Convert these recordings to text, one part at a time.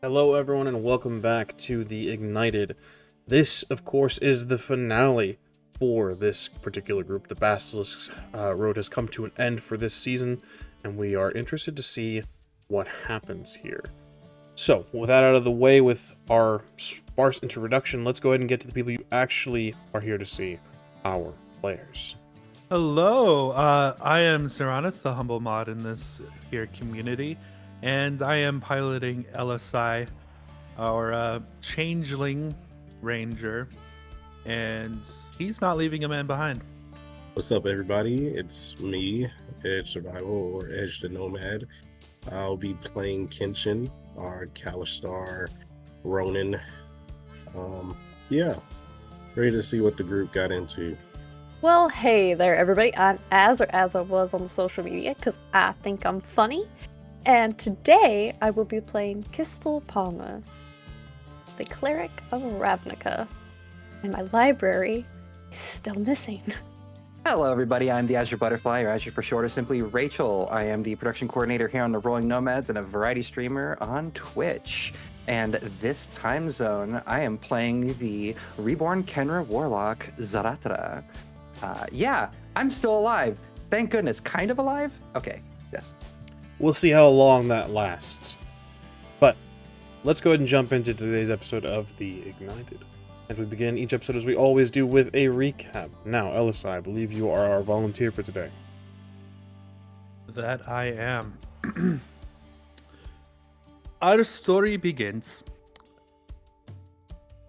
Hello, everyone, and welcome back to the Ignited. This, of course, is the finale for this particular group. The Basilisks road has come to an end for this season, and we are interested to see what happens here. So, with that out of the way, with our sparse introduction, let's go ahead and get to the people you actually are here to see, our players. Hello, I am Syranas, the humble mod in this here community, and I am piloting Elosai, our Changeling Ranger, and he's not leaving a man behind. What's up, everybody? It's me, Edge Survival, or Edge the Nomad. I'll be playing Kenshin, our Kalashtar Ronin. Yeah, ready to see what the group got into. Well, hey there, everybody. I'm Az, or as I was on the social media, because I think I'm funny. And today I will be playing Qztyl Palmer, the Cleric of Ravnica. And my library is still missing. Hello, everybody. I'm the Azure Butterfly, or Azure for short, or simply Rachel. I am the production coordinator here on the Rolling Nomads and a variety streamer on Twitch. And this time zone, I am playing the reborn Khenra Warlock, Zahratra. Yeah, I'm still alive. Thank goodness. Kind of alive? Okay, yes. We'll see how long that lasts. But let's go ahead and jump into today's episode of The Ignited. And we begin each episode, as we always do, with a recap. Now, Elosai, I believe you are our volunteer for today. That I am. Our story begins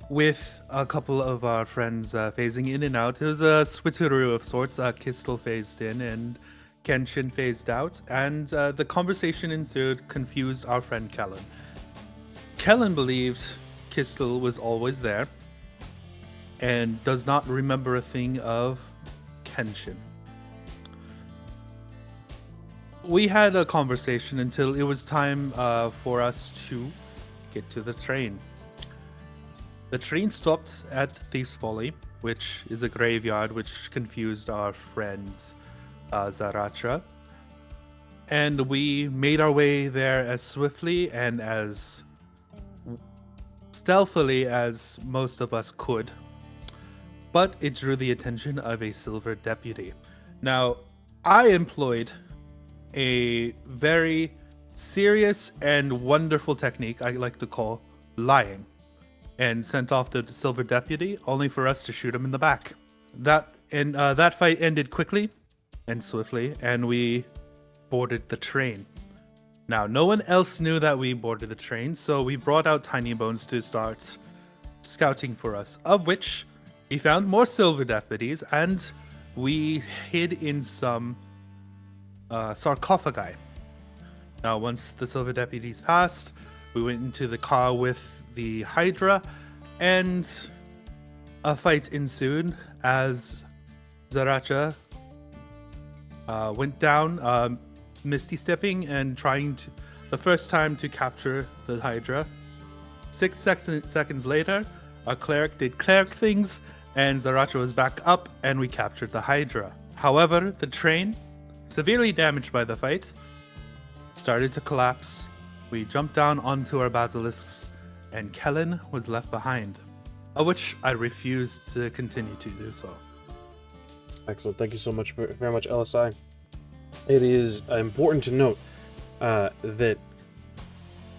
with a couple of our friends phasing in and out. It was a switcheroo of sorts. Qztyl phased in and Kenshin phased out, and the conversation ensued, confused our friend Kellen. Kellen believed Qztyl was always there and does not remember a thing of Kenshin. We had a conversation until it was time for us to get to the train. The train stopped at Thief's Folly, which is a graveyard, which confused our friend Zahratra. And we made our way there as swiftly and as stealthily as most of us could. But it drew the attention of a silver deputy. Now, I employed a very serious and wonderful technique I like to call lying, and sent off the silver deputy, only for us to shoot him in the back. That fight ended quickly and swiftly, and we boarded the train. Now, no one else knew that we boarded the train, so we brought out Tiny Bones to start scouting for us, of which we found more silver deputies, and we hid in some sarcophagi. Now, once the silver deputies passed, we went into the car with the Hydra, and a fight ensued as Zahratra went down, misty stepping and trying to, the first time, to capture the Hydra. 6 seconds later, our Cleric did Cleric things, and Zahratra was back up, and we captured the Hydra. However, the train, severely damaged by the fight, started to collapse. We jumped down onto our Basilisks, and Kellen was left behind, of which I refused to continue to do so. Excellent. Thank you so much, very much, LSI. It is important to note that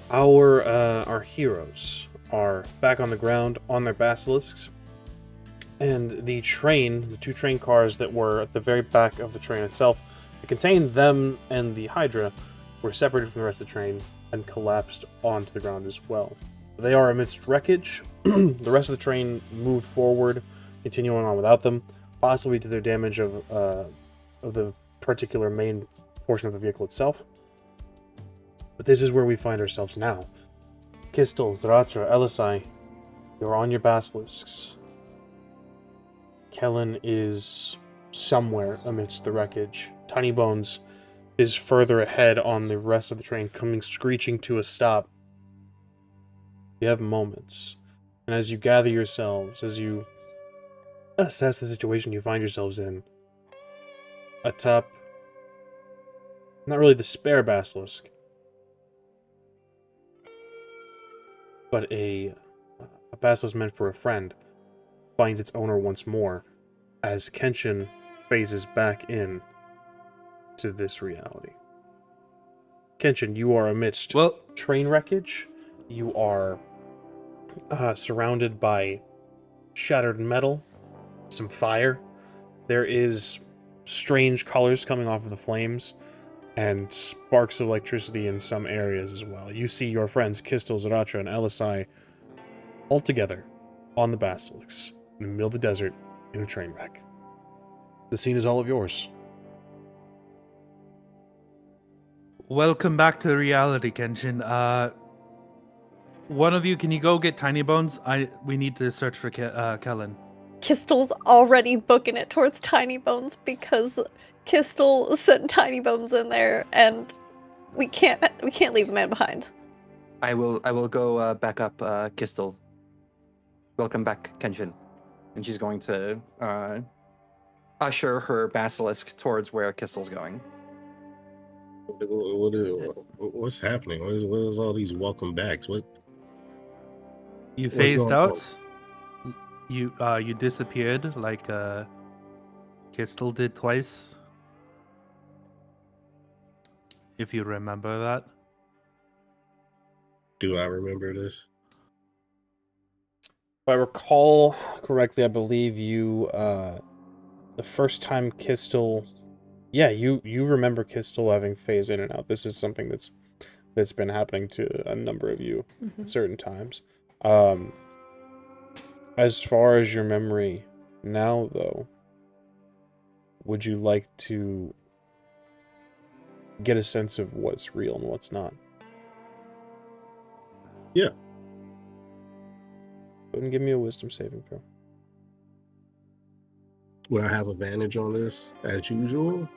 our heroes are back on the ground on their basilisks, and the two train cars that were at the very back of the train itself, that contained them and the Hydra, were separated from the rest of the train and collapsed onto the ground as well. They are amidst wreckage. The rest of the train moved forward, continuing on without them, possibly to their damage of the particular main portion of the vehicle itself. But this is where we find ourselves now. Qztyl, Zahratra, Elosai, you're on your basilisks. Kellen is somewhere amidst the wreckage. Tiny Bones is further ahead on the rest of the train, coming screeching to a stop. You have moments, and as you gather yourselves, as you assess the situation you find yourselves in, atop not really the spare basilisk, but a basilisk meant for a friend finds its owner once more as Kenshin phases back in to this reality. Kenshin, you are amidst Well, train wreckage. You are surrounded by shattered metal, some fire. There is strange colors coming off of the flames, and sparks of electricity in some areas as well. You see your friends Qztyl, Zahratra, and Elosai all together on the Basilisks in the middle of the desert in a train wreck. The scene is all of yours. welcome back to reality, Kenshin. One of you, can you go get Tiny Bones? We need to search for Kellen. Qztyl's already booking it towards Tiny Bones because Qztyl sent Tiny Bones in there, and we can't leave the man behind. I will go back up Qztyl. Welcome back, Kenshin. And she's going to usher her basilisk towards where Qztyl's going. What's happening? What is all these welcome backs? You What's phased going out. You disappeared like Qztyl did twice. If you remember that. Do I remember this? If I recall correctly, I believe you, the first time Qztyl, yeah, you remember Qztyl having phased in and out. This is something that's been happening to a number of you at certain times. As far as your memory now, though, would you like to get a sense of what's real and what's not? Yeah. Go ahead and give me a wisdom saving throw. Would I have advantage on this as usual?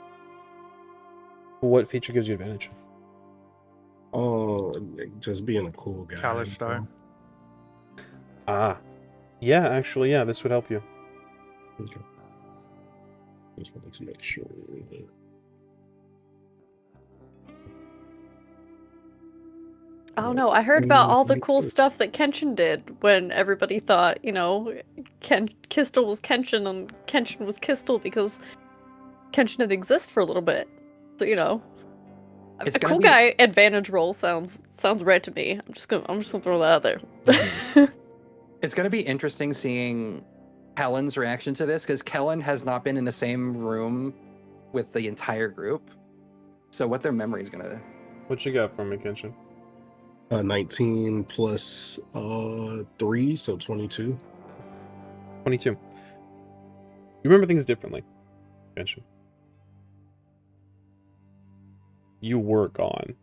What feature gives you advantage? Oh, just being a cool guy. Kalashtar. Ah. Yeah, actually, yeah, this would help you. Okay. Just wanted to make sure. I don't know. I heard about all the cool stuff that Kenshin did when everybody thought, Qztyl was Kenshin and Kenshin was Qztyl because Kenshin didn't exist for a little bit. So, It's a gonna cool be- guy advantage roll sounds right to me. I'm just gonna throw that out there. It's going to be interesting seeing Kellen's reaction to this, because Kellen has not been in the same room with the entire group. So what their memory is going to... What you got for me, Kenshin? 19 plus 3, so 22. 22. You remember things differently, Kenshin. You were gone.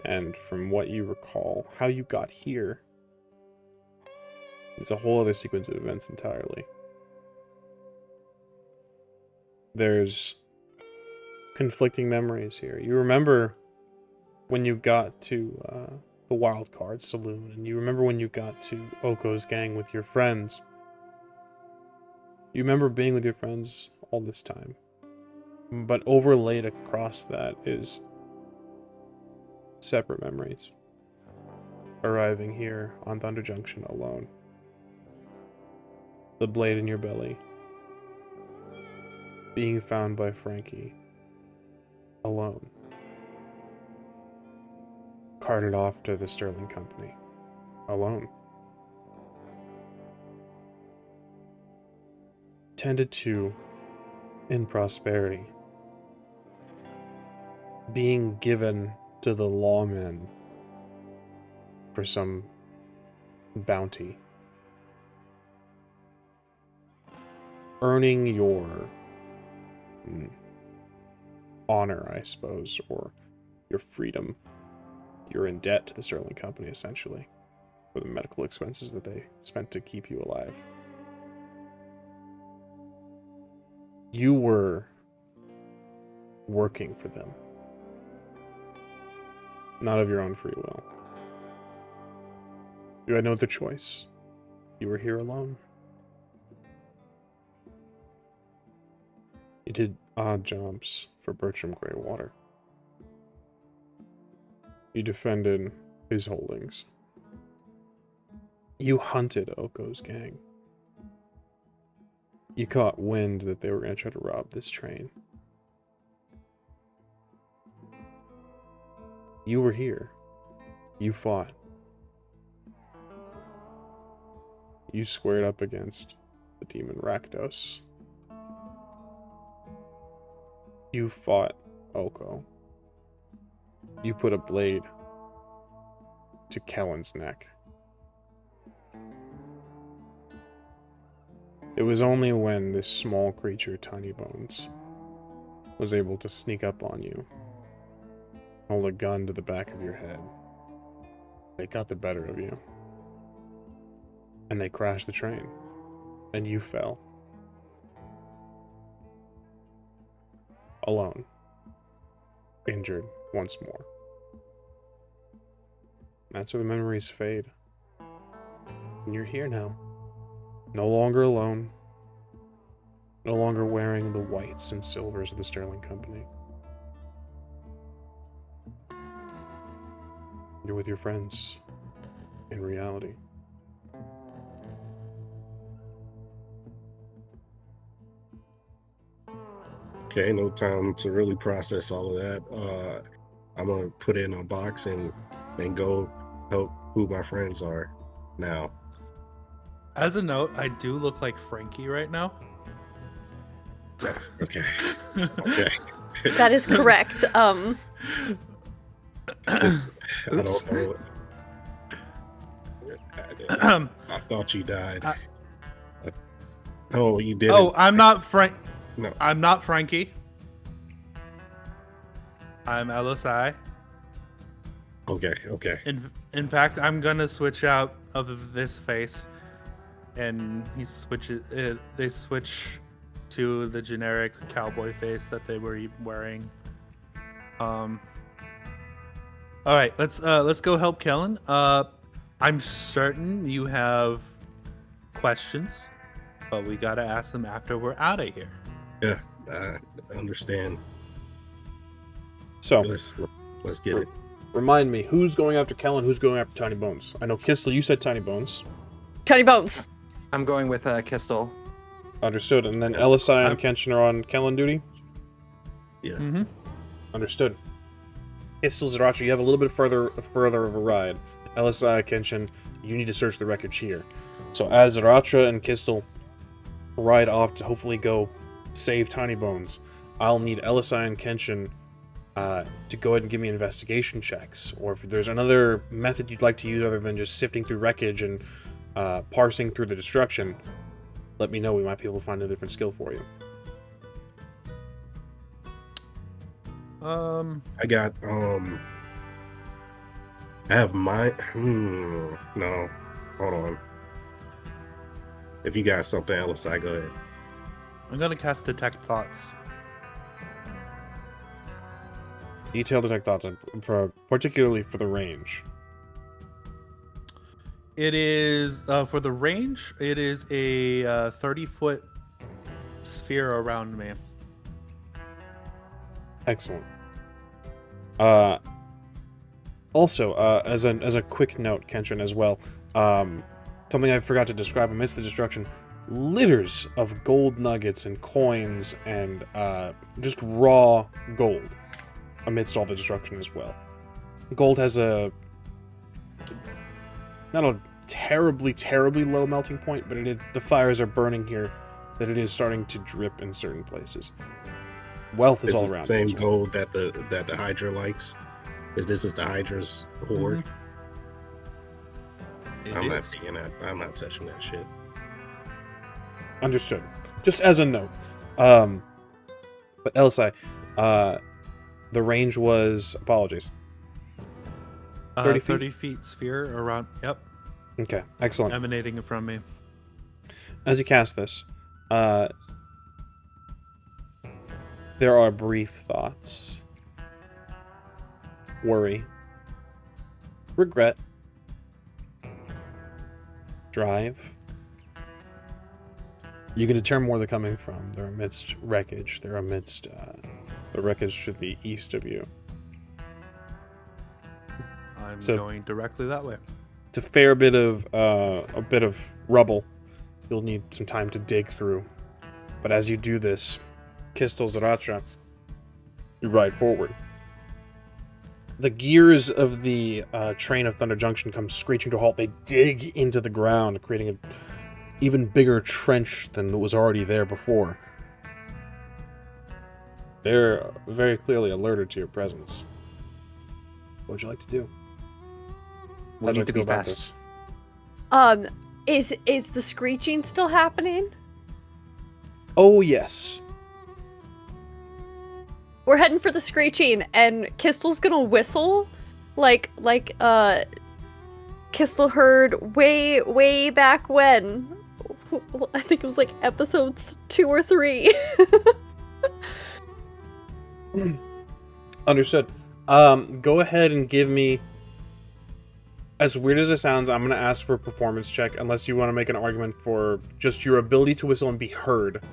And from what you recall, how you got here is a whole other sequence of events entirely. There's conflicting memories here. You remember when you got to the Wildcard Saloon, and you remember when you got to Oko's gang with your friends. You remember being with your friends all this time. But overlaid across that is separate memories. Arriving here on Thunder Junction alone. The blade in your belly. Being found by Frankie. Alone. Carted off to the Sterling Company. Alone. Tended to in prosperity. Being given to the lawmen for some bounty. Earning your honor, I suppose, or your freedom. You're in debt to the Sterling Company, essentially, for the medical expenses that they spent to keep you alive. You were working for them. Not of your own free will. You had no other choice. You were here alone. You did odd jobs for Bertram Greywater. You defended his holdings. You hunted Oko's gang. You caught wind that they were going to try to rob this train. You were here. You fought. You squared up against the demon Rakdos. You fought Oko. You put a blade to Kellen's neck. It was only when this small creature, Tiny Bones, was able to sneak up on you, hold a gun to the back of your head. They got the better of you. And they crashed the train. And you fell. Alone. Injured once more. That's where the memories fade. And you're here now. No longer alone. No longer wearing the whites and silvers of the Sterling Company. You're with your friends. In reality. Okay, no time to really process all of that. I'm gonna put it in a box and go help who my friends are now. As a note, I do look like Frankie right now. Okay. Okay. That is correct. I don't know. I thought you died. Oh, you did. Oh, I'm not Frank. No. I'm not Frankie. I'm Elosai. Okay. Okay. In fact, I'm gonna switch out of this face, and he switches. They switch to the generic cowboy face that they were wearing. All right, let's go help Kellen. I'm certain you have questions, but we gotta ask them after we're out of here. Yeah, I understand. So, Let's get it. remind me, who's going after Kellen, who's going after Tiny Bones? I know, Qztyl, you said Tiny Bones. Tiny Bones. I'm going with Qztyl. Understood. And then Elosai and Kenshin are on Kellen duty? Yeah. Mm-hmm. Understood. Qztyl, Zahratra, you have a little bit further of a ride. Elosai, Kenshin, you need to search the wreckage here. So as Zahratra and Qztyl ride off to hopefully go save Tiny Bones, I'll need Elosai and Kenshin to go ahead and give me investigation checks. Or if there's another method you'd like to use other than just sifting through wreckage and parsing through the destruction, let me know. We might be able to find a different skill for you. I got I have my no. Hold on. If you got something else, go ahead. I'm gonna cast Detect Thoughts. Detail detect thoughts, particularly for the range. It is for the range. It is a 30-foot sphere around me. Excellent. Also, as a quick note, Kenshin, as well, something I forgot to describe amidst the destruction: litters of gold nuggets and coins and just raw gold amidst all the destruction as well. Gold has not a terribly low melting point, but the fires are burning here that it is starting to drip in certain places. Wealth is all around. The same gold that the Hydra likes. This is the Hydra's hoard. I'm not seeing that. I'm not touching that shit. Understood. Just as a note. But Elosai, the range was, apologies, 30 feet sphere around. Yep. Okay, excellent. Emanating from me. As you cast this, there are brief thoughts, worry, regret, drive. You can determine where they're coming from. They're amidst wreckage. They're amidst the wreckage to the east of you. I'm So- going directly that way. It's a fair bit of rubble. You'll need some time to dig through. But as you do this, Qztyl, Zahratra, you ride forward. The gears of the train of Thunder Junction come screeching to a halt. They dig into the ground, creating an even bigger trench than was already there before. They're very clearly alerted to your presence. What would you like to do? We How'd you need like to go be about fast. this? Is the screeching still happening? Oh, yes. We're heading for the screeching, and Qztyl's gonna whistle, like Qztyl heard way back when. I think it was like episodes 2 or 3. Understood. Go ahead and give me... As weird as it sounds, I'm going to ask for a performance check, unless you want to make an argument for just your ability to whistle and be heard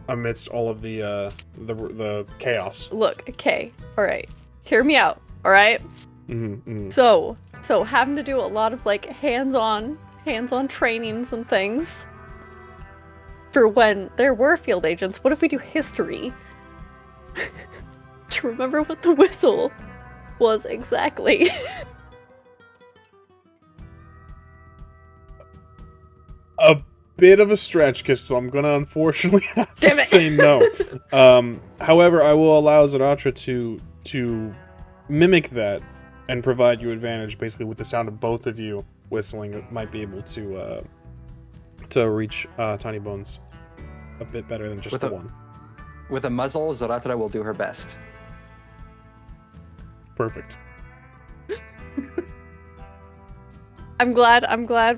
amidst all of the chaos. Look, okay, all right, hear me out, all right. So having to do a lot of like hands-on trainings and things for when there were field agents. What if we do history to remember what the whistle was exactly? A bit of a stretch, Qztyl. I'm going to unfortunately have to Damn it. say no. However, I will allow Zahratra to mimic that and provide you advantage, basically with the sound of both of you whistling. It might be able to reach Tiny Bones a bit better than just With the a- one. With a muzzle, Zahratra will do her best. Perfect. I'm glad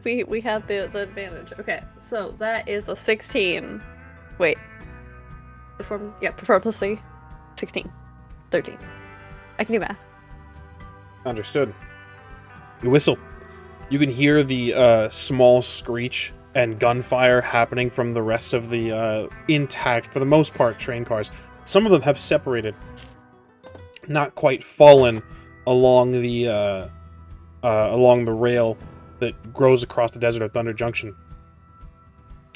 we had the advantage. Okay, so that is a 16. Wait. Performance 16. 13. I can do math. Understood. You whistle. You can hear the small screech and gunfire happening from the rest of the intact, for the most part, train cars. Some of them have separated, not quite fallen along the rail that grows across the desert of Thunder Junction.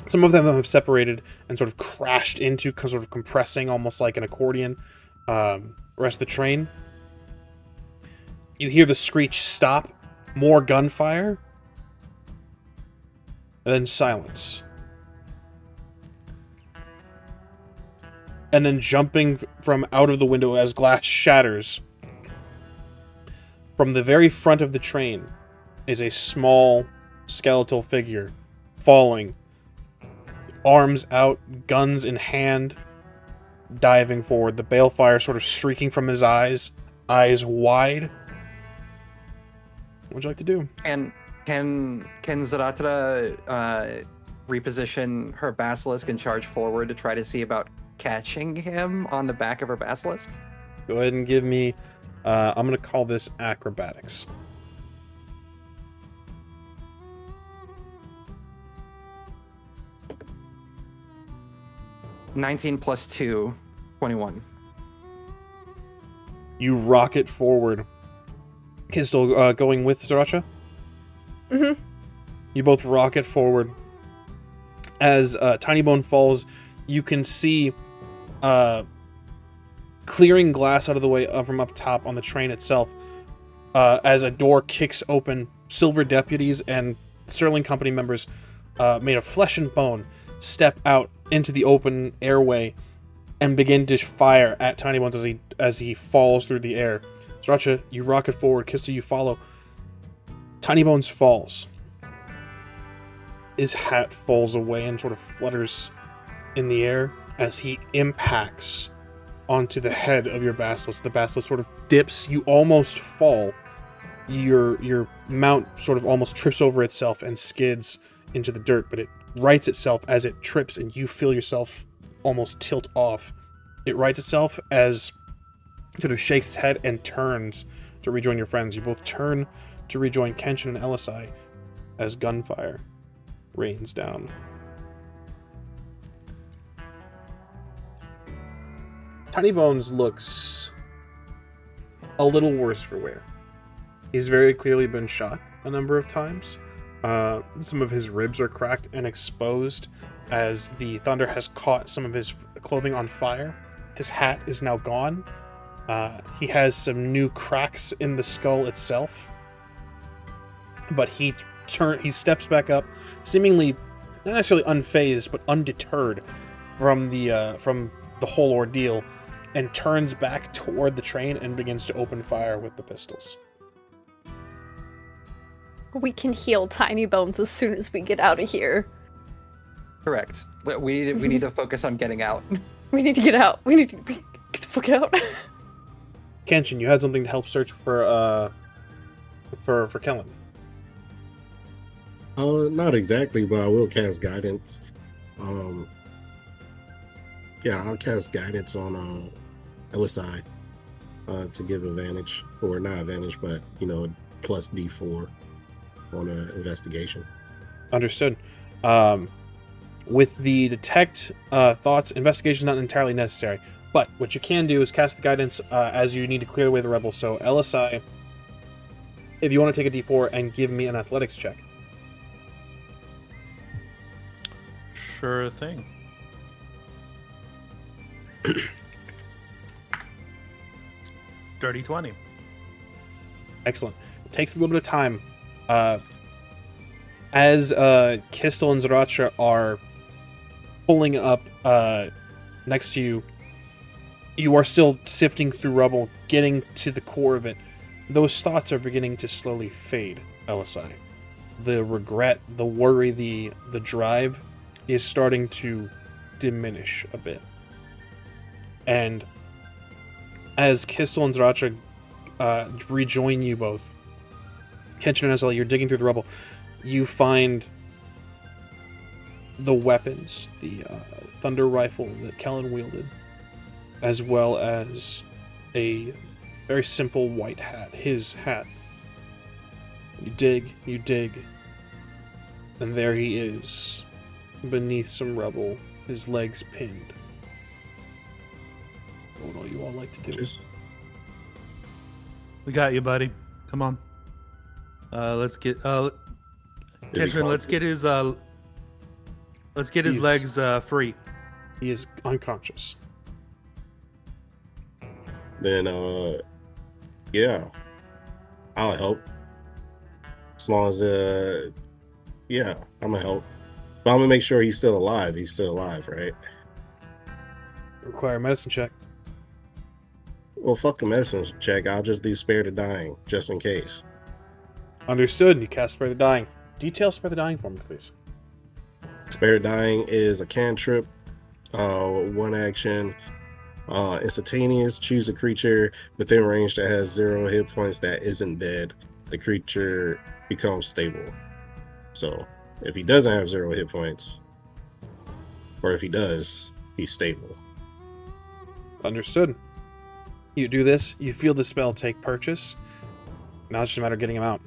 Some of them have separated and sort of crashed into, sort of compressing almost like an accordion, rest of the train. You hear the screech stop, more gunfire, and then silence. And then jumping from out of the window as glass shatters, from the very front of the train is a small skeletal figure falling, arms out, guns in hand, diving forward, the balefire sort of streaking from his eyes wide. What would you like to do? And can Zahratra reposition her basilisk and charge forward to try to see about catching him on the back of her basilisk? Go ahead and give me, I'm going to call this acrobatics. 19 plus 2, 21. You rocket forward. Qztyl, going with Zahratra? Mm-hmm. You both rocket forward. As Tiny Bone falls, you can see clearing glass out of the way from up top on the train itself. As a door kicks open, silver deputies and Sterling Company members made of flesh and bone step out into the open airway and begin to fire at Tiny Bones as he falls through the air. Zahratra, you rocket forward. Qztyl, you follow. Tiny Bones falls. His hat falls away and sort of flutters in the air as he impacts onto the head of your basilisk. The basilisk sort of dips. You almost fall. Your mount sort of almost trips over itself and skids into the dirt, but it rights itself as it trips, and you feel yourself almost tilt off. It rights itself as it sort of shakes its head and turns to rejoin your friends. You both turn to rejoin Kenshin and Elosai as gunfire rains down. Tiny Bones looks a little worse for wear. He's very clearly been shot a number of times. Some of his ribs are cracked and exposed as the thunder has caught some of his clothing on fire. His hat is now gone. He has some new cracks in the skull itself. But he steps back up, seemingly not necessarily unfazed, but undeterred from the whole ordeal, and turns back toward the train and begins to open fire with the pistols. We can heal Tiny Bones as soon as we get out of here. Correct. But we need to focus on getting out. We need to get out. We need to get the fuck out. Kenshin, you had something to help search for Kellen. Not exactly, but I will cast guidance. Yeah, I'll cast guidance on Elosai to give advantage, or not advantage, but plus D4 on an investigation. Understood. With the detect thoughts, investigation is not entirely necessary. But what you can do is cast the guidance as you need to clear away the rebels. So Elosai, if you want to take a D4 and give me an athletics check. Sure thing. Dirty 20. Excellent. It takes a little bit of time. As Qztyl and Zahratra are pulling up next to you, you are still sifting through rubble, getting to the core of it. Those thoughts are beginning to slowly fade, Elosai. The regret, the worry, the drive is starting to diminish a bit. And as Qztyl and Zahratra rejoin you both, Kenshin and Azale, you're digging through the rubble. You find the weapons, the thunder rifle that Kellen wielded, as well as a very simple white hat, his hat. You dig, and there he is, beneath some rubble, his legs pinned. What would all you all like to do? We got you, buddy. Come on. Let's get Kenshin, let's get his legs free. He is unconscious. Then yeah, I'll help. As long as yeah, I'm gonna help. But I'm gonna make sure he's still alive. He's still alive, right? Require a medicine check. Well, fuck the medicine check. I'll just do spare the dying, just in case. Understood. You cast Spare the Dying. Detail Spare the Dying for me, please. Spare the dying is a cantrip, one action, instantaneous. Choose a creature within range that has 0 hit points that isn't dead. The creature becomes stable. So if he doesn't have 0 hit points, or if he does, he's stable. Understood. You do this, you feel the spell take purchase. Now it's just a matter of getting him out.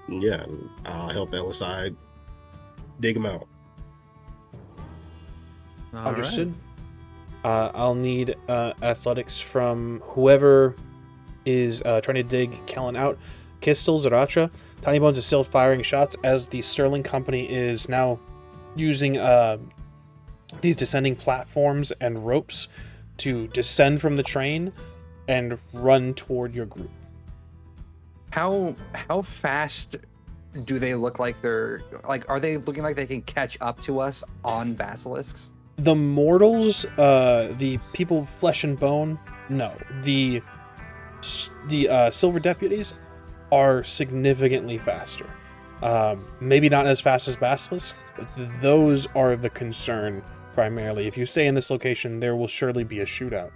Yeah, I'll help Elosai dig him out. All Understood. I'll need athletics from whoever is trying to dig Kellen out. Qztyl, Zahratra. Tiny Bones is still firing shots as the Sterling Company is now using these descending platforms and ropes to descend from the train and run toward your group. How fast do they look like they're are they looking like they can catch up to us on basilisks? The mortals, the people flesh and bone, no. The silver deputies are significantly faster. Maybe not as fast as basilisks, but those are the concern primarily. If you stay in this location, there will surely be a shootout.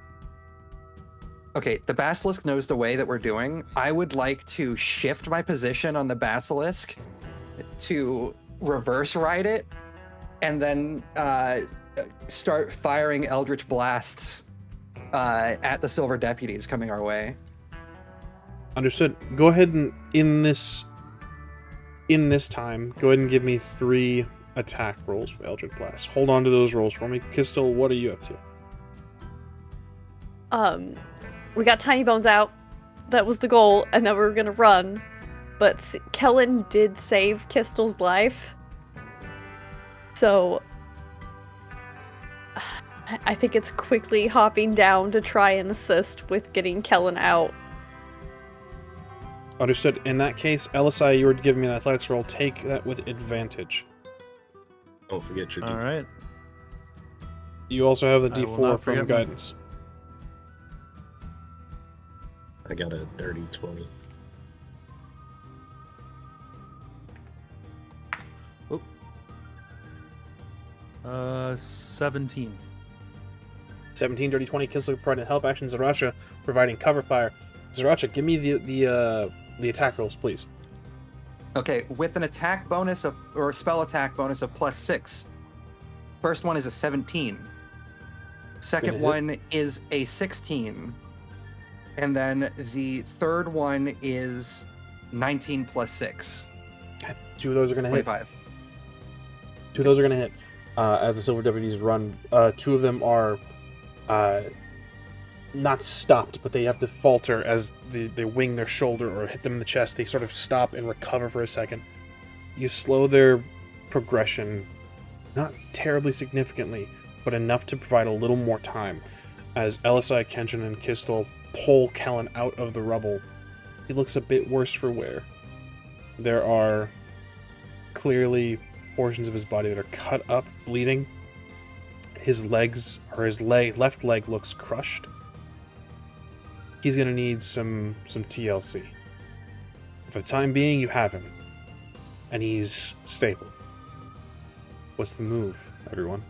Okay, the basilisk knows the way that we're doing. I would like to shift my position on the basilisk to reverse ride it, and then start firing eldritch blasts at the silver deputies coming our way. Understood. Go ahead and in this time, go ahead and give me 3 attack rolls with eldritch blast. Hold on to those rolls for me. Qztyl, what are you up to? We got Tiny Bones out. that was the goal, and then we were gonna run. But Kellen did save Qztyl's life. So I think it's quickly hopping down to try and assist with getting Kellen out. Understood. In that case, Elosai, you were giving me an athletics roll. Take that with advantage. Don't forget your All D4. right. You also have the I will D4 not from forget guidance. I got a dirty 20. Oop. 17. 17, dirty 20, Qztyl providing help action, Zahratra providing cover fire. Zahratra, give me the attack rolls, please. Okay, with an attack bonus of, or spell attack bonus of +6. First one is a 17. Second hit. one is a 16. And then the third one is 19 + 6. Two of those are going to hit. 25. Two of those are going to hit. As the Silver Deputies run, two of them are not stopped, but they have to falter as they wing their shoulder or hit them in the chest. They sort of stop and recover for a second. You slow their progression, not terribly significantly, but enough to provide a little more time. As Elosai, Kenshin, and Qztyl pull Kellen out of the rubble, he looks a bit worse for wear. There are clearly portions of his body that are cut up, bleeding. His legs, or his left leg looks crushed. He's going to need some TLC. For the time being, you have him. And he's stable. What's the move, everyone?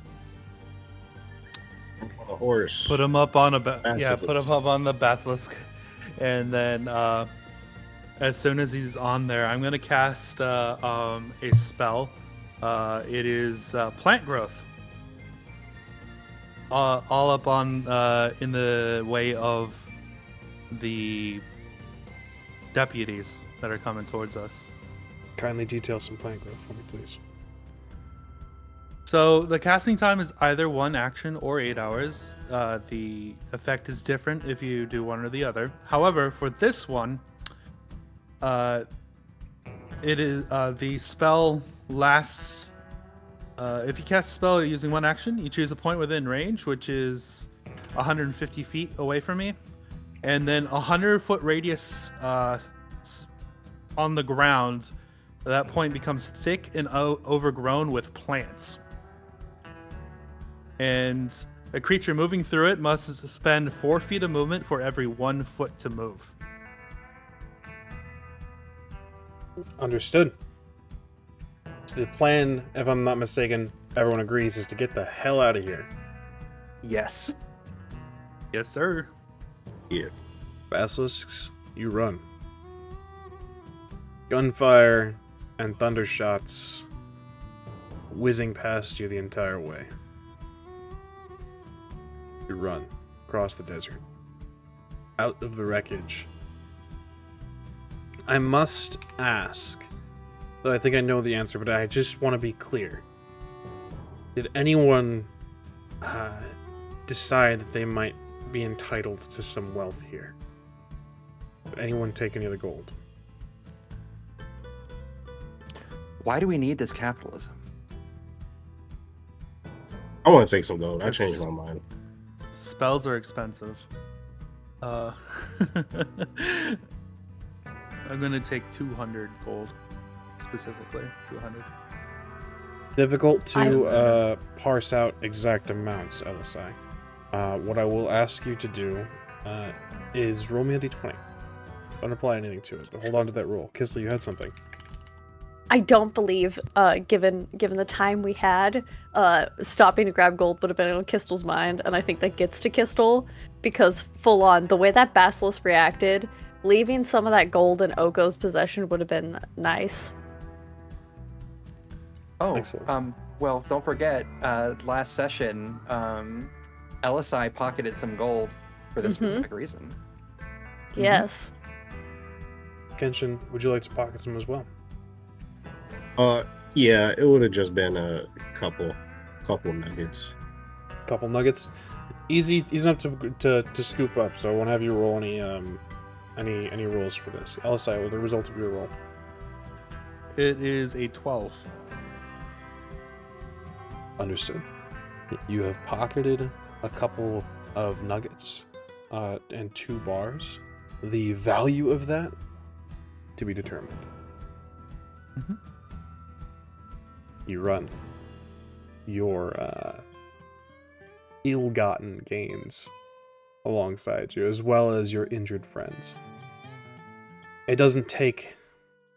On a horse. Put him up on Basilisk. put him up on the basilisk, and then as soon as he's on there, I'm gonna cast a spell. It is plant growth. All up on in the way of the deputies that are coming towards us. Kindly detail some plant growth for me, please. So the casting time is either 1 action or 8 hours. The effect is different if you do one or the other. However, for this one, it is the spell lasts. If you cast a spell using 1 action, you choose a point within range, which is 150 feet away from me, and then 100-foot radius on the ground. That point becomes thick and overgrown with plants. And a creature moving through it must spend 4 feet of movement for every 1 foot to move. Understood. So the plan, if I'm not mistaken, everyone agrees, is to get the hell out of here. Yes. Yes, sir. Yeah. Basilisks, you run. Gunfire and thunder shots whizzing past you the entire way. You run across the desert, out of the wreckage. I must ask, though I think I know the answer, but I just want to be clear. Did anyone decide that they might be entitled to some wealth here? Did anyone take any of the gold? Why do we need this capitalism? I want to take some gold. I changed my mind. Spells are expensive. I'm gonna take 200 gold, specifically 200. Difficult to parse out exact amounts, Elosai. What I will ask you to do is roll me a d20. Don't apply anything to it, but hold on to that roll. Qztyl, you had something. I don't believe, given the time we had, stopping to grab gold would have been on Qztyl's mind, and I think that gets to Qztyl, because full on, the way that Basilisk reacted, leaving some of that gold in Oko's possession would have been nice. Oh, Excellent. well, don't forget, last session, Elosai pocketed some gold for this specific reason. Yes. Kenshin, would you like to pocket some as well? Yeah, it would have just been a couple nuggets. Couple nuggets. Easy enough to scoop up, so I won't have you roll any any rolls for this. Elosai, what the result of your roll? It is a 12. Understood. You have pocketed a couple of nuggets and 2 bars. The value of that to be determined. Mhm. You run your ill-gotten gains alongside you, as well as your injured friends. It doesn't take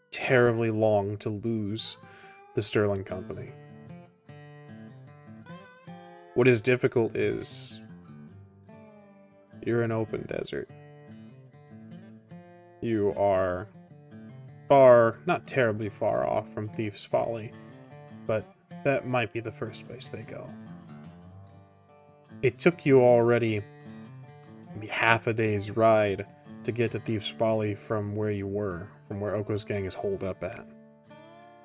terribly long to lose the Sterling Company. What is difficult is you're in open desert. You are not terribly far off from Thief's Folly, but that might be the first place they go. It took you already maybe half a day's ride to get to Thief's Folly from where you were, from where Oko's gang is holed up at.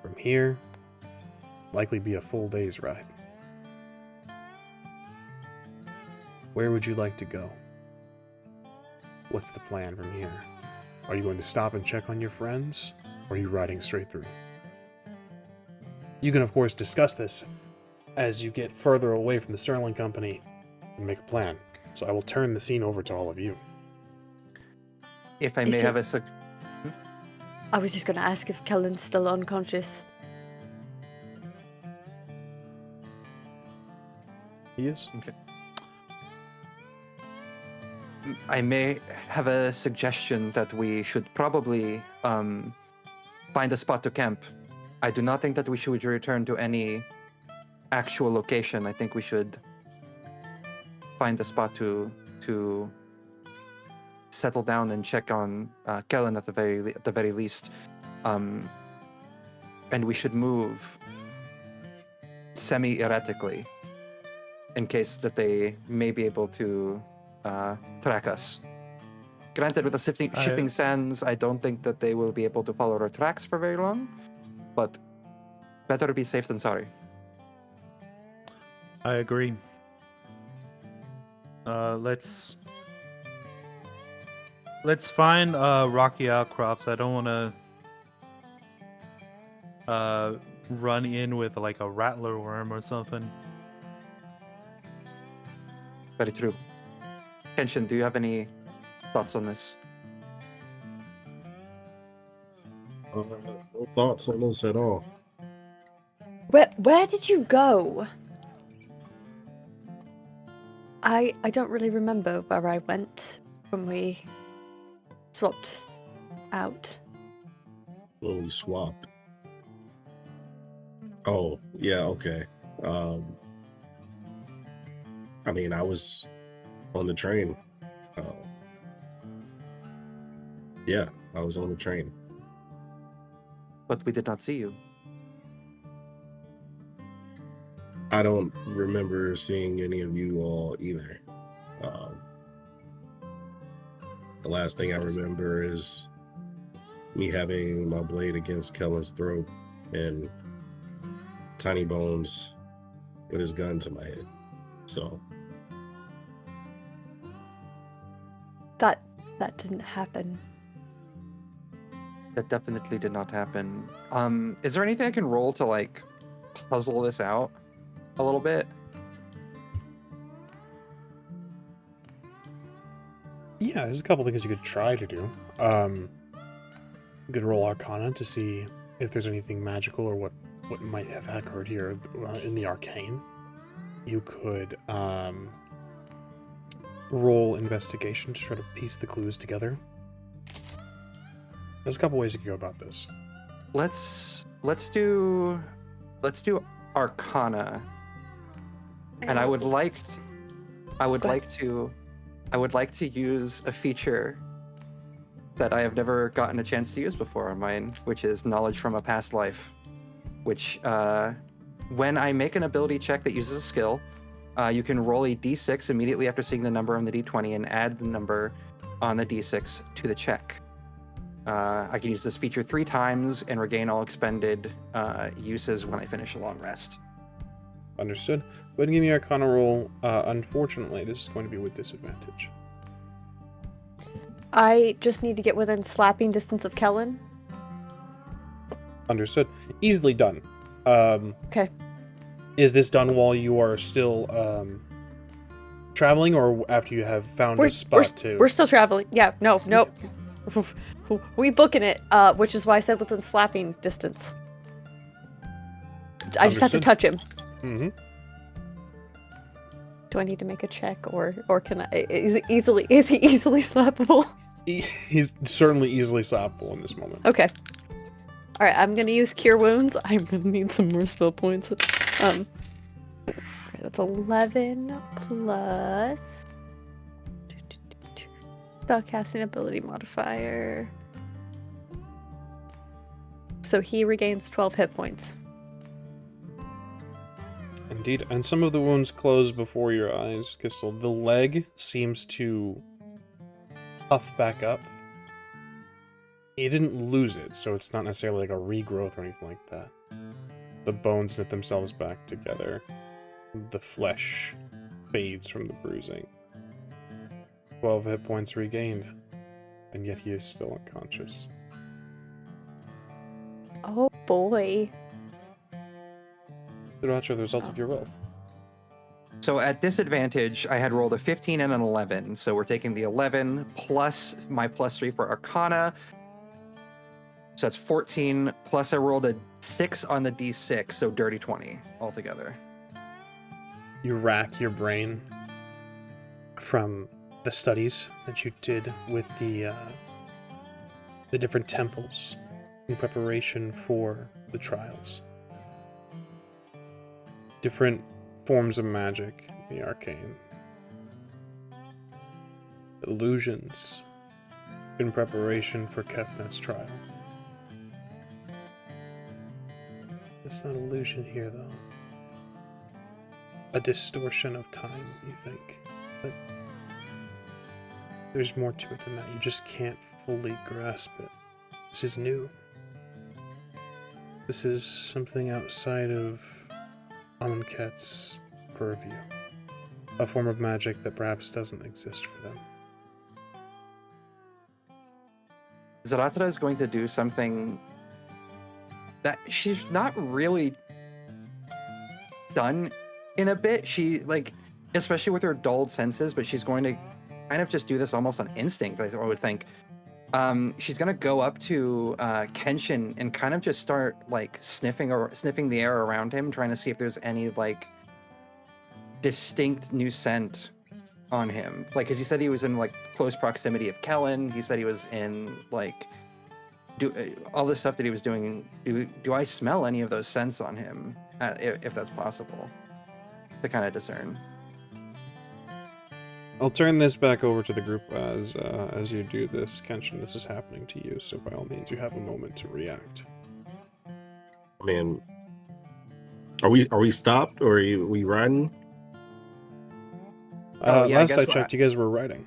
From here, likely be a full day's ride. Where would you like to go? What's the plan from here? Are you going to stop and check on your friends, or are you riding straight through? You can, of course, discuss this as you get further away from the Sterling Company and make a plan. So I will turn the scene over to all of you. If I Is may it- have a I was just going to ask if Kellen's still unconscious. He is? I may have a suggestion that we should probably find a spot to camp. I do not think that we should return to any actual location. I think we should find a spot to settle down and check on Kellen at the very least. And we should move semi-erratically in case that they may be able to track us. Granted, with the shifting sands, I don't think that they will be able to follow our tracks for very long, but better to be safe than sorry. I agree. Let's find rocky outcrops. I don't want to run in with like a rattler worm or something. Very true. Kenshin, do you have any thoughts on this? No thoughts on this at all. Where did you go? I don't really remember where I went when we swapped out. When we swapped. Oh, yeah, okay. I mean, I was on the train. Yeah, I was on the train. But we did not see you. I don't remember seeing any of you all either. The last thing I remember is me having my blade against Kellen's throat and Tiny Bones with his gun to my head. So That didn't happen. That definitely did not happen. Is there anything I can roll to like puzzle this out a little bit? Yeah, there's a couple things you could try to do. You could roll Arcana to see if there's anything magical or what might have occurred here in the arcane. You could roll Investigation to try to piece the clues together. There's a couple ways you could go about this. Let's do Arcana. And I would like to use a feature that I have never gotten a chance to use before on mine, which is Knowledge from a Past Life. Which, when I make an ability check that uses a skill, you can roll a d6 immediately after seeing the number on the d20 and add the number on the d6 to the check. I can use this feature 3 times and regain all expended uses when I finish a long rest. Understood. Go ahead and give me your Arcana roll. Unfortunately, this is going to be with disadvantage. I just need to get within slapping distance of Kellen. Understood. Easily done. Okay. Is this done while you are still traveling, or after you have found a spot to? We're still traveling. Yeah. No. Nope. We booking it. Which is why I said within slapping distance. I just have to Understood. touch him. Mm-hmm. Do I need to make a check, or can I? Is he easily slappable? He's certainly easily slappable in this moment. Okay. All right. I'm gonna use Cure Wounds. I'm gonna need some more spell points. Alright, that's 11 plus spellcasting ability modifier. So he regains 12 hit points. Indeed, and some of the wounds close before your eyes, Qztyl. The leg seems to puff back up. You didn't lose it, so it's not necessarily like a regrowth or anything like that. The bones knit themselves back together. The flesh fades from the bruising. 12 hit points regained, and yet he is still unconscious. Oh boy. Zahratra, the result of your roll. So at disadvantage, I had rolled a 15 and an 11. So we're taking the 11 plus my +3 for Arcana. So that's 14, plus I rolled a 6 on the D6, so dirty 20 altogether. You rack your brain from the studies that you did with the different temples in preparation for the trials. Different forms of magic, the arcane. Illusions in preparation for Kefnet's trial. It's not illusion here, though. A distortion of time, you think. But there's more to it than that. You just can't fully grasp it. This is new. This is something outside of Amonkhet's purview. A form of magic that perhaps doesn't exist for them. Zahratra is going to do something that she's not really done in a bit. She, like, especially with her dulled senses, but she's going to kind of just do this almost on instinct, I would think. She's gonna go up to Kenshin and kind of just start like sniffing the air around him, trying to see if there's any like distinct new scent on him. Like, because he said he was in like close proximity of Kellen. He said he was in like all the stuff that he was doing. Do I smell any of those scents on him? If that's possible, to kind of discern. I'll turn this back over to the group as you do this. Kenshin, this is happening to you, so by all means, you have a moment to react. I mean, are we stopped or are we riding? Yeah, last I checked, you guys were riding.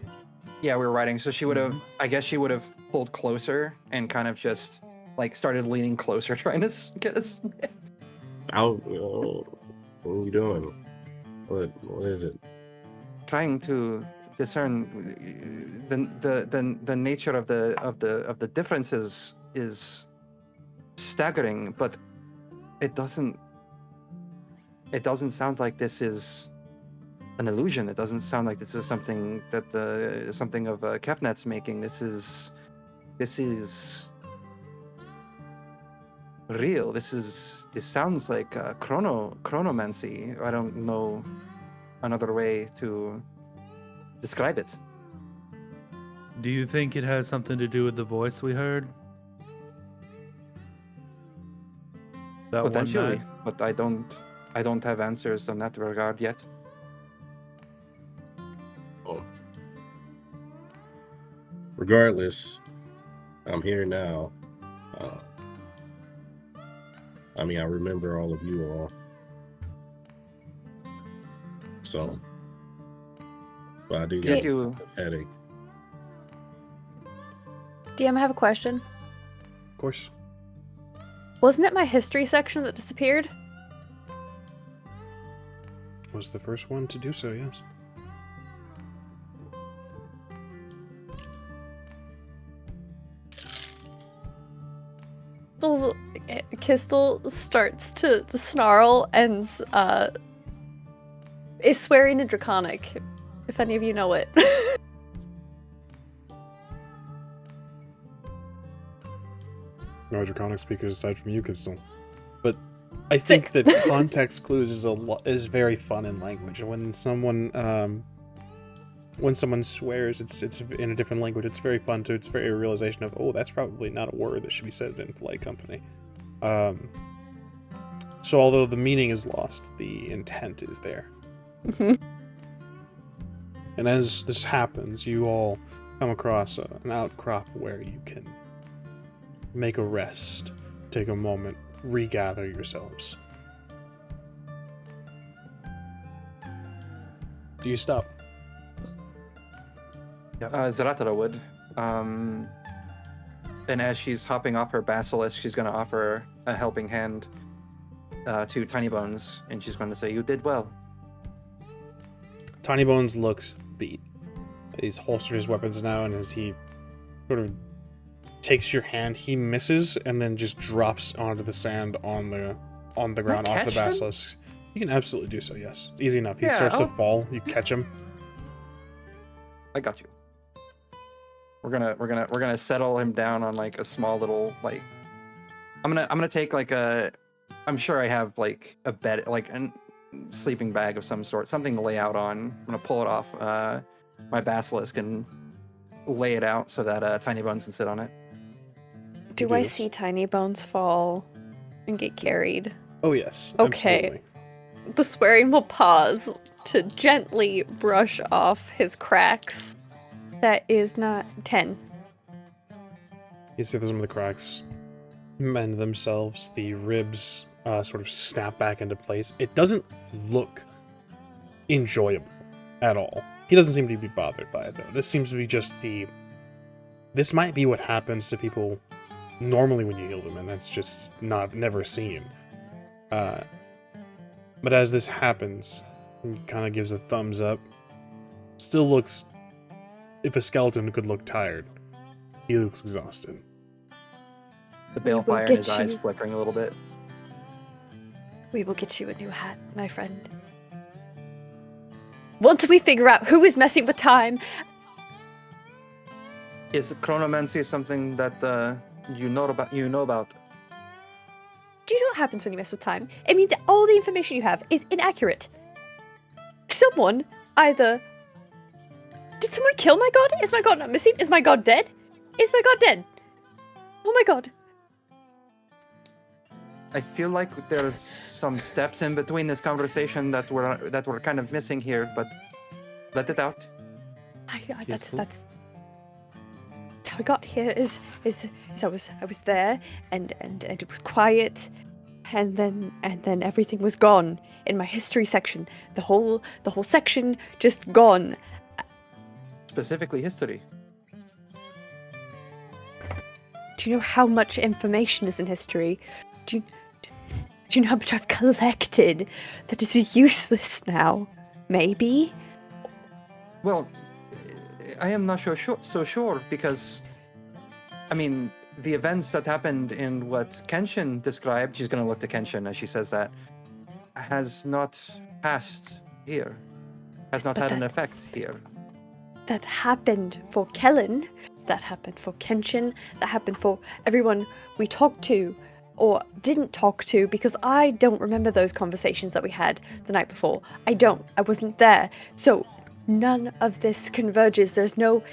Yeah, we were riding. So she would have, I guess she would have pulled closer and kind of just like started leaning closer, trying to get a sniff. What are we doing? What is it? Trying to discern the nature of the differences is staggering, but it doesn't sound like this is an illusion. It doesn't sound like this is something that something of Kefnet's making. This is real. This sounds like chronomancy. I don't know another way to describe it. Do you think it has something to do with the voice we heard? That one Potentially, night? but I don't have answers on that regard yet. Oh. Regardless, I'm here now. I mean, I remember all of you all. So, but I do Yeah, get a headache. DM, I have a question. Of course. Wasn't it my history section that disappeared? Was the first one to do so, yes. Qztyl starts to snarl and is swearing in Draconic, if any of you know it. No Draconic speakers aside from you, Qztyl. But I think that context clues is very fun in language. When someone swears, it's in a different language. It's very fun too. It's very a realization of, oh, that's probably not a word that should be said in polite company. So although the meaning is lost, the intent is there. And as this happens, you all come across an outcrop where you can make a rest, take a moment, regather yourselves. Do you stop? Zahratra would. And as she's hopping off her basilisk, she's going to offer a helping hand to Tiny Bones, and she's going to say, "You did well." Tiny Bones looks beat. He's holstered his weapons now, and as he sort of takes your hand, he misses and then just drops onto the sand on the ground off the basilisk. You can absolutely do so. Yes, it's easy enough. He starts to fall. You catch him. I got you. We're gonna settle him down on like a small little like. I'm gonna take like a. I'm sure I have like a bed, like a sleeping bag of some sort, something to lay out on. I'm gonna pull it off my basilisk and lay it out so that Tiny Bones can sit on it. Do I see Tiny Bones fall and get carried? Oh yes. Okay. Absolutely. The swearing will pause to gently brush off his cracks. That is not 10. You see some of the cracks mend themselves. The ribs sort of snap back into place. It doesn't look enjoyable at all. He doesn't seem to be bothered by it, though. This seems to be just this might be what happens to people normally when you heal them, and that's just never seen. But as this happens, he kind of gives a thumbs up. Still looks, if a skeleton could look tired, he looks exhausted. The balefire in his eyes flickering a little bit. We will get you a new hat, my friend. Once we figure out who is messing with time. Is chronomancy something that you know about? Do you know what happens when you mess with time? It means that all the information you have is inaccurate. Someone either... Did someone kill my god? Is my god not missing? Is my god dead? Is my god dead? Oh my god. I feel like there's some steps in between this conversation that we're kind of missing here, but let it out. That's how I got here. Is I was there and it was quiet, and then everything was gone in my history section. The whole section just gone. Specifically history. Do you know how much information is in history? Do you know how much I've collected that is useless now? Maybe? Well, I am not so sure because, I mean, the events that happened in what Kenshin described, she's going to look to Kenshin as she says that, has not passed here, has not had an effect here. That happened for Kellen, that happened for Kenshin, that happened for everyone we talked to or didn't talk to, because I don't remember those conversations that we had the night before. I wasn't there. So none of this converges. There's no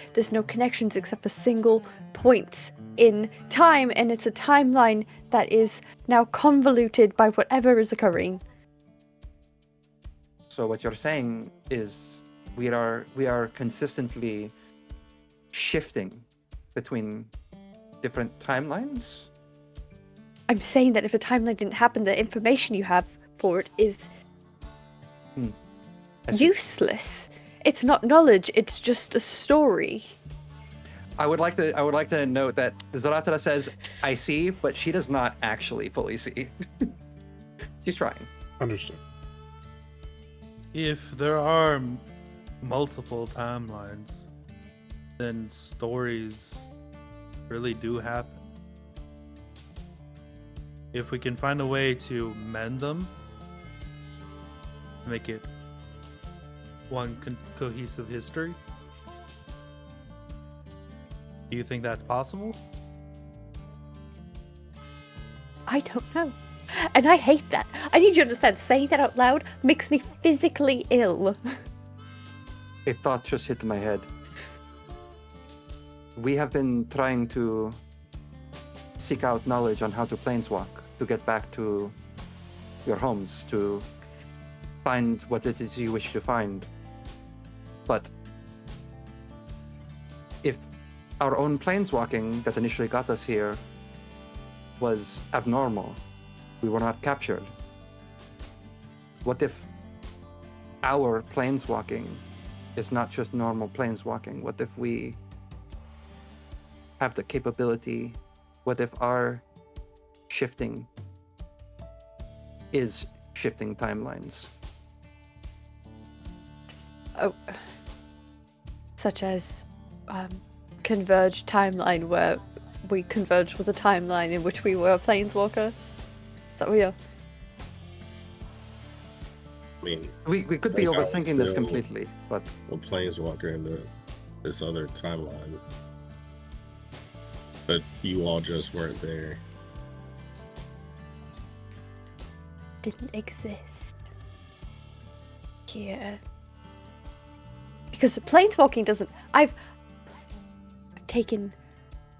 connections except for single points in time, and it's a timeline that is now convoluted by whatever is occurring. So what you're saying is we are consistently shifting between different timelines? I'm saying that if a timeline didn't happen, the information you have for it is useless. It's not knowledge, it's just a story. I would like to note that Zahratra says, "I see," but she does not actually fully see. She's trying. Understood. If there are multiple timelines, then stories really do happen. if we can find a way to mend them, make it one cohesive history. Do you think that's possible? I don't know. And I hate that. I need you to understand, saying that out loud makes me physically ill. A thought just hit my head. We have been trying to seek out knowledge on how to planeswalk, to get back to your homes, to find what it is you wish to find. But if our own planeswalking that initially got us here was abnormal, we were not captured, what if our planeswalking is not just normal planeswalking? What if we have the capability? What if our shifting is shifting timelines? Oh, such as converged timeline, where we converged with a timeline in which we were a planeswalker. Is that what we are? I mean, We could be Like, I was overthinking this still- completely, but a planeswalker into this other timeline. But you all just weren't there. Didn't exist here. Because planeswalking doesn't. I've taken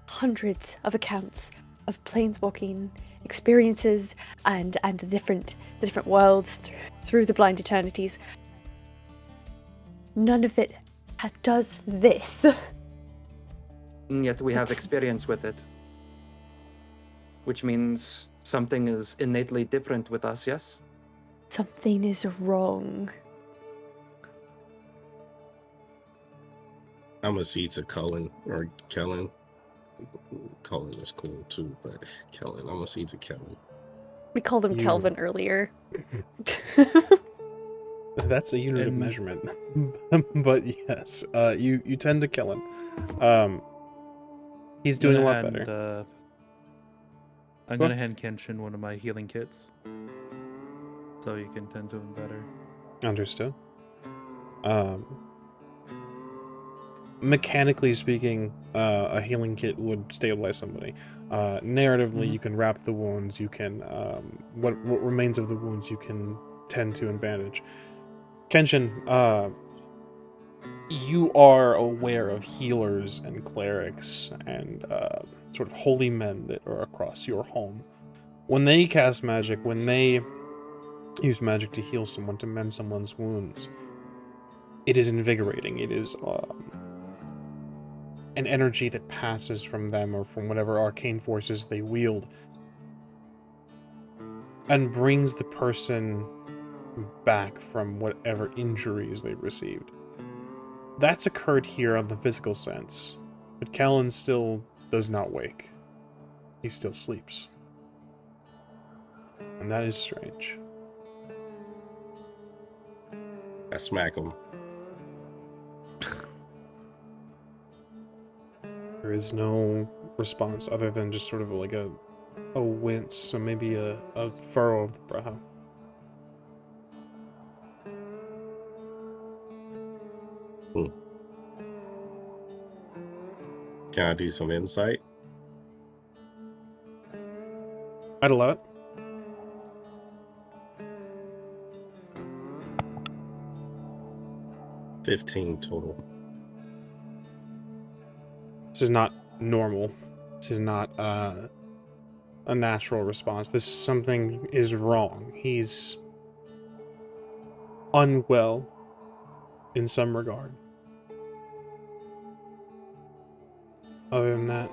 hundreds of accounts of planeswalking experiences and the different worlds through the blind eternities. None of it does this. and yet we have That's- experience with it. Which means something is innately different with us, yes? Something is wrong. I'm a seat to Cullen or Kellen. Cullen is cool too, but Kellen, I'm a seat to Kellen. We called him You- Kelvin earlier. That's a unit of And- measurement. But yes, you tend to kill him. He's doing a I'm lot gonna better. hand, I'm Go gonna hand Kenshin one of my healing kits, so you can tend to him better. Understood. Mechanically speaking, a healing kit would stabilize somebody. Narratively, you can wrap the wounds. You can what remains of the wounds you can tend to and bandage. Kenshin, you are aware of healers and clerics and sort of holy men that are across your home. When they cast magic, when they use magic to heal someone, to mend someone's wounds, it is invigorating. It is an energy that passes from them or from whatever arcane forces they wield and brings the person back from whatever injuries they received. That's occurred here on the physical sense, but Kellen still does not wake. He still sleeps. And that is strange. I smack him. There is no response other than just sort of like a wince, so maybe a furrow of the brow. Can I do some insight? I'd allow it. $15 total. This is not normal. This is not a natural response. Something is wrong. He's unwell in some regard. Other than that,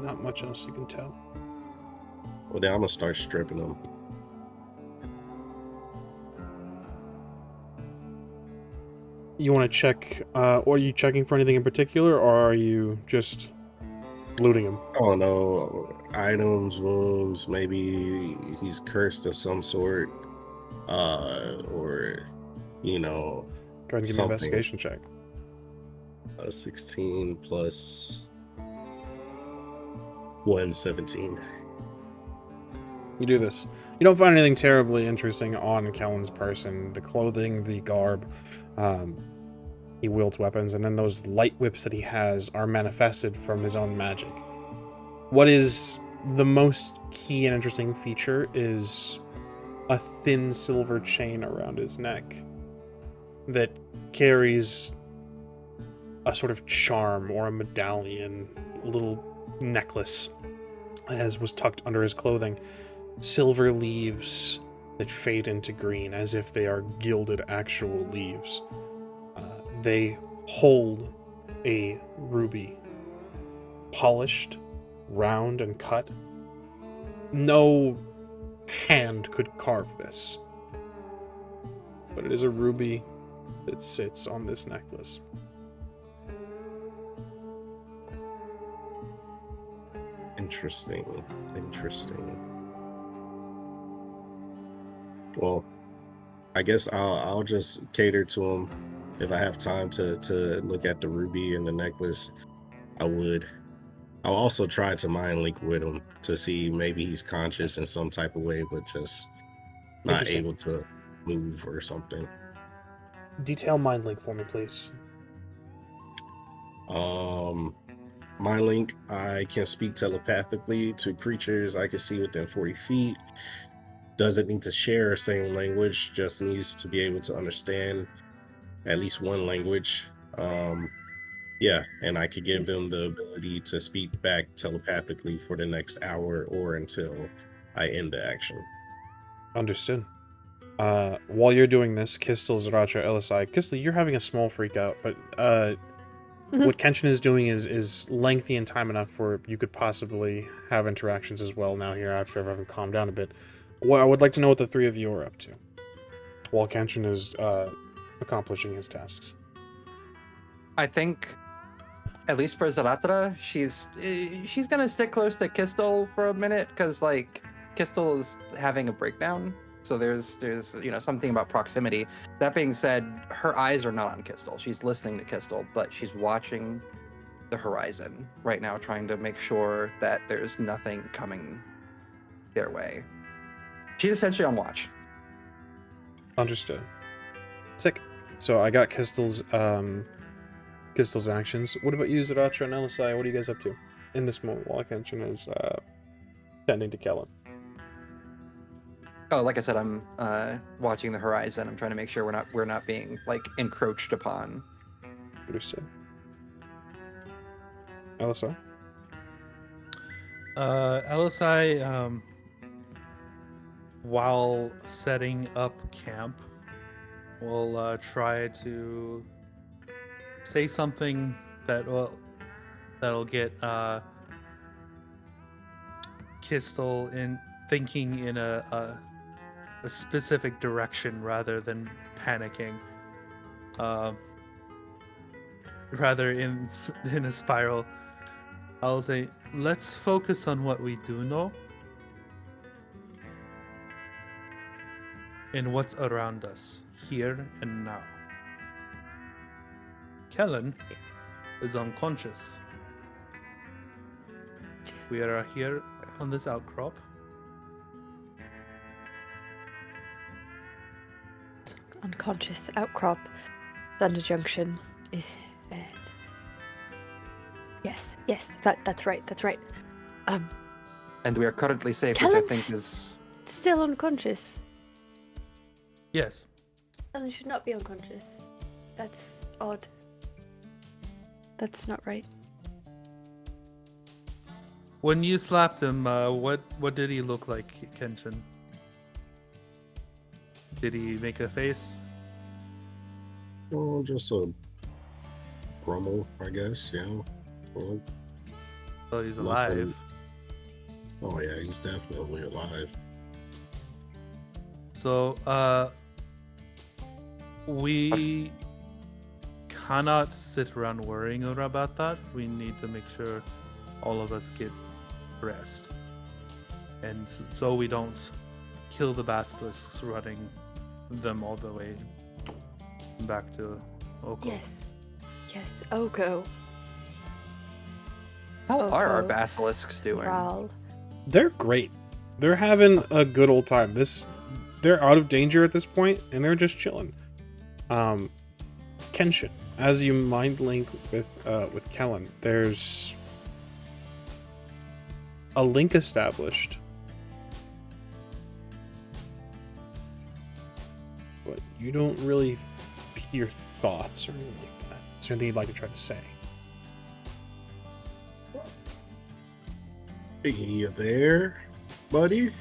not much else you can tell. Well, then I'm gonna start stripping them. You want to check, or are you checking for anything in particular, or are you just looting him? I don't know, items, wounds, maybe he's cursed of some sort, or you know, Go ahead and give me an Something. investigation check. 16 plus 1, 17. You do this. You don't find anything terribly interesting on Kellen's person. The clothing, the garb. He wields weapons, and then those light whips that he has are manifested from his own magic. What is the most key and interesting feature is a thin silver chain around his neck that carries a sort of charm or a medallion, a little necklace, as was tucked under his clothing. Silver leaves that fade into green as if they are gilded actual leaves. They hold a ruby, polished, round, and cut. No hand could carve this, but it is a ruby that sits on this necklace. Interesting. Well, I guess I'll just cater to him. If I have time to look at the ruby and the necklace, I would. I'll also try to mind link with him to see maybe he's conscious in some type of way, but just not able to move or something. Detail mind link for me, please. Mind link, I can speak telepathically to creatures I can see within 40 feet. Doesn't need to share the same language, just needs to be able to understand at least one language. And I could give them the ability to speak back telepathically for the next hour or until I end the action. Understood. While you're doing this, Qztyl, Zahratra, Elosai, Qztyl, you're having a small freak out, but what Kenshin is doing is lengthy in time enough where you could possibly have interactions as well now here after having calmed down a bit. Well, I would like to know what the three of you are up to while Kenshin is accomplishing his tasks. I think, at least for Zahratra, she's gonna stick close to Qztyl for a minute because like Qztyl is having a breakdown. So there's something about proximity. That being said, her eyes are not on Qztyl. She's listening to Qztyl, but she's watching the horizon right now, trying to make sure that there's nothing coming their way. She's essentially on watch. Understood. Sick. So I got Qztyl's actions. What about you, Zahratra and Elosai? What are you guys up to in this moment while Kenshin is tending to Kellen? Oh, like I said, I'm watching the horizon. I'm trying to make sure we're not being like encroached upon. Understood. Elosai? Elosai, while setting up camp, will try to say something that'll get Qztyl in thinking in a specific direction rather than panicking. Rather in a spiral. I'll say, let's focus on what we do know and what's around us here and now. Kellen is unconscious. We are here on this outcrop. Unconscious outcrop. Thunder Junction is. Yes, that's right. And we are currently safe, Kellen's which I think is still unconscious. Yes. Kellen should not be unconscious. That's odd. That's not right. When you slapped him, what did he look like, Kenshin? Did he make a face? Oh, just a grumble, I guess. Well, Oh, he's alive. oh yeah, he's definitely alive. So, we cannot sit around worrying about that. We need to make sure all of us get rest. And so we don't kill the basilisks running them all the way back to Oko. Yes, Oko. How are our Oko. basilisks doing? Ral. They're great. They're having a good old time. They're out of danger at this point, and they're just chilling. Kenshin, as you mind link with Kellen, there's a link established. But you don't really hear thoughts or anything like that. Is there anything you'd like to try to say? You there, buddy?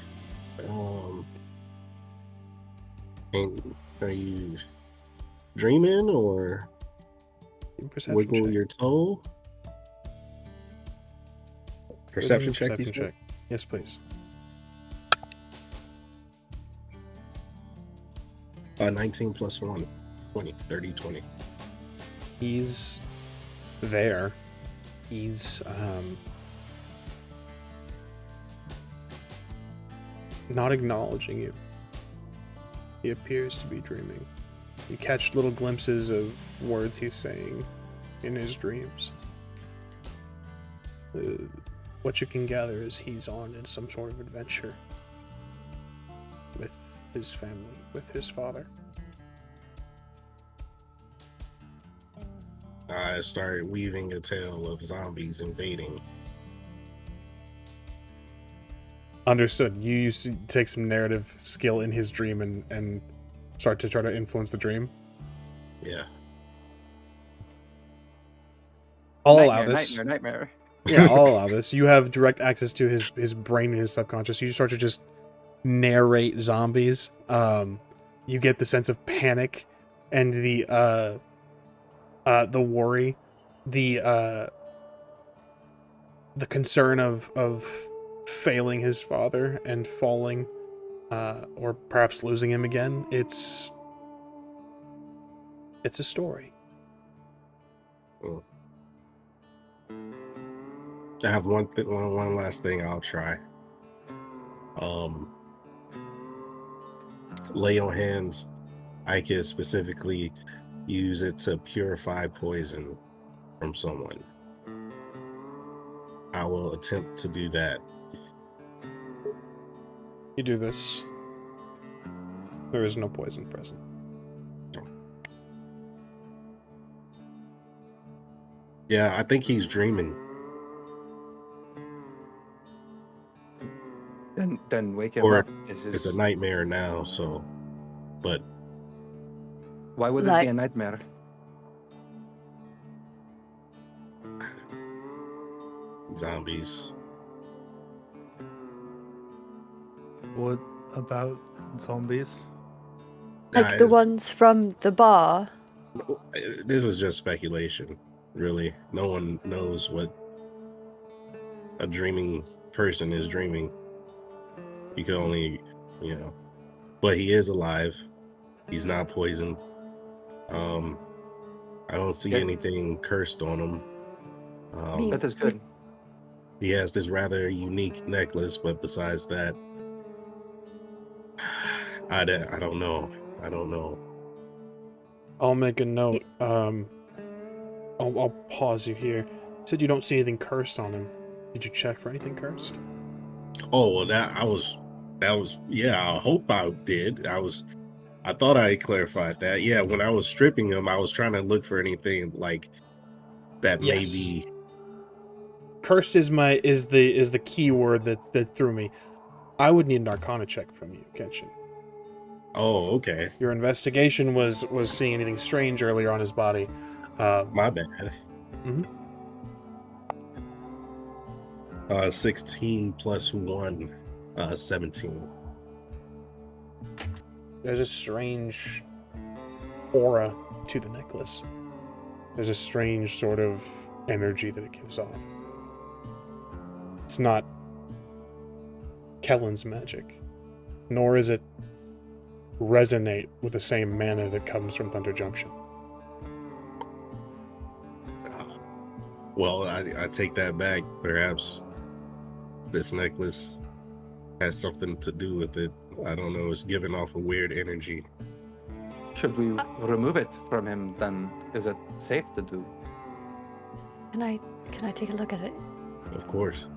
And are you dreaming or Perception wiggle check. your toe? Perception check, you Perception said? check. Yes, please. 19 plus 1. 20. 30, 20. He's there. He's not acknowledging you. He appears to be dreaming. You catch little glimpses of words he's saying in his dreams. What you can gather is he's on in some sort of adventure with his family, with his father. I started weaving a tale of zombies invading. Understood. You take some narrative skill in his dream and start to try to influence the dream. Yeah. I'll allow this. Nightmare. Yeah, I'll allow this. You have direct access to his brain and his subconscious. You start to just narrate zombies. You get the sense of panic and the worry, the concern of failing his father and falling, or perhaps losing him again. It's a story. I have one last thing I'll try. Lay on hands. I can specifically use it to purify poison from someone. I will attempt to do that. You do this. There is no poison present. Yeah, I think he's dreaming. Then wake him Or up. it's a nightmare now, so. But Why would it Like- be a nightmare? zombies. What about zombies? Like the It's- ones from the bar. This is just speculation, really. No one knows what a dreaming person is dreaming. You can only, but he is alive. He's not poisoned. I don't see Yeah. anything cursed on him. mean- That is good. He has this rather unique necklace, but besides that, I don't know. I don't know. I'll make a note. I'll pause you here. You said you don't see anything cursed on him. Did you check for anything cursed? Oh, well, that was, yeah, I hope I did. I thought I clarified that. Yeah, when I was stripping him, I was trying to look for anything like that. Yes. Maybe. Cursed is the key word that threw me. I would need an Arcana check from you, Kenshin. Oh, okay. Your investigation was seeing anything strange earlier on his body. My bad. Mhm. 16 plus 1, 17. There's a strange aura to the necklace. There's a strange sort of energy that it gives off. It's not Kellen's magic, nor is it resonate with the same mana that comes from Thunder Junction. Well, I take that back. Perhaps this necklace has something to do with it. I don't know. It's giving off a weird energy. Should we remove it from him then? Is it safe to do? Can I take a look at it? Of course.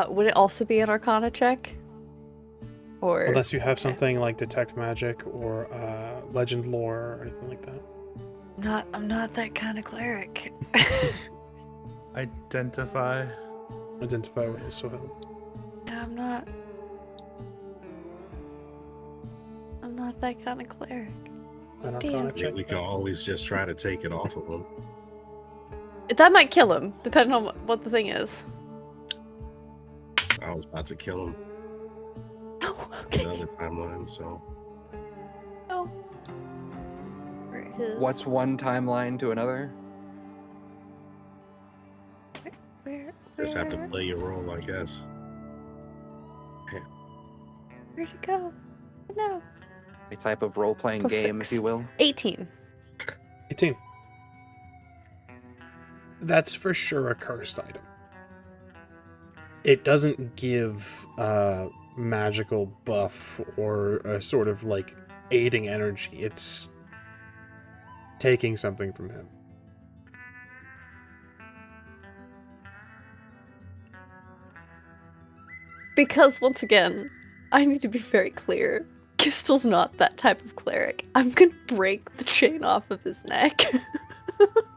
Would it also be an Arcana check? Or Unless you have something like Detect Magic or Legend Lore or anything like that. I'm not that kind of cleric. Identify. Identify would also help. Yeah, I'm not that kind of cleric. An Damn. Arcana I mean, check. we can always just try to take it off of him. That might kill him, depending on what the thing is. I was about to kill him Oh, in okay. the other timeline, so Oh. Where is... What's one timeline to another? Where? just have to where- play your role, I guess. Where'd it go? No. A type of role-playing Plus game, if 6. you will. 18. 18. That's for sure a cursed item. It doesn't give magical buff or a sort of like aiding energy. It's taking something from him. Because, once again, I need to be very clear. Qztyl's not that type of cleric. I'm gonna break the chain off of his neck.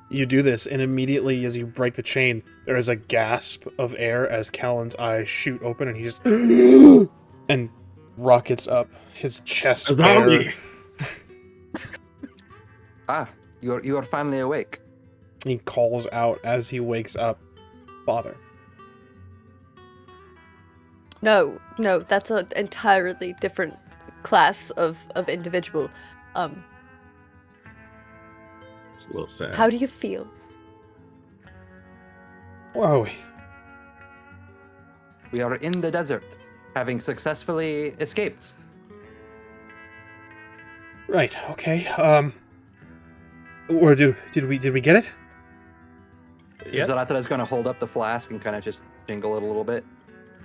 You do this, and immediately as you break the chain, there is a gasp of air as Callan's eyes shoot open, and he just and rockets up, his chest A zombie! bare. Ah, you are finally awake. He calls out as he wakes up, "Father." No, that's an entirely different class of individual. It's a little sad. How do you feel? Where are we? We are in the desert, having successfully escaped. Right. Okay. Or did we get it? Yep. Zahratra is going to hold up the flask and kind of just jingle it a little bit.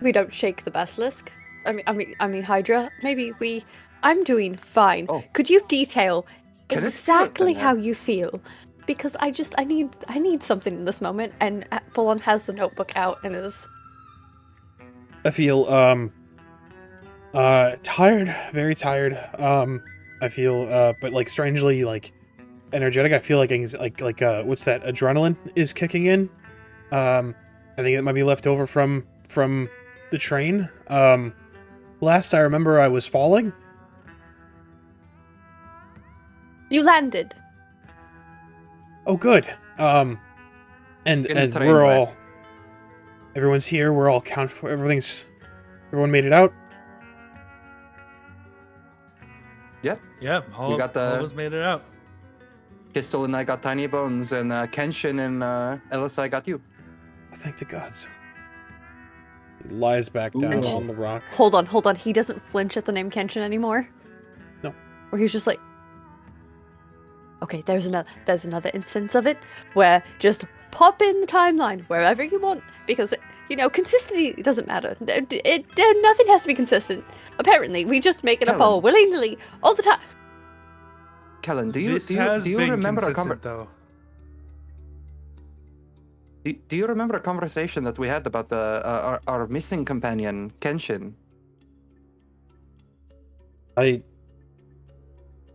We don't shake the basilisk. I mean Hydra. Maybe we. I'm doing fine. Oh. Could you detail Can it feel it exactly then, how yeah? you feel? Because I need something in this moment. And Fullon has the notebook out and is. I feel tired, very tired. I feel but like strangely like energetic. I feel like what's that? Adrenaline is kicking in. I think it might be left over from the train. Last I remember, I was falling. You landed. Oh, good. And In the train, we're right? all. Everyone's here. We're all counted for. Everyone made it out. Yep. Yeah, all got the- of us made it out. Qztyl and I got Tiny Bones, and Kenshin and Elosai got you. Thank the gods. He lies back down Ooh. on the rock. Hold on. He doesn't flinch at the name Kenshin anymore. No. Or he's just like. Okay, there's another instance of it where just pop in the timeline wherever you want because consistency doesn't matter. Nothing has to be consistent. Apparently, we just make it up all willy-nilly all the time. Kellen, do This you has been remember a consistent, though. Do you remember a conversation that we had about our missing companion Kenshin?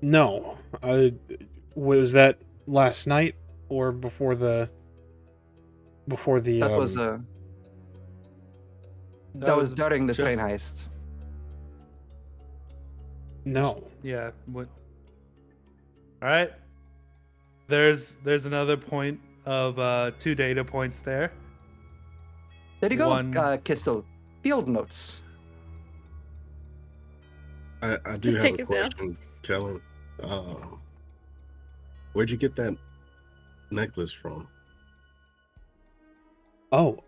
No. Was that last night or before the? That was that was during the just- train heist. No. Yeah. What? All right. There's another point of 2 data points there. There you go, One- Qztyl. Field notes. I do Just have take a it down. question, Kellen. Where'd you get that necklace from? Oh,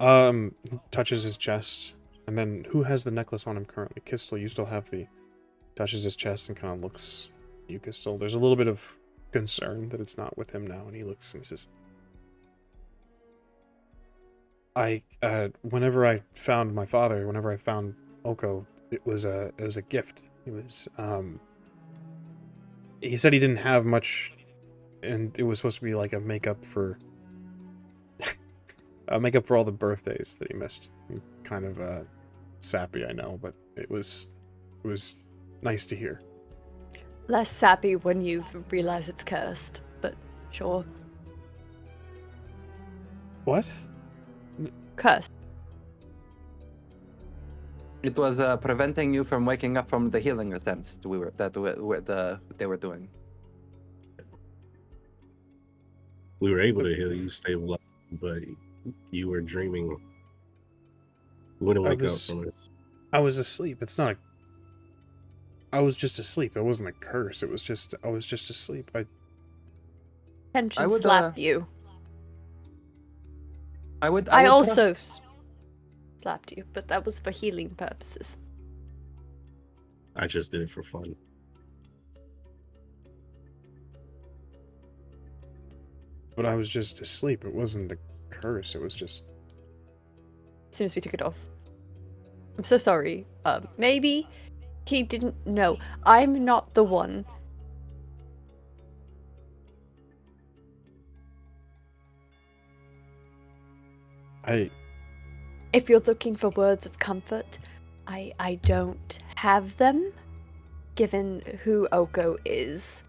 he touches his chest, and then who has the necklace on him currently? Qztyl, you still have the. Touches his chest and kind of looks at you, Qztyl. There's a little bit of concern that it's not with him now, and he looks and he says, whenever I found my father, whenever I found Oko, it was a gift. It was, he said he didn't have much, and it was supposed to be like a makeup for all the birthdays that he missed. He kind of sappy, I know, but it was nice to hear. Less sappy when you realize it's cursed, but sure. What? Cursed. It was preventing you from waking up from the healing attempts they were doing. We were able to heal you, stabilize, but you were dreaming. You wouldn't wake up from it. I was asleep. It's not a... I was just asleep. It wasn't a curse. It was just... I was just asleep. Kenshin would, slapped you. I would also slapped you, but that was for healing purposes. I just did it for fun. But I was just asleep. It wasn't a curse. It was just... As soon as we took it off. I'm so sorry. Maybe he didn't know. I'm not the one. If you're looking for words of comfort, I don't have them, given who Oko is.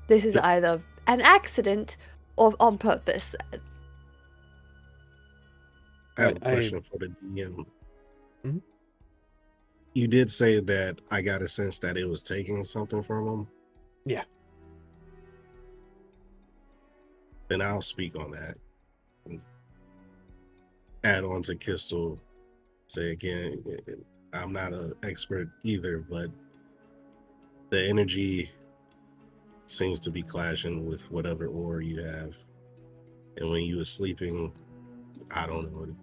This is either an accident or on purpose. I have a question for the DM. Mm-hmm. You did say that I got a sense that it was taking something from him. Yeah. Then I'll speak on that. Add on to Qztyl. Say again, I'm not an expert either, but the energy seems to be clashing with whatever aura you have. And when you were sleeping, I don't know,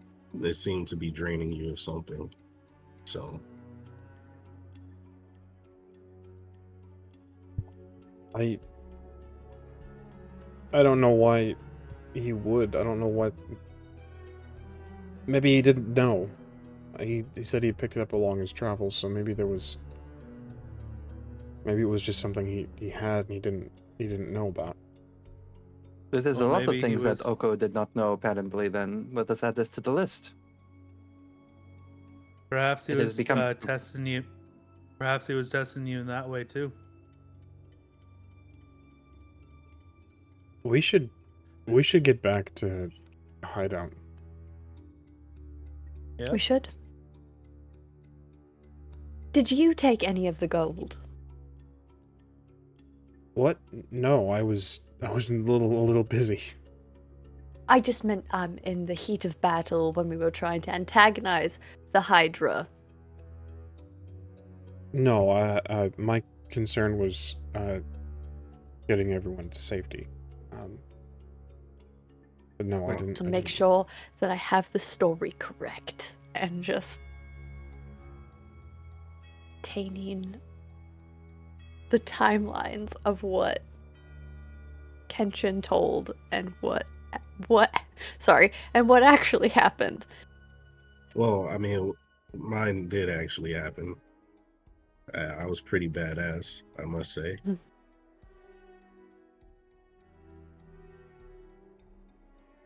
it seemed to be draining you of something. So I don't know why he would. I don't know what... Maybe he didn't know. He said he picked it up along his travels, so maybe there was... Maybe it was just something he had and he didn't know about. There's Well, a lot of maybe he things was- that Oko did not know, apparently, then. Let us add this to the list. Perhaps he It has was become- testing you. Perhaps he was testing you in that way too. We should get back to hideout. Yeah. We should. Did you take any of the gold? What? No, I was a little busy. I just meant in the heat of battle when we were trying to antagonize the Hydra. No, my concern was getting everyone to safety. But no, I didn't. To I make didn't- sure that I have the story correct and just obtaining the timelines of what Kenshin told and what actually happened. well, I mean, mine did actually happen. I was pretty badass, I must say.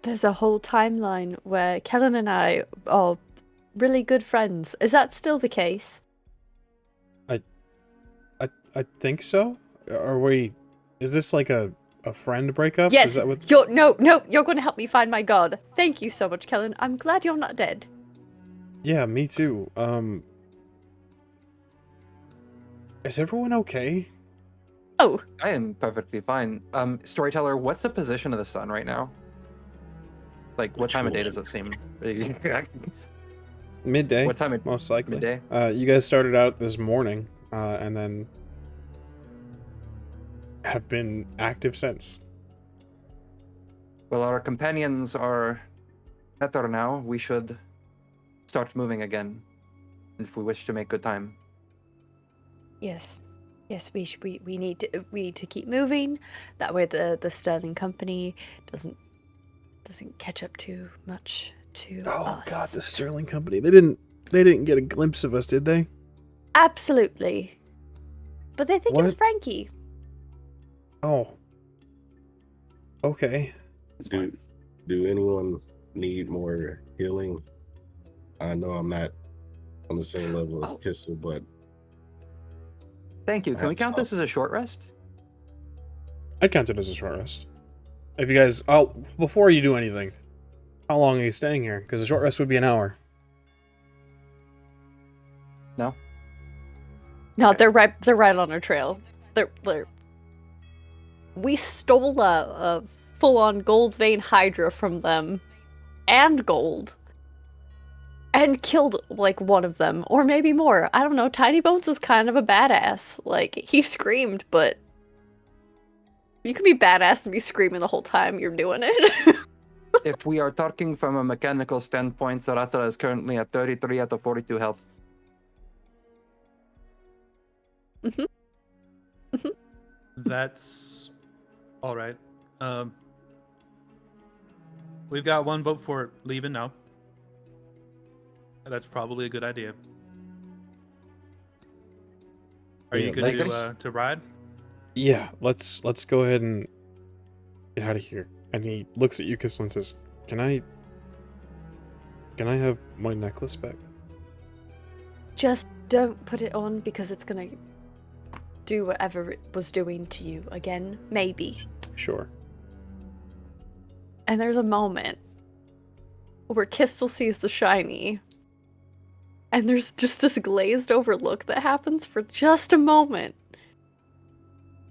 There's a whole timeline where Kellen and I are really good friends. Is that still the case? I think so. Are we? Is this like a friend breakup? Yes. Is that what? You're going to help me find my god. Thank you so much, Kellen. I'm glad you're not dead. Yeah, me too. Is everyone okay? Oh, I am perfectly fine. Storyteller, what's the position of the sun right now? Like, what Which time of day one? does it seem? Midday. What time of Most likely. midday? You guys started out this morning, and then have been active since. Well, our companions are better now. We should start moving again if we wish to make good time. yes. Yes, we need to keep moving. That way the Sterling Company doesn't catch up too much to Oh us. God, the Sterling Company. They didn't get a glimpse of us, did they? Absolutely. But they think it's What? Frankie. Oh. Okay. Do anyone need more healing? I know I'm not on the same level as Qztyl, but Thank you. I Can we have count this stuff. as a short rest? I'd count it as a short rest. If you guys, before you do anything, how long are you staying here? Because a short rest would be an hour. No. No, Okay. they're right on our trail. They're we stole a full-on gold vein hydra from them and gold. And killed like one of them, or maybe more. I don't know. Tiny Bones is kind of a badass. Like, he screamed, but you can be badass and be screaming the whole time you're doing it. If we are talking from a mechanical standpoint, Zahratra is currently at 33 out of 42 health. That's all right. We've got one vote for leaving now. That's probably a good idea. Are Yeah, you good let's- to ride? Yeah, let's go ahead and get out of here. And he looks at you, Qztyl, and says, Can I have my necklace back? Just don't put it on because it's gonna do whatever it was doing to you again. Maybe. Sure. And there's a moment where Qztyl sees the shiny. And there's just this glazed over look that happens for just a moment.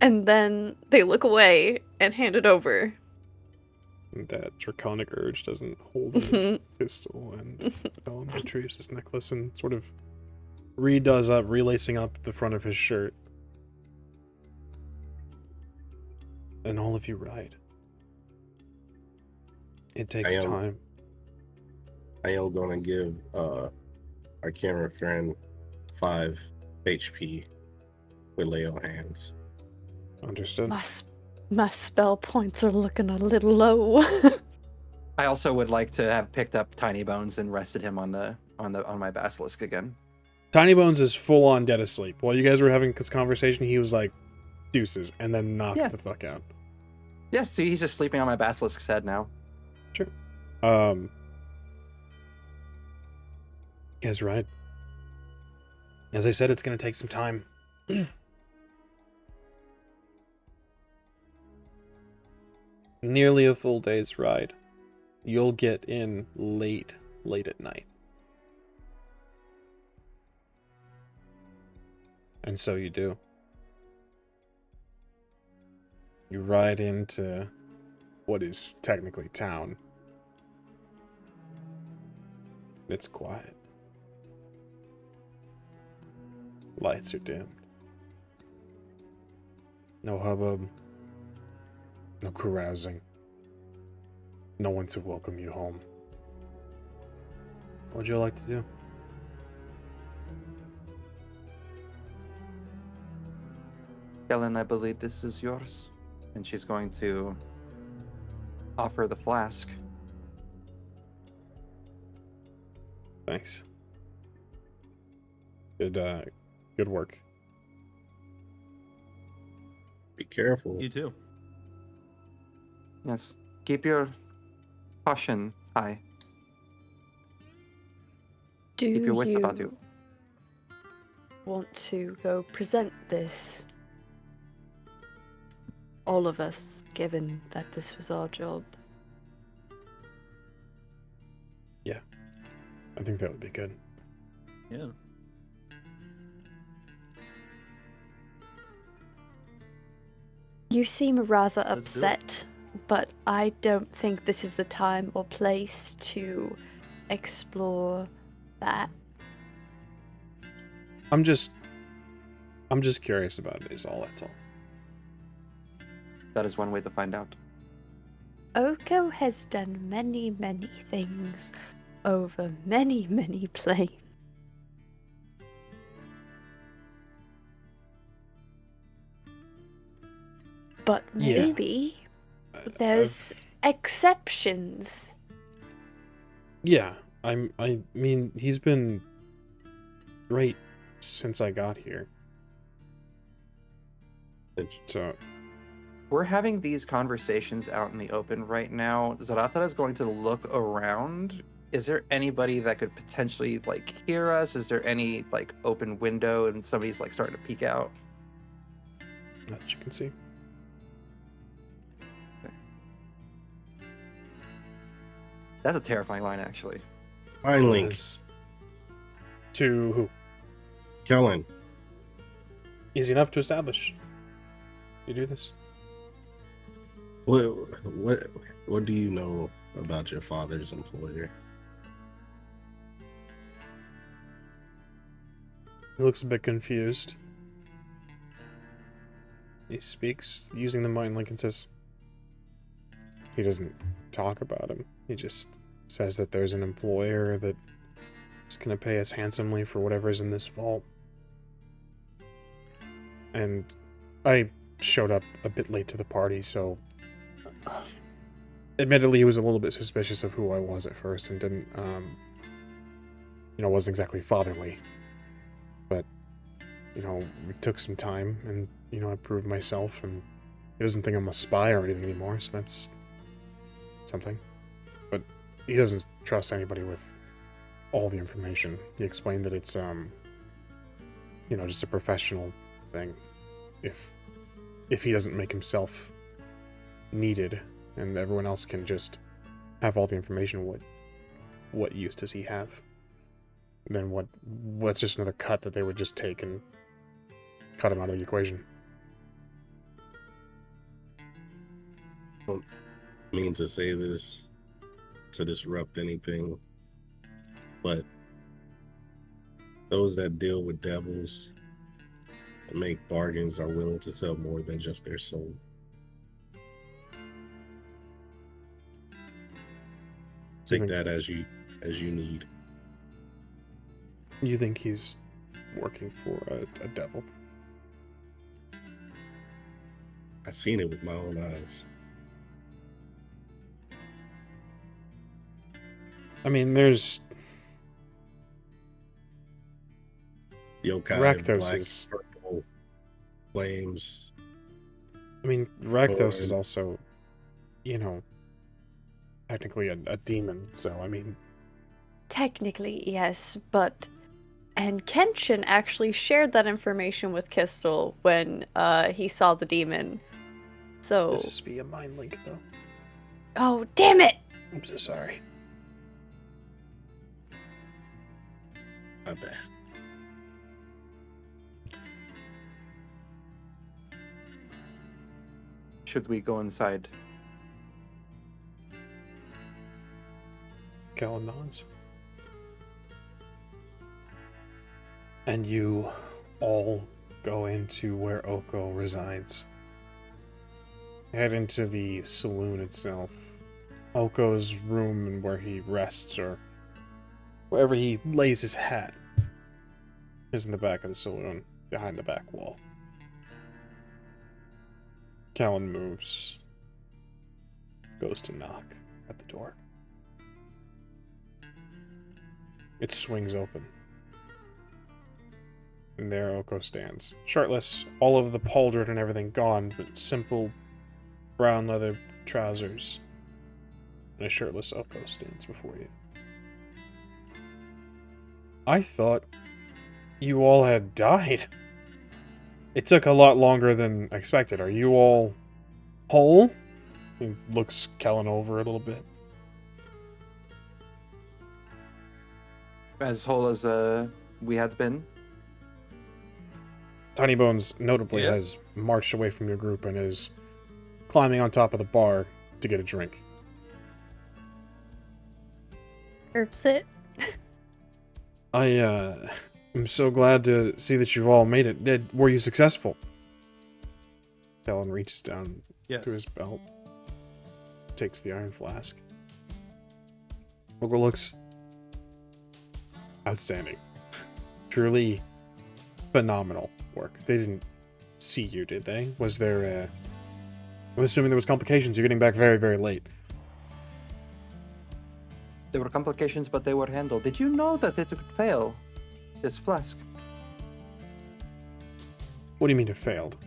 And then they look away and hand it over. That draconic urge doesn't hold a pistol, and Ellen retrieves his necklace and sort of relacing up the front of his shirt. And all of you ride. It takes time. I am gonna give our camera friend 5 HP with lay on hands. Understood. My spell points are looking a little low. I also would like to have picked up Tiny Bones and rested him on my Basilisk again. Tiny Bones is full on dead asleep. While you guys were having this conversation, he was like, deuces, and then knocked the fuck out. Yeah, see, he's just sleeping on my Basilisk's head now. Sure. You guys ride. As I said, it's going to take some time. Nearly a full day's ride. You'll get in late at night. And so you do. You ride into what is technically town. It's quiet. Lights are dimmed. No hubbub. No carousing. No one to welcome you home. What would you like to do? Kellen, I believe this is yours. And she's going to offer the flask. Thanks. Good work. Be careful. You too. Yes. Keep your caution high. Do Keep your wits you about you. want to go present this? All of us, given that this was our job. Yeah. I think that would be good. Yeah. You seem rather Let's do it. upset, but I don't think this is the time or place to explore that. I'm just curious about it is all, that's all. That is one way to find out. Oko has done many, many things over many, many planes. But Yeah. maybe there's exceptions. Yeah. I mean, he's been great since I got here. So We're having these conversations out in the open right now. Zahratra is going to look around is there anybody that could potentially like hear us? Is there any like open window and somebody's like starting to peek out? Not that you can see. That's a terrifying line, actually. Fine, So Link. as to who? Kellen. Easy enough to establish. You do this. What do you know about your father's employer? He looks a bit confused. He speaks using the mind link and says, he doesn't talk about him. He just says that there's an employer that is going to pay us handsomely for whatever's in this vault. And I showed up a bit late to the party, so admittedly he was a little bit suspicious of who I was at first and didn't, wasn't exactly fatherly. But, it took some time and, I proved myself and he doesn't think I'm a spy or anything anymore, so that's something. But he doesn't trust anybody with all the information. He explained that it's, just a professional thing. If he doesn't make himself needed and everyone else can just have all the information, what use does he have? Then what's just another cut that they would just take and cut him out of the equation? I don't mean to say this to disrupt anything, but those that deal with devils and make bargains are willing to sell more than just their soul. Take that as you need. You think he's working for a devil? I've seen it with my own eyes. I mean, there's Yokai, Rakdos black, is... purple, flames. I mean, Rakdos is also, technically a demon, so, I mean... Technically, yes, but... And Kenshin actually shared that information with Qztyl when he saw the demon. So... This is via mind link, though. Oh, damn it! I'm so sorry. Not bad. Should we go inside? Callan nods. And you all go into where Oko resides. Head into the saloon itself. Oko's room and where he rests, or wherever he lays his hat, is in the back of the saloon, behind the back wall. Callan moves, goes to knock at the door. It swings open. And there Oko stands. Shirtless, all of the pauldron and everything gone, but simple brown leather trousers. And a shirtless Oko stands before you. I thought you all had died. It took a lot longer than expected. Are you all whole? He looks Kellen over a little bit. As whole as we had been. Tiny Bones notably Yeah. has marched away from your group and is climbing on top of the bar to get a drink. Erps it. I am so glad to see that you've all made it. Were you successful? Kellen reaches down Yes. to his belt, takes the iron flask. Overlooks. Outstanding. Truly phenomenal work. They didn't see you, did they? Was there I'm assuming there was complications. You're getting back very, very late. There were complications, but they were handled. Did you know that it could fail? This flask. What do you mean it failed?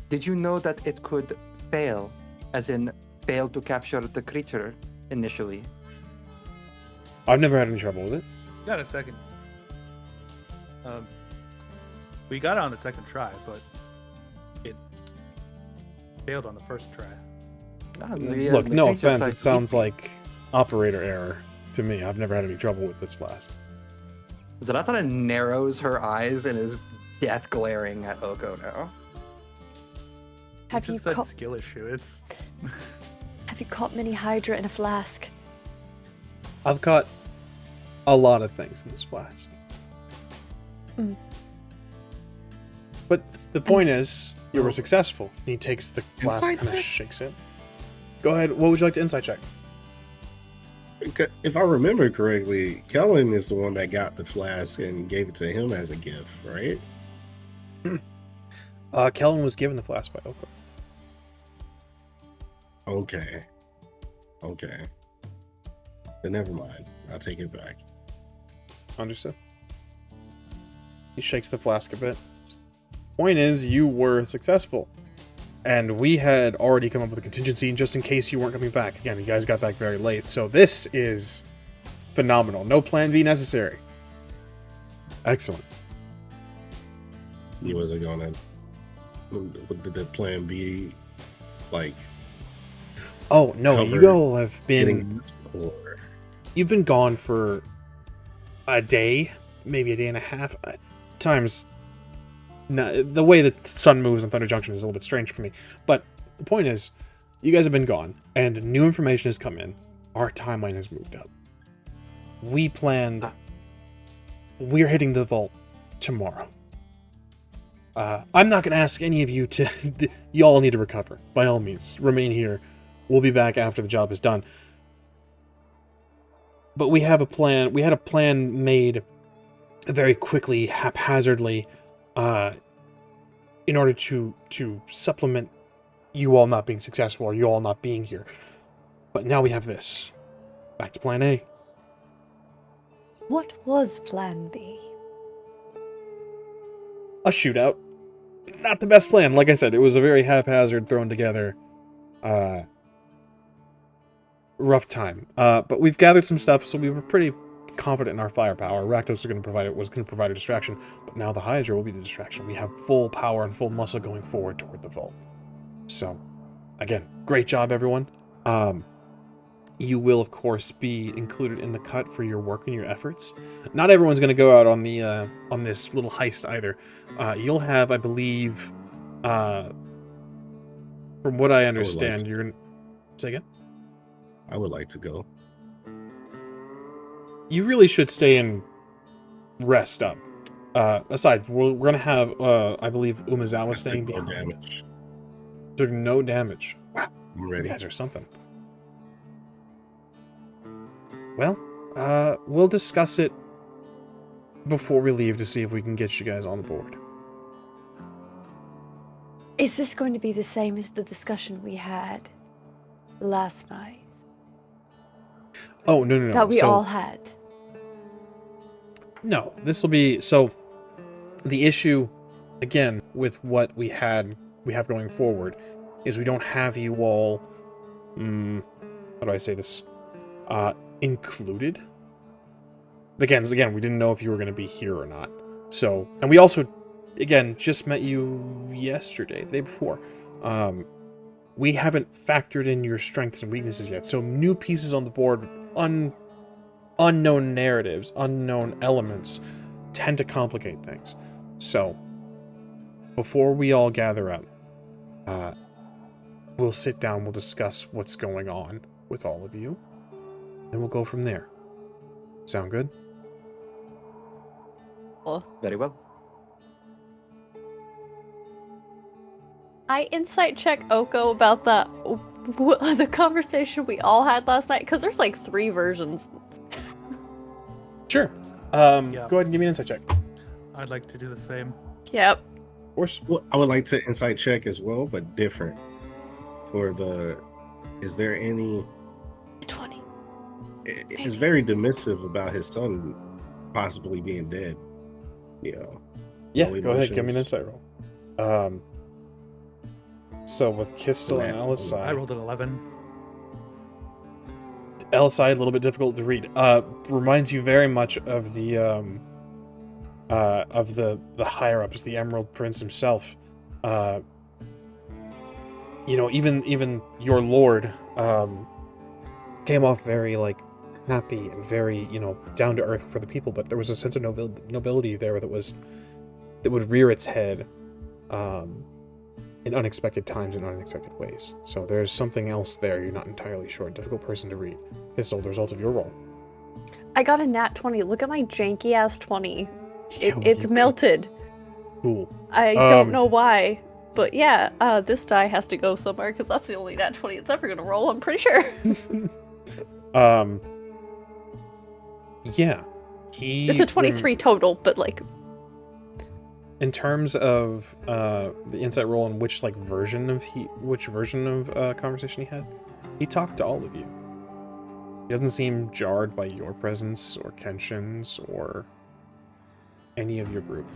Did you know that it could fail? As in, fail to capture the creature initially? I've never had any trouble with it. Got a second. We got it on the second try, but it failed on the first try. Look, no offense, it sounds like operator error to me. I've never had any trouble with this flask. Zahratra narrows her eyes and is death glaring at Oko now. Have you Just said caught? skill issue. It's Have you caught many Hydra in a flask? I've caught a lot of things in this flask. Mm. But the point is, you were successful. He takes the flask, Insight kind of check? shakes it. Go ahead. What would you like to insight check? If I remember correctly, Kellen is the one that got the flask and gave it to him as a gift, right? Kellen was given the flask by Oko. Okay. Then never mind. I'll take it back. Understood. He shakes the flask a bit. Point is, you were successful. And we had already come up with a contingency just in case you weren't coming back. Again, you guys got back very late. So this is phenomenal. No plan B necessary. Excellent. He wasn't gonna. Did the plan B, like, Oh, no, you cover all have been... getting this, or You've been gone for a day, maybe a day and a half. Times, the way the sun moves on Thunder Junction is a little bit strange for me. But the point is, you guys have been gone, and new information has come in. Our timeline has moved up. We planned... We're hitting the vault tomorrow. I'm not going to ask any of you to... You all need to recover. By all means, remain here. We'll be back after the job is done. But we have a plan. We had a plan made very quickly, haphazardly, in order to supplement you all not being successful or you all not being here. But now we have this. Back to plan A. What was Plan B? A shootout. Not the best plan. Like I said, it was a very haphazard, thrown together, rough time. But we've gathered some stuff, so we were pretty confident in our firepower. Rakdos was going to provide a distraction, but now the Hydra will be the distraction. We have full power and full muscle going forward toward the vault. So, again, great job, everyone. You will, of course, be included in the cut for your work and your efforts. Not everyone's going to go out on the on this little heist either. You'll have, I believe, from what I understand, you're going to... Say again? I would like to go. You really should stay and rest up. Aside, we're going to have, I believe, Umazawa staying No behind. damage. Took no damage. Wow, I'm you ready. guys are something. Well, we'll discuss it before we leave to see if we can get you guys on the board. Is this going to be the same as the discussion we had last night? Oh, no. That we So- all had? No, this will be... So, the issue, again, with what we have going forward, is we don't have you all... how do I say this? Included? Again, we didn't know if you were going to be here or not. So, and we also, again, just met you yesterday, the day before. We haven't factored in your strengths and weaknesses yet. So, new pieces on the board, unknown narratives, unknown elements tend to complicate things. So, before we all gather up, we'll sit down, we'll discuss what's going on with all of you, and we'll go from there. Sound good? Very well. I insight check Oko about the conversation we all had last night, because there's like 3 versions. Sure. Yeah. Go ahead and give me an insight check. I'd like to do the same. Yep. Of course. Well, I would like to insight check as well, but different. For the, is there any? 20. It's very dismissive about his son possibly being dead. You know. Yeah, No go ahead, give me an emotions. insight roll. So with Qztyl and I Elosai, rolled an 11. Elosai, a little bit difficult to read. Reminds you very much of the higher ups, the Emerald Prince himself. Even your lord came off very happy and very down to earth for the people, but there was a sense of nobility there that would rear its head in unexpected times and unexpected ways. So there's something else there. You're not entirely sure. Difficult person to read. Qztyl, the result of your roll. I got a nat 20. Look at my janky ass 20. Yeah, It's melted. Cool. I don't know why. But yeah, this die has to go somewhere because that's the only nat 20 it's ever gonna roll, I'm pretty sure. Yeah. It's a 23 total, but in terms of the insight roll on which version of conversation he had, he talked to all of you. He doesn't seem jarred by your presence or Kenshin's or any of your group.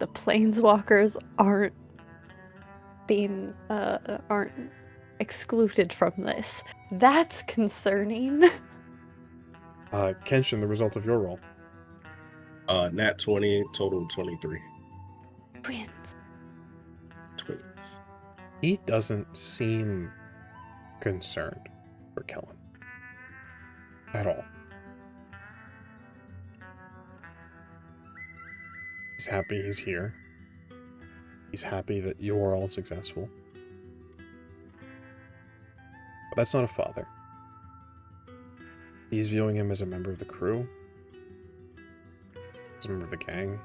the planeswalkers aren't excluded from this. That's concerning. Kenshin, the result of your roll. Nat 20, total 23. Twins. Twins. He doesn't seem concerned for Kellen. At all. He's happy he's here. He's happy that you're all successful. But that's not a father. He's viewing him as a member of the crew, as a member of the gang,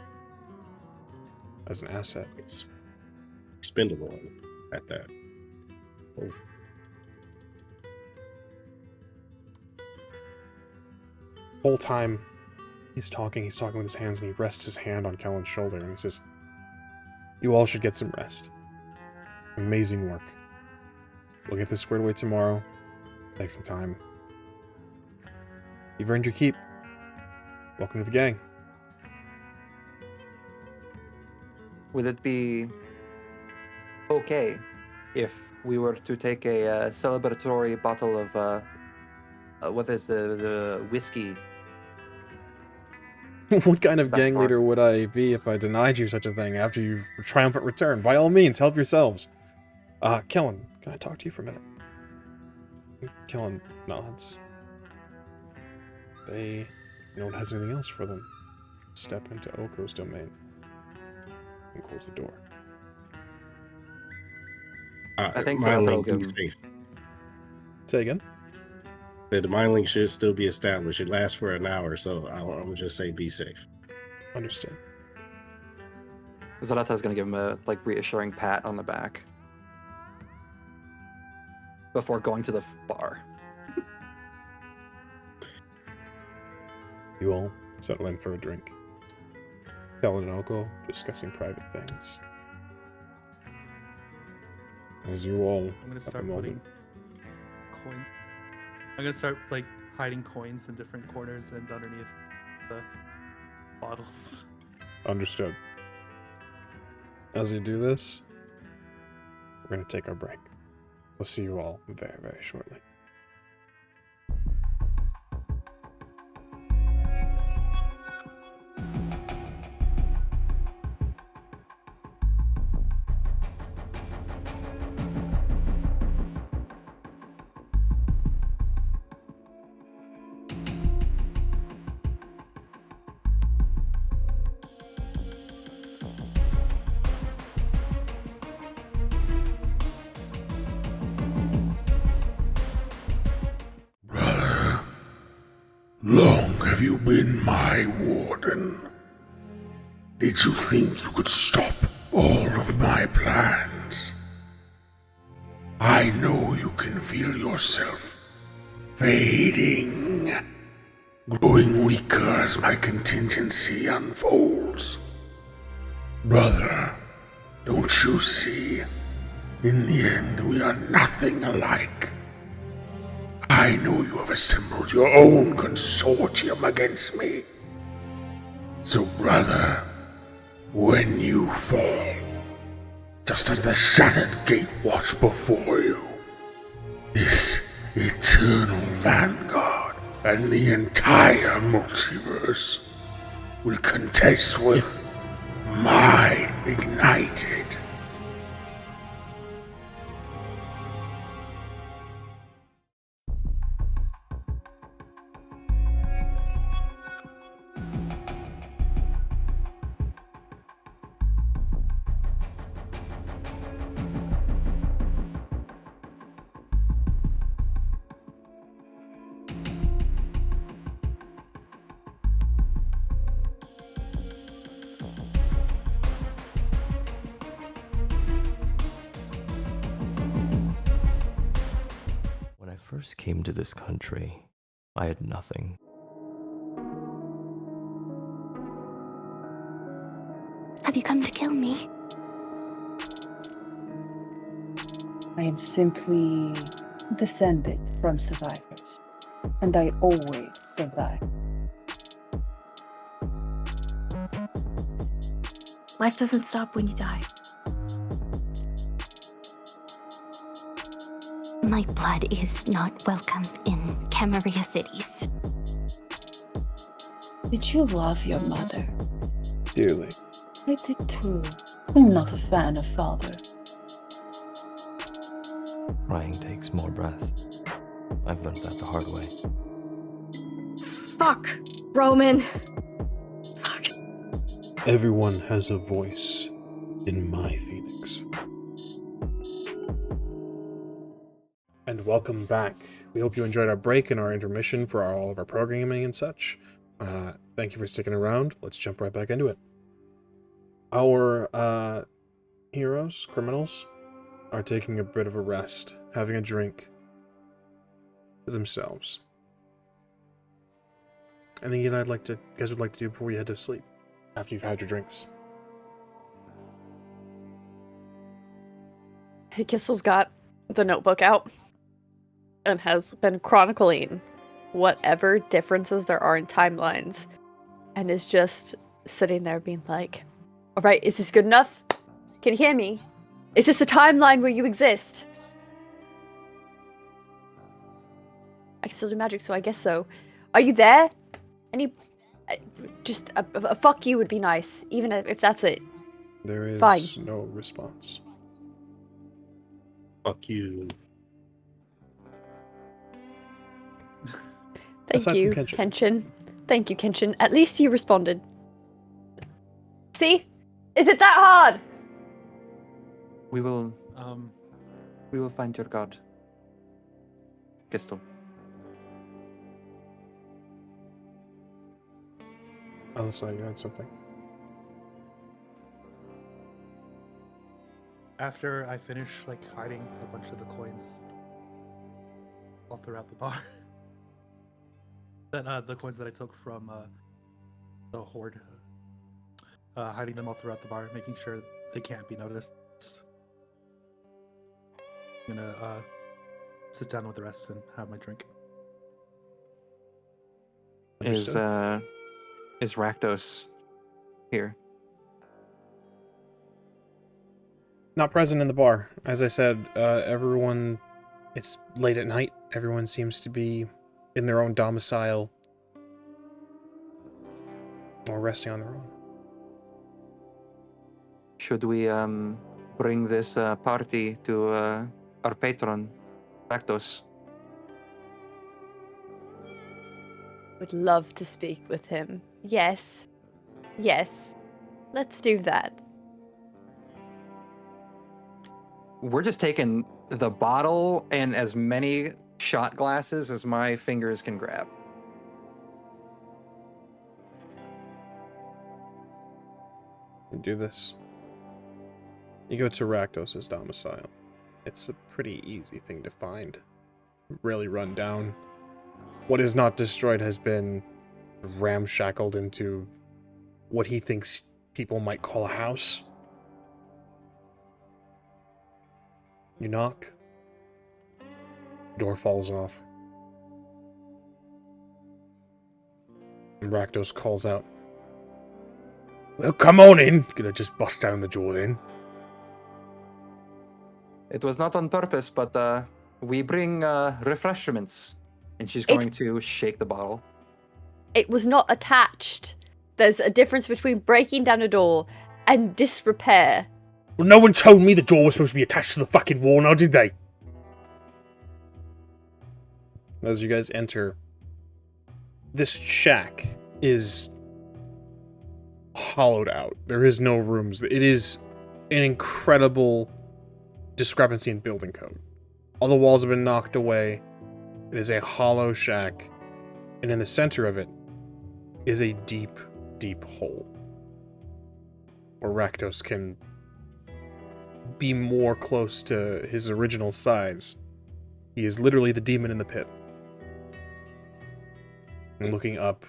as an asset. It's expendable at that. Oh. Whole time he's talking with his hands, and he rests his hand on Kellen's shoulder and he says, "You all should get some rest. Amazing work. We'll get this squared away tomorrow. Take some time. You've earned your keep. Welcome to the gang." Would it be okay if we were to take a celebratory bottle of what is the whiskey? What kind of That gang far. leader would I be if I denied you such a thing after your triumphant return? By all means, help yourselves. Kellen, can I talk to you for a minute? Kellen nods. No one has anything else for them. Step into Oko's domain and close the door. I think Mind so. link It'll be go- safe. Say again? The mind link should still be established. It lasts for an hour, so I'm gonna just say be safe. Understood. Zahratra gonna give him a reassuring pat on the back before going to the bar. You all settle in for a drink. Kellen and Oko discussing private things. As you all I'm gonna at the start moment- putting coin. I'm gonna start hiding coins in different corners and underneath the bottles. Understood. As you do this, we're going to take our break. We'll see you all very, very shortly. Brother, long have you been my warden? Did you think you could stop all of my plans? I know you can feel yourself fading, growing weaker as my contingency unfolds. Brother, don't you see? In the end, we are nothing alike. I know you have assembled your own consortium against me. So, brother, when you fall, just as the shattered gate watch before you, This eternal vanguard and the entire multiverse will contest with my ignited. When I first came to this country, I had nothing. Have you come to kill me? I am simply descended from survivors, and I always survive. Life doesn't stop when you die. My blood is not welcome in Khenra cities. Did you love your mother? Dearly. I did too. I'm not a fan of father. Crying takes more breath. I've learned that the hard way. Fuck, Roman. Fuck. Everyone has a voice in my Phoenix. And welcome back. We hope you enjoyed our break and our intermission for all of our programming and such. Thank you for sticking around. Let's jump right back into it. Our heroes, criminals, are taking a bit of a rest, having a drink for themselves. Anything you guys would like to do before you head to sleep, after you've had your drinks? Qztyl's got the notebook out and has been chronicling whatever differences there are in timelines, and is just sitting there being like, all right, is this good enough? Can you hear me? Is this a timeline where you exist? I can still do magic, so I guess so. Are you there? Any... just a fuck you would be nice, even if that's it. There is Fine. no response. Fuck you. Thank Aside you, from Kenshin. Thank you, Kenshin. At least you responded. See? Is it that hard? We will Um, find your god. Qztyl. Elosai, you had something. after I finish like hiding a bunch of the coins all throughout the bar, then the coins that I took from the horde, hiding them all throughout the bar, making sure they can't be noticed. I'm gonna sit down with the rest and have my drink. Is Rakdos here? Not present in the bar. As I said, everyone, it's late at night. Everyone seems to be in their own domicile or resting on their own. Should we bring this party to our patron, Rakdos? Would love to speak with him. Yes. Yes. Let's do that. We're just taking the bottle and as many shot glasses as my fingers can grab. You do this. You go to Rakdos' domicile. It's a pretty easy thing to find. Really run down. What is not destroyed has been ramshackled into what he thinks people might call a house. You knock. Door falls off. And Rakdos calls out, "Well, come on in." Gonna just bust down the door then. It was not on purpose, but We bring refreshments. And she's going to shake the bottle. It was not attached. There's a difference between breaking down a door and disrepair. Well, no one told me the door was supposed to be attached to the fucking wall, now did they? As you guys enter, this shack is hollowed out. There is no rooms. It is an incredible discrepancy in building code. All the walls have been knocked away. It is a hollow shack, and in the center of it is a deep, deep hole where Rakdos can be more close to his original size. He is literally the demon in the pit. And looking up,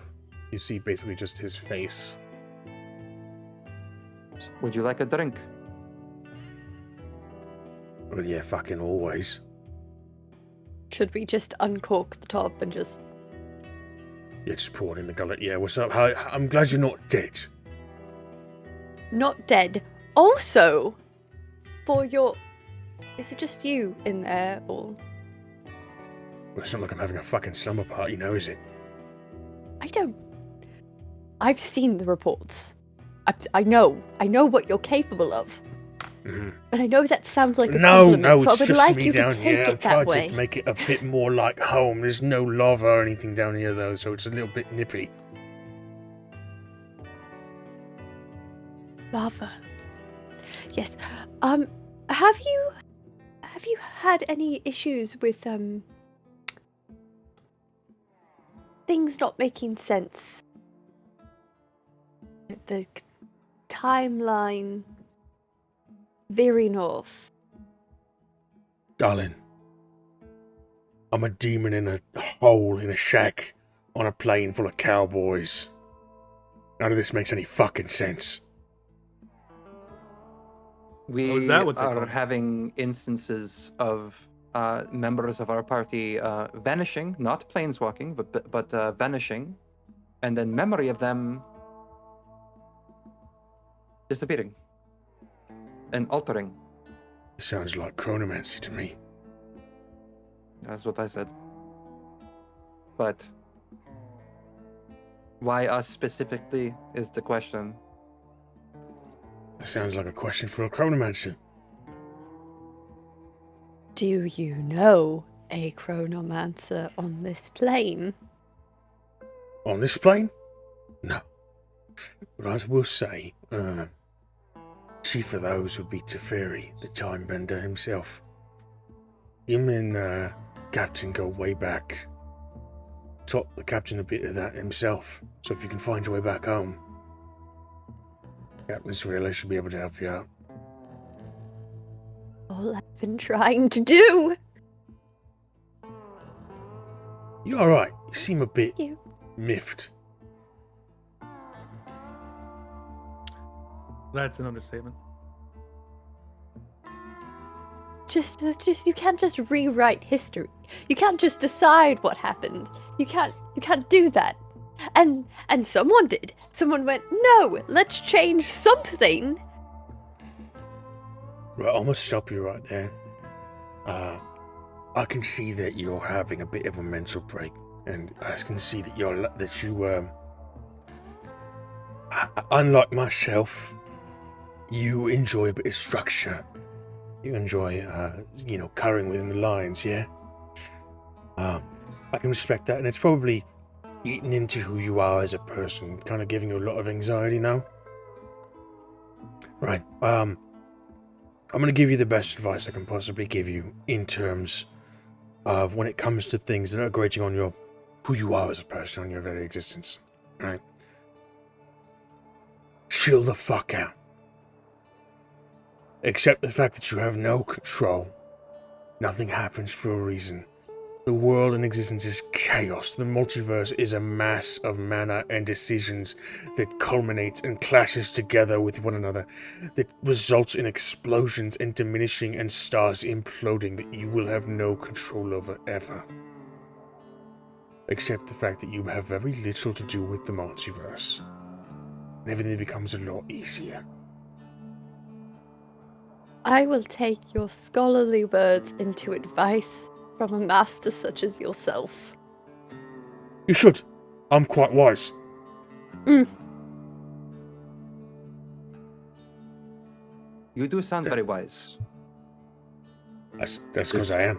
you see basically just his face. Would you like a drink? Well, yeah, fucking always. Should we just uncork the top and just... Yeah, just pour it in the gullet. Yeah, what's up? I'm glad you're not dead. Not dead. Also, for your... Is it just you in there, or... Well, it's not like I'm having a fucking slumber party now, is it? I don't... I've seen the reports. I know what you're capable of. Mm-hmm. And I know that sounds like a No, compliment, so I it's would just like me you to down take here. I'm it that trying way. to make it a bit more like home. There's no lava or anything down here, though, so it's a little bit nippy. Lava. Yes. Have you had any issues with things not making sense? The timeline veering off. Darling, I'm a demon in a hole in a shack on a plane full of cowboys. None of this makes any fucking sense. We is that what they are call it? having instances of members of our party vanishing, not planeswalking, but vanishing, and then memory of them disappearing and altering. Sounds like chronomancy to me. That's what I said. But why us specifically is the question. Sounds like a question for a chronomancer. Do you know a chronomancer on this plane? On this plane? No. But I will say, chief of those would be Teferi, the time bender himself. Him and Captain go way back. Taught the captain a bit of that himself, so if you can find your way back home, Captain Syranas should be able to help you out. All I've been trying to do. You alright? You seem a bit You. miffed. That's an understatement. Just you can't just rewrite history. You can't just decide what happened. You can't do that. And someone did. Someone went, "No, let's change something." Right, I must stop you right there. I can see that you're having a bit of a mental break, and I can see that you unlike myself, you enjoy a bit of structure. You enjoy, coloring within the lines, yeah? I can respect that, and it's probably eaten into who you are as a person, kind of giving you a lot of anxiety now. Right, I'm going to give you the best advice I can possibly give you in terms of when it comes to things that are grating on who you are as a person, on your very existence, right? Chill the fuck out. Accept the fact that you have no control. Nothing happens for a reason. The world in existence is chaos. The multiverse is a mass of mana and decisions that culminates and clashes together with one another, that results in explosions and diminishing and stars imploding that you will have no control over ever. Accept the fact that you have very little to do with the multiverse. And everything becomes a lot easier. I will take your scholarly words into advice from a master such as yourself. You should. I'm quite wise. You do sound very wise. That's because I am.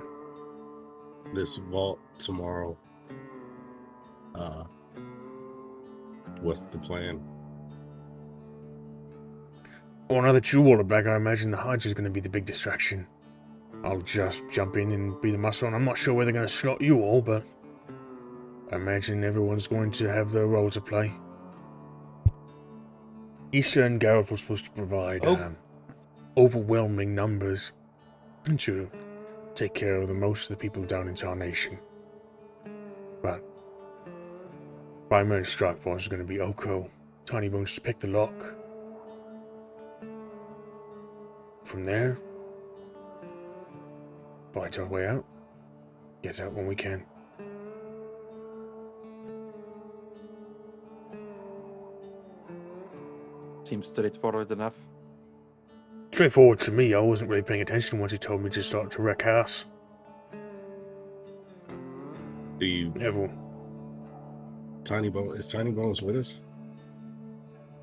This vault tomorrow. What's the plan? Well, now that you all are back, I imagine the Hydra's going to be the big distraction. I'll just jump in and be the muscle, and I'm not sure where they're going to slot you all, but I imagine everyone's going to have their role to play. Issa and Gareth were supposed to provide overwhelming numbers and to take care of most of the people down in Tarnation. But primary strike force is going to be Oko, Tiny Bones to pick the lock. From there, fight our way out. Get out when we can. Seems straightforward enough. Straightforward to me. I wasn't really paying attention once he told me to start to wreck house. Do you Everyone. Is Tiny Bones with us?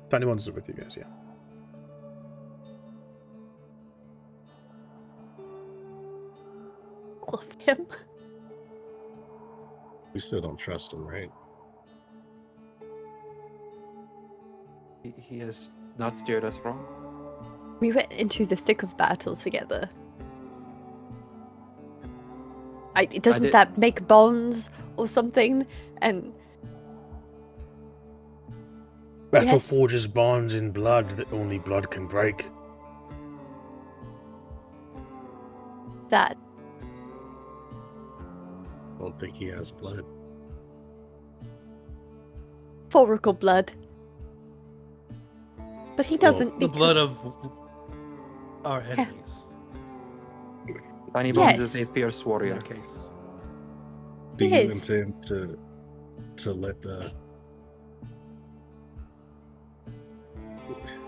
Tiny Bones is with you guys, yeah. Love him. We still don't trust him, right? He has not steered us wrong. We went into the thick of battle together. Doesn't that make bonds or something? And Battle Yes. forges bonds in blood that only blood can break. that I don't think he has blood. Foracle blood. But he doesn't The blood because- of our enemies. Tiny Bones Yes. is a fierce In warrior. that case. Do It you is. intend to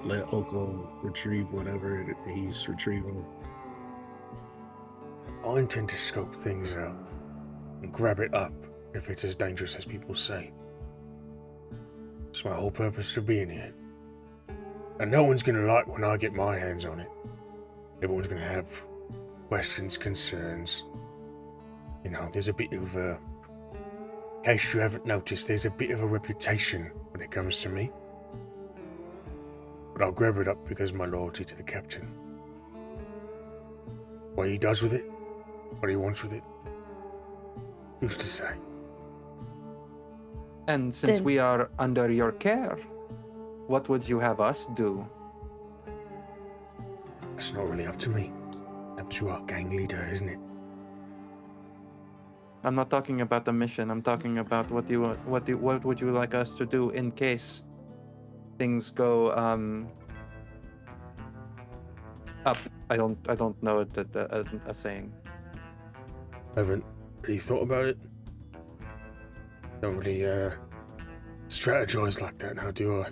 let Oko retrieve whatever he's retrieving? I intend to scope things out and grab it up if it's as dangerous as people say. It's my whole purpose for being here. And no one's gonna like when I get my hands on it. Everyone's gonna have questions, concerns. You know, there's a bit of in case you haven't noticed, there's a bit of a reputation when it comes to me. But I'll grab it up because of my loyalty to the captain. What he does with it, what he wants with it, who's to say? And since Then- we are under your care, what would you have us do? It's not really up to me. Up to our gang leader, isn't it? I'm not talking about the mission. I'm talking about what would you like us to do in case things go up. I don't know a saying. Haven't really thought about it. Don't really strategize like that now, do I?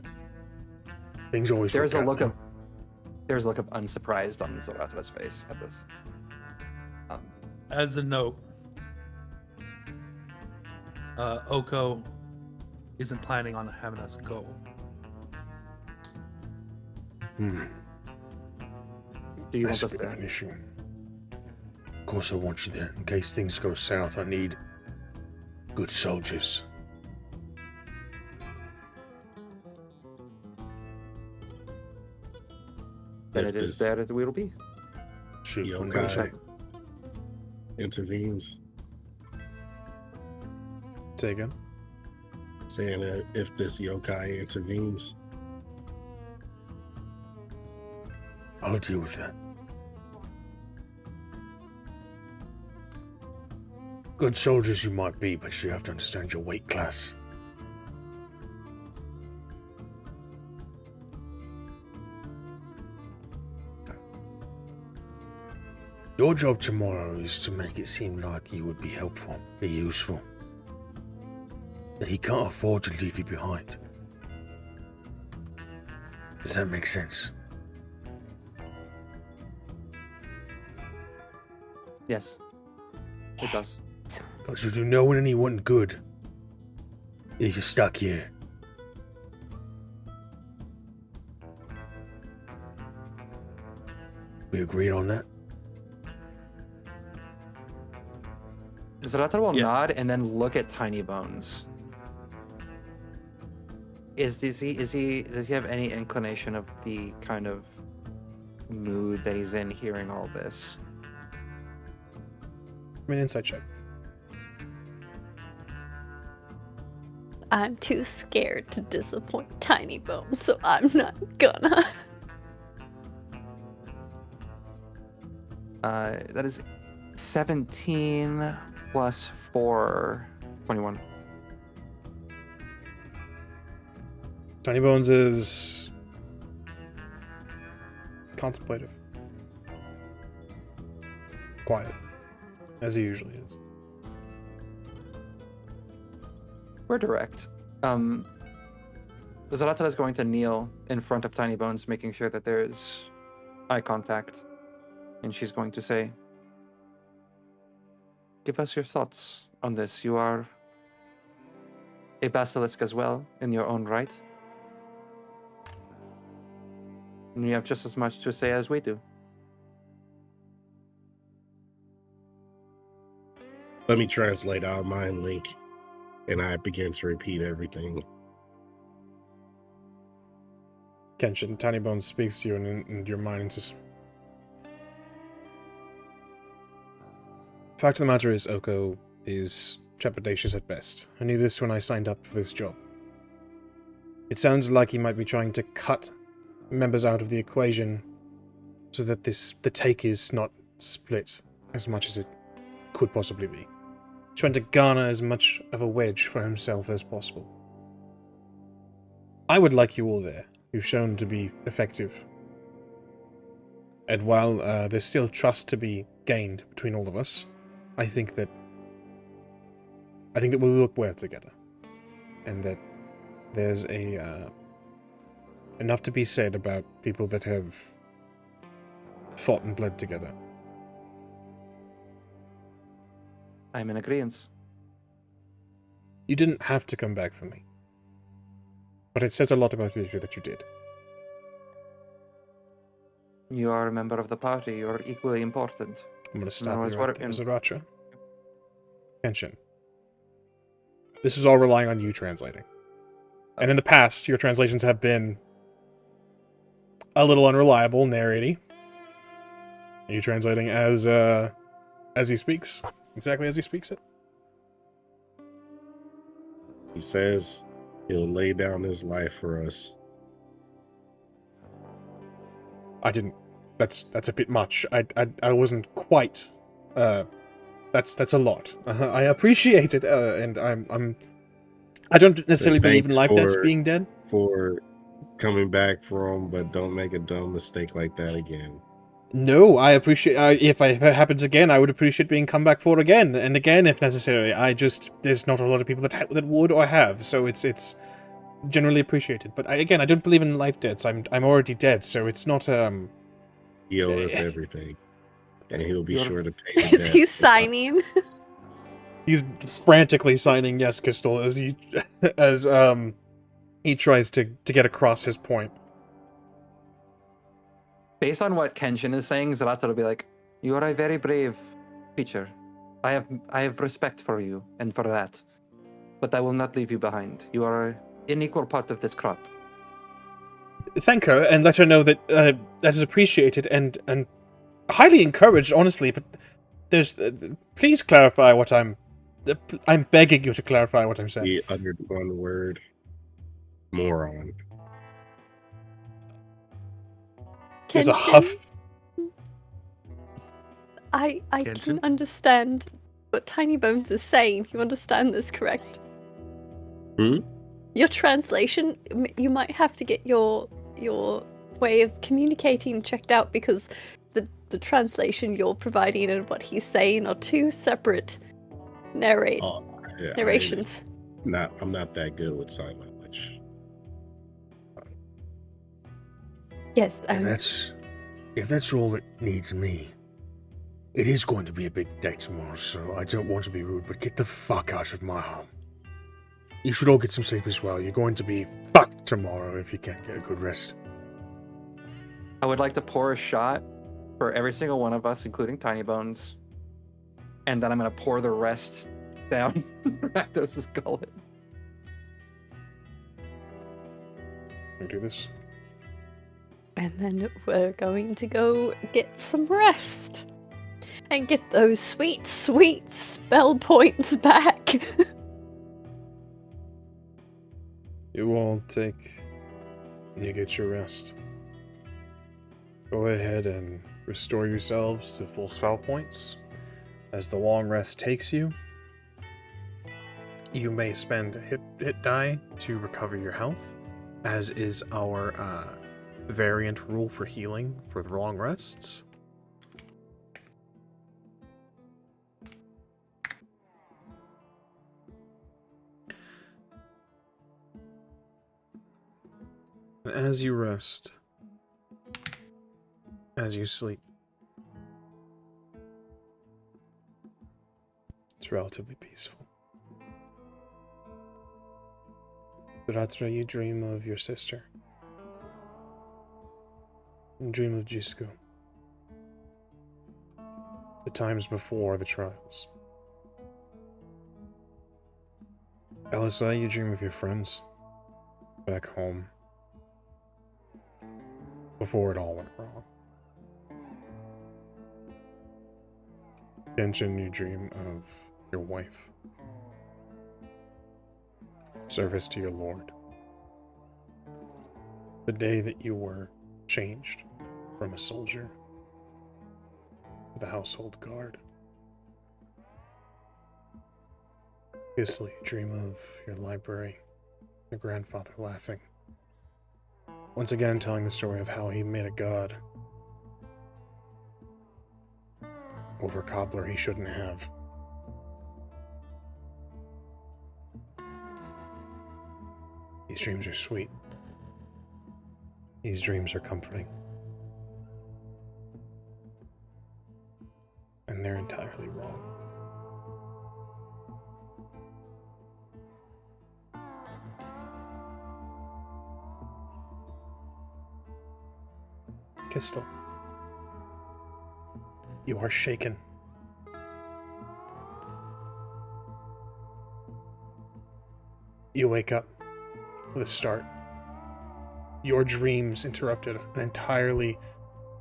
Things always There's work a out, look though. of unsurprised on Zahratra's face at this. As a note, Oko isn't planning on having us go. Do you That's want a us bit of there? an issue. Of course I want you there. In case things go south, I need good soldiers. Then If it is this there it will be. Shoot, yokai I'm gonna try- intervenes, Say again. saying that if this yokai intervenes, I'll deal with that. Good soldiers you might be, but you have to understand your weight class. Your job tomorrow is to make it seem like you would be helpful, be useful. That he can't afford to leave you behind. Does that make sense? Yes. It does. Because you do know anyone good if you're stuck here. We agreed on that? Zahratra will Yeah. nod and then look at Tiny Bones. Does he have any inclination of the kind of mood that he's in hearing all this? I mean, insight check. I'm too scared to disappoint Tiny Bones, so I'm not gonna. That is 17 plus 4, 21. Tiny Bones is contemplative. Quiet. As he usually is. We're direct. Zahratra is going to kneel in front of Tiny Bones, making sure that there is eye contact. And she's going to say, give us your thoughts on this. You are a basilisk as well, in your own right. And you have just as much to say as we do. Let me translate our mind link, and I begin to repeat everything. Kenshin, Tiny Bones speaks to you in your mind and says, fact of the matter is, Oko is trepidatious at best. I knew this when I signed up for this job. It sounds like he might be trying to cut members out of the equation so that the take is not split as much as it could possibly be. Trying to garner as much of a wedge for himself as possible. I would like you all there. You've shown to be effective. And while there's still trust to be gained between all of us, I think that we work well together, and that there's enough to be said about people that have fought and bled together. I'm in agreement. You didn't have to come back for me, but it says a lot about you that you did. You are a member of the party. You're equally important. I'm going to stop No, you it's right what- there, Zahratra. Kenshin. This is all relying on you translating. And in the past, your translations have been a little unreliable, narrating. Are you translating as he speaks? Exactly as he speaks it? He says he'll lay down his life for us. I didn't. That's a bit much. I wasn't quite. That's a lot. I appreciate it, and I don't necessarily believe in life that's being dead. For coming back from, but don't make a dumb mistake like that again. No, I appreciate. If it happens again, I would appreciate being come back for again and again if necessary. There's not a lot of people that would or have, so it's generally appreciated. But I don't believe in life debts. I'm already dead, so it's not He owes us everything, and he'll be sure to pay the Is debt. he signing? He's frantically signing yes, Qztyl, as he tries to get across his point. Based on what Kenshin is saying, Zahratra will be like, you are a very brave creature. I have respect for you and for that. But I will not leave you behind. You are an equal part of this crop. Thank her and let her know that that is appreciated and highly encouraged, honestly. But there's please clarify what I'm begging you to clarify what I'm saying. He uttered one word: moron. There's a huff. I can Kenshin? understand what Tiny Bones is saying. You understand this, correct? Your translation, you might have to get your way of communicating checked out, because the translation you're providing and what he's saying are two separate narrations. I'm not that good with sign language. Yes, If that's all it needs me, It is going to be a big day tomorrow, so I don't want to be rude, but get the fuck out of my home. You should all get some sleep as well. You're going to be fucked tomorrow if you can't get a good rest. I would like to pour a shot for every single one of us, including Tiny Bones. And then I'm going to pour the rest down Rakdos' gullet. Can we do this? And then we're going to go get some rest. And get those sweet, sweet spell points back. You all take and you get your rest. Go ahead and restore yourselves to full spell points. As the long rest takes you, you may spend a hit die to recover your health, as is our variant rule for healing for the long rests. And as you rest, as you sleep, it's relatively peaceful. Zahratra, you dream of your sister. You dream of Jisco. The times before the trials. Elosai, you dream of your friends. Back home. Before it all went wrong. Kenshin, you dream of your wife. Service to your lord. The day that you were changed from a soldier to the household guard. Qztyl, you dream of your library, your grandfather laughing. Once again telling the story of how he made a god over a cobbler he shouldn't have. These dreams are sweet. These dreams are comforting. And they're entirely wrong. Qztyl, you are shaken. You wake up with a start. Your dreams interrupted. An entirely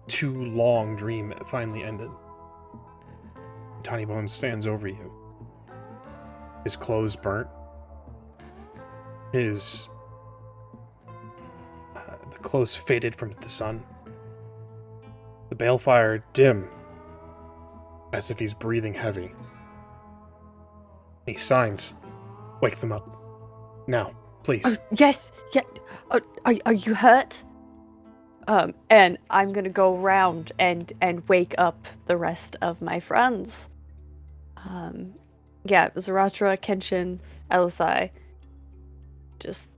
too long dream finally ended. Tiny Bones stands over you. His clothes burnt. His the clothes faded from the sun. The balefire dim, as if he's breathing heavy. He signs, "Wake them up. Now, please." Oh, yes, yeah. Are you hurt? And I'm gonna go around and wake up the rest of my friends. Yeah, Zahratra, Kenshin, Elosai. Just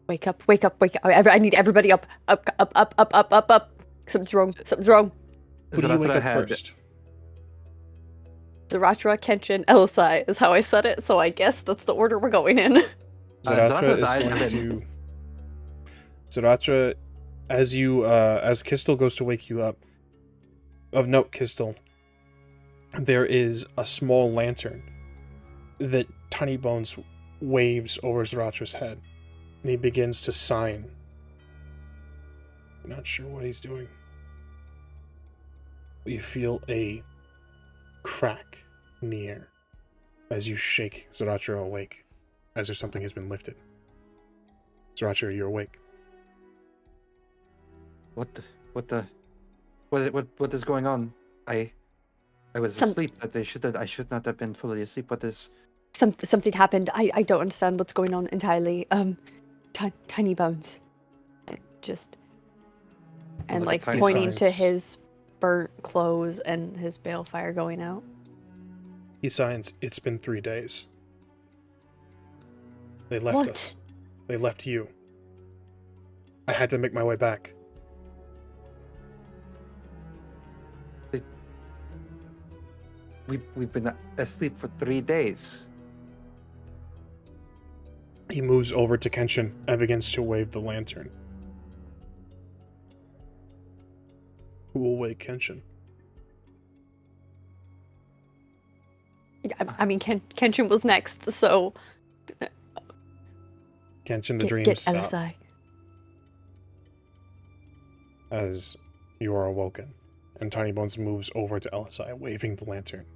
wake up. I need everybody up. Something's wrong. Who do you wake up first? Zahratra, Kenshin, Elosai is how I said it, so I guess that's the order we're going in. Zahratra's eyes have been... Zahratra, as Qztyl goes to wake you up, of note, Qztyl, there is a small lantern that Tiny Bones waves over Zahratra's head, and he begins to sign. You're not sure what he's doing. But you feel a crack in the air as you shake Zahratra awake, as if something has been lifted. Zahratra, you're awake. What is going on? I was asleep. I should not have been fully asleep. What is... Something happened. I don't understand what's going on entirely. Tiny Bones. And like pointing to his burnt clothes and his balefire going out. He signs, "It's been 3 days. They left us. They left you. I had to make my way back." We've been asleep for 3 days. He moves over to Kenshin and begins to wave the lantern. Who will wake Kenshin? I mean, Kenshin was next, so... Kenshin, the dreams Get stop Elosai. as you are awoken, and Tiny Bones moves over to Elosai, waving the lantern.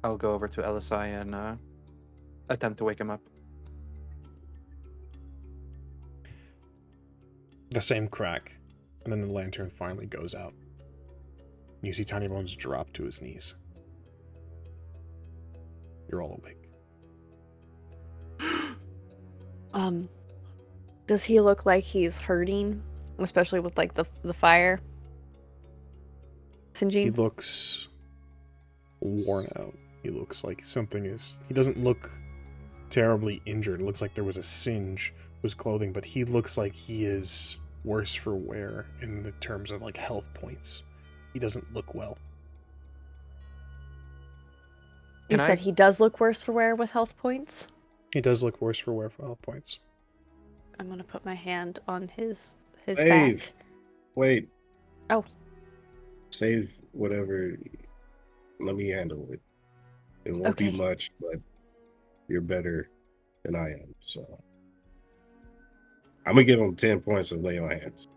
I'll go over to Elosai and attempt to wake him up. The same crack, and then the lantern finally goes out. You see Tiny Bones drop to his knees. You're all awake. Does he look like he's hurting, especially with like the fire singeing? He looks worn out. He looks like something is... He doesn't look terribly injured. It looks like there was a singe to his clothing, but he looks like he is worse for wear in the terms of like health points. He doesn't look well. You said he does look worse for wear with health points? He does look worse for wear for health points. I'm gonna put my hand on his Save. back. Wait. Oh. Save whatever. Let me handle it. It won't be Okay. much, but you're better than I am, so I'm gonna give him 10 points of lay on hands.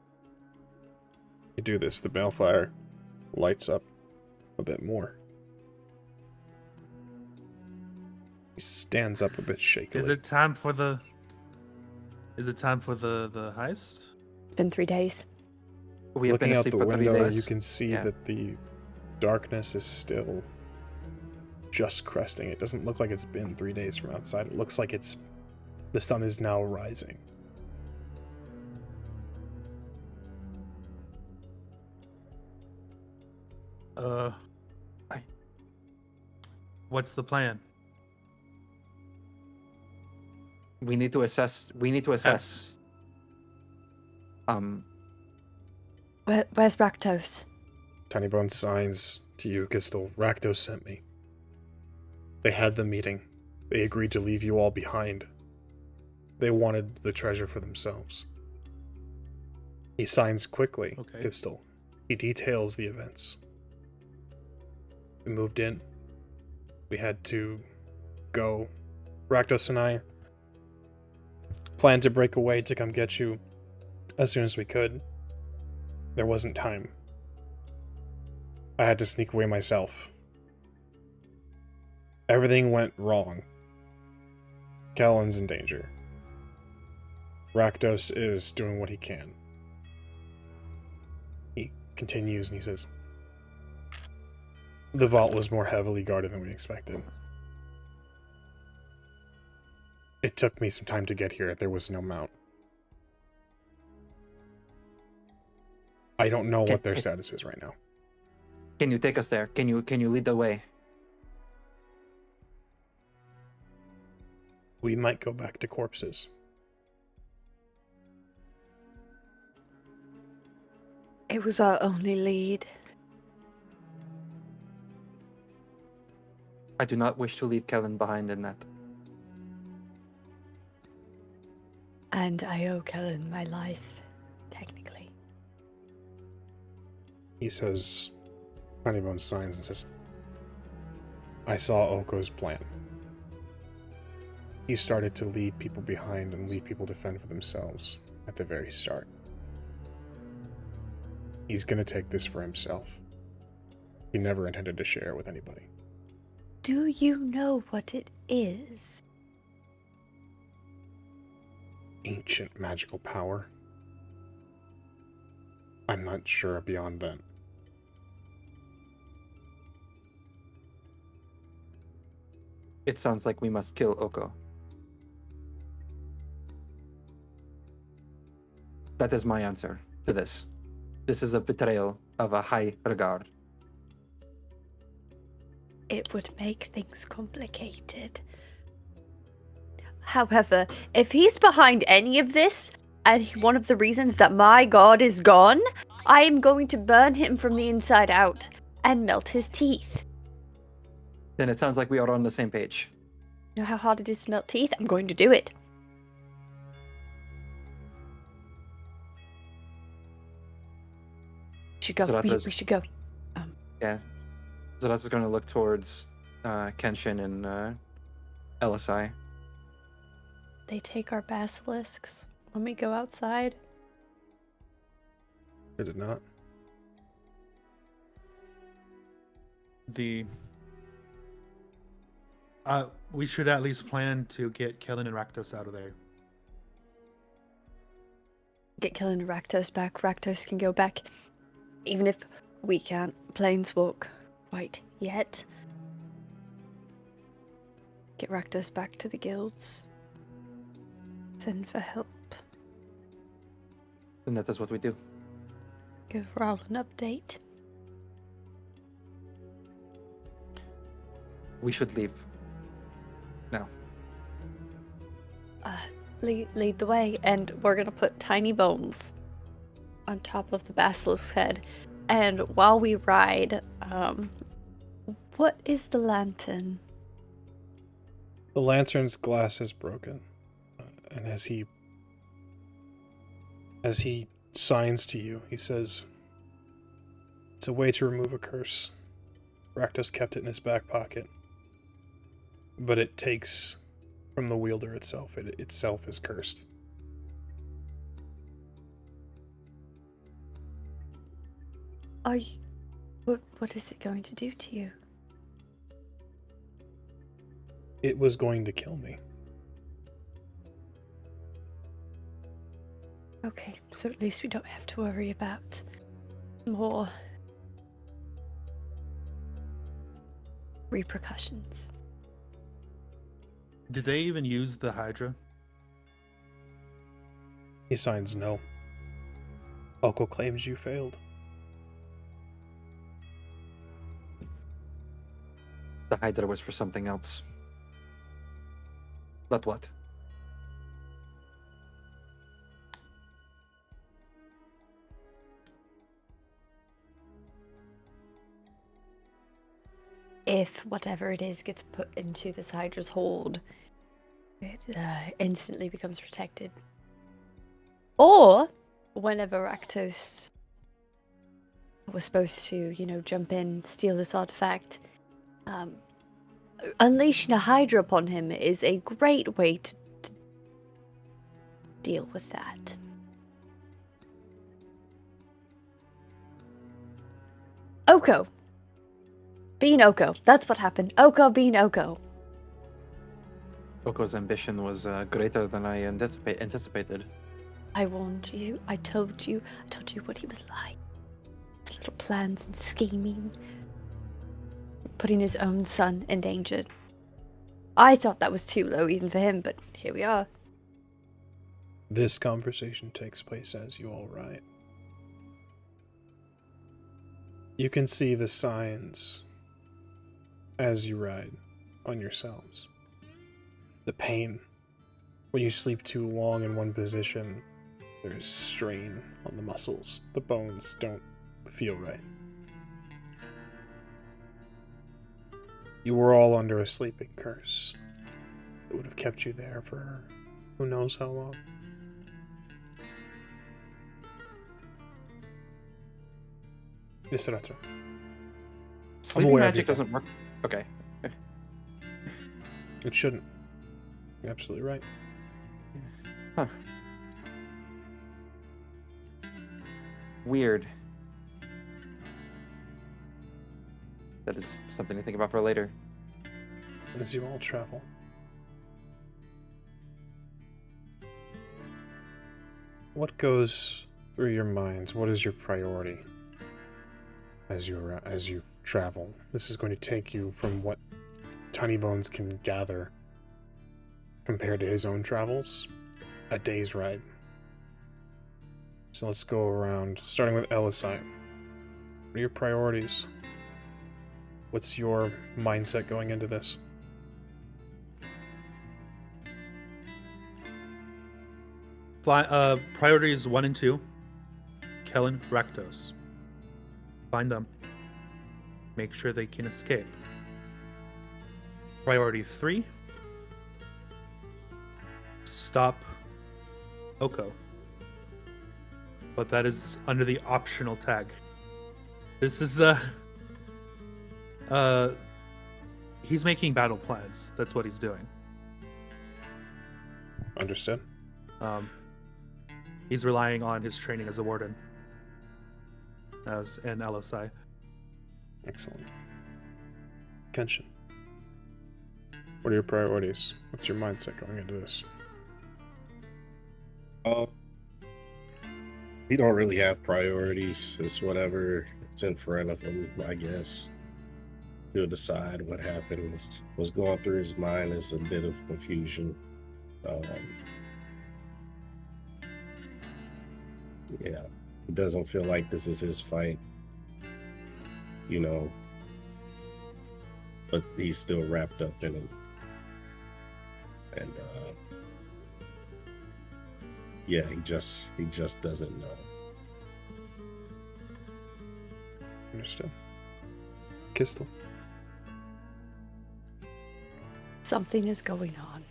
You do this, the balefire lights up a bit more. He stands up a bit shakily. Is it time for the heist? It's been 3 days. We have been Looking out asleep the for 3 window, days. you can see Yeah. that the darkness is still just cresting. It doesn't look like it's been 3 days from outside. It looks like the sun is now rising. What's the plan? We need to assess. Where's Rakdos? Tiny Bones signs to you, Qztyl. Rakdos sent me. They had the meeting. They agreed to leave you all behind. They wanted the treasure for themselves. He signs quickly, Okay. Qztyl. He details the events. We moved in. We had to go. Rakdos and I planned to break away to come get you as soon as we could. There wasn't time. I had to sneak away myself. Everything went wrong. Kellen's in danger. Rakdos is doing what he can. He continues and he says, the vault was more heavily guarded than we expected. It took me some time to get here. There was no mount. I don't know what their status is right now. Can you take us there? Can you lead the way? We might go back to corpses. It was our only lead. I do not wish to leave Kellen behind in that. And I owe Kellen my life, technically. He says, Honeybone signs and says, I saw Oko's plan. He started to leave people behind and leave people to fend for themselves at the very start. He's gonna take this for himself. He never intended to share it with anybody. Do you know what it is? Ancient magical power. I'm not sure beyond that. It sounds like we must kill Oko. That is my answer to this. This is a betrayal of a high regard. It would make things complicated. However, if he's behind any of this, and one of the reasons that my god is gone, I am going to burn him from the inside out and melt his teeth. Then it sounds like we are on the same page. You know how hard it is to melt teeth? I'm going to do it. We should go. Zahratra We should go. Yeah. Zahratra is going to look towards Kenshin and Elosai. They take our basilisks when we go outside. Did it not? We should at least plan to get Kellen and Rakdos out of there. Get killing Rakdos back. Rakdos can go back. Even if we can't planeswalk quite yet. Get Rakdos back to the guilds. Send for help. And that is what we do. Give Raul an update. We should leave. Now. Lead the way, and we're gonna put tiny bones on top of the basilisk's head. And while we ride, what is the lantern? The lantern's glass is broken, and as he signs to you, he says, "It's a way to remove a curse. Rakdos kept it in his back pocket, but it takes from the wielder itself. It itself is cursed." What is it going to do to you? It was going to kill me. Okay, so at least we don't have to worry about more repercussions. Did they even use the Hydra? He signs no. Oko claims you failed. The Hydra was for something else. But what? If whatever it is gets put into this Hydra's hold, it instantly becomes protected. Or, whenever Rakdos was supposed to, jump in, steal this artifact, unleashing a Hydra upon him is a great way to deal with that. Oko! Being Oko. That's what happened. Oko being Oko. Oko's ambition was greater than I anticipated. I warned you. I told you what he was like. His little plans and scheming. Putting his own son in danger. I thought that was too low even for him, but here we are. This conversation takes place as you all ride. You can see the signs as you ride on yourselves. The pain. When you sleep too long in one position, there's strain on the muscles. The bones don't feel right. You were all under a sleeping curse. It would have kept you there for who knows how long. Yes, Zahratra. Sleeping aware of magic you. doesn't work. Okay. It shouldn't. You're absolutely right. Huh. Weird. That is something to think about for later. As you all travel. What goes through your minds? What is your priority as you travel? This is going to take you from what Tiny Bones can gather compared to his own travels, a day's ride. So let's go around, starting with Elosai. What are your priorities? What's your mindset going into this? Priorities 1 and 2. Kellen, Rakdos. Find them. Make sure they can escape. Priority 3. Stop Oko. But that is under the optional tag. This is he's making battle plans. That's what he's doing. Understood. He's relying on his training as a warden. As an Elosai. Excellent. Kenshin, what are your priorities? What's your mindset going into this? He don't really have priorities. It's whatever it's in front of him, I guess. He'll decide what happened. What's going through his mind is a bit of confusion. Yeah, it doesn't feel like this is his fight, you know, but he's still wrapped up in it. And yeah, he just doesn't know. Understood. Qztyl. Something is going on.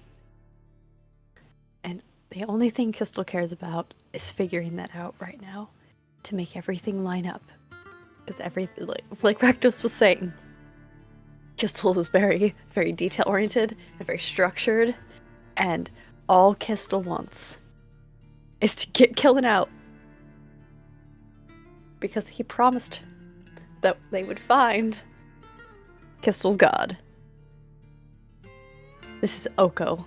And the only thing Qztyl cares about is figuring that out right now to make everything line up. Because like Rakdos was saying, Qztyl is very, very detail-oriented and very structured. And all Qztyl wants is to get Killen out. Because he promised that they would find Qztyl's god. This is Oko.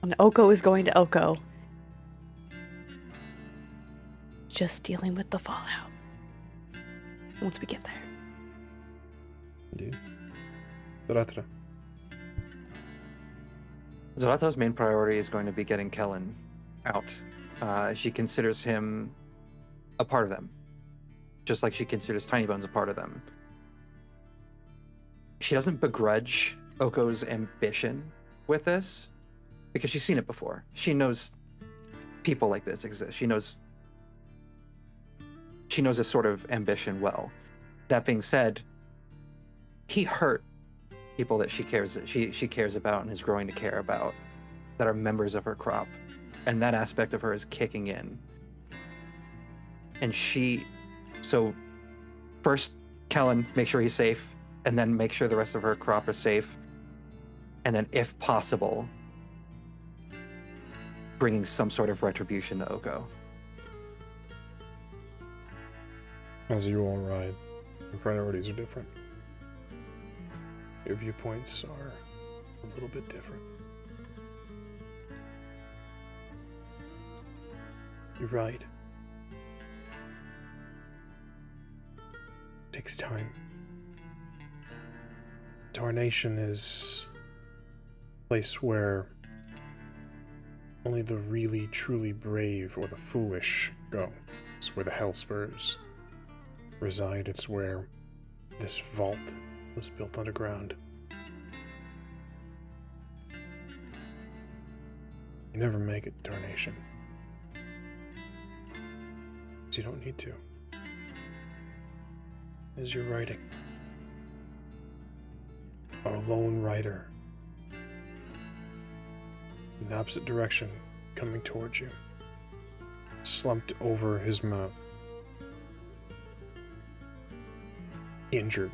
And Oko is going to Oko. Just dealing with the fallout. Once we get there. Indeed. Zahratra. Zaratra's main priority is going to be getting Kellen out. She considers him a part of them. Just like she considers Tiny Bones a part of them. She doesn't begrudge Oko's ambition with this, because she's seen it before. She knows people like this exist. She knows this sort of ambition well. That being said, he hurt people that she cares about and is growing to care about, that are members of her crop, and that aspect of her is kicking in. And so first, Kellen, make sure he's safe, and then make sure the rest of her crop is safe, and then, if possible, bringing some sort of retribution to Oko. As you all ride, your priorities are different. Your viewpoints are a little bit different. You ride. It takes time. Tarnation is a place where only the really, truly brave or the foolish go. It's where the Hellspurs reside. It's where this vault was built underground. You never make it, Tarnation. So you don't need to. As you're riding, a lone rider in the opposite direction coming towards you, slumped over his mount, injured,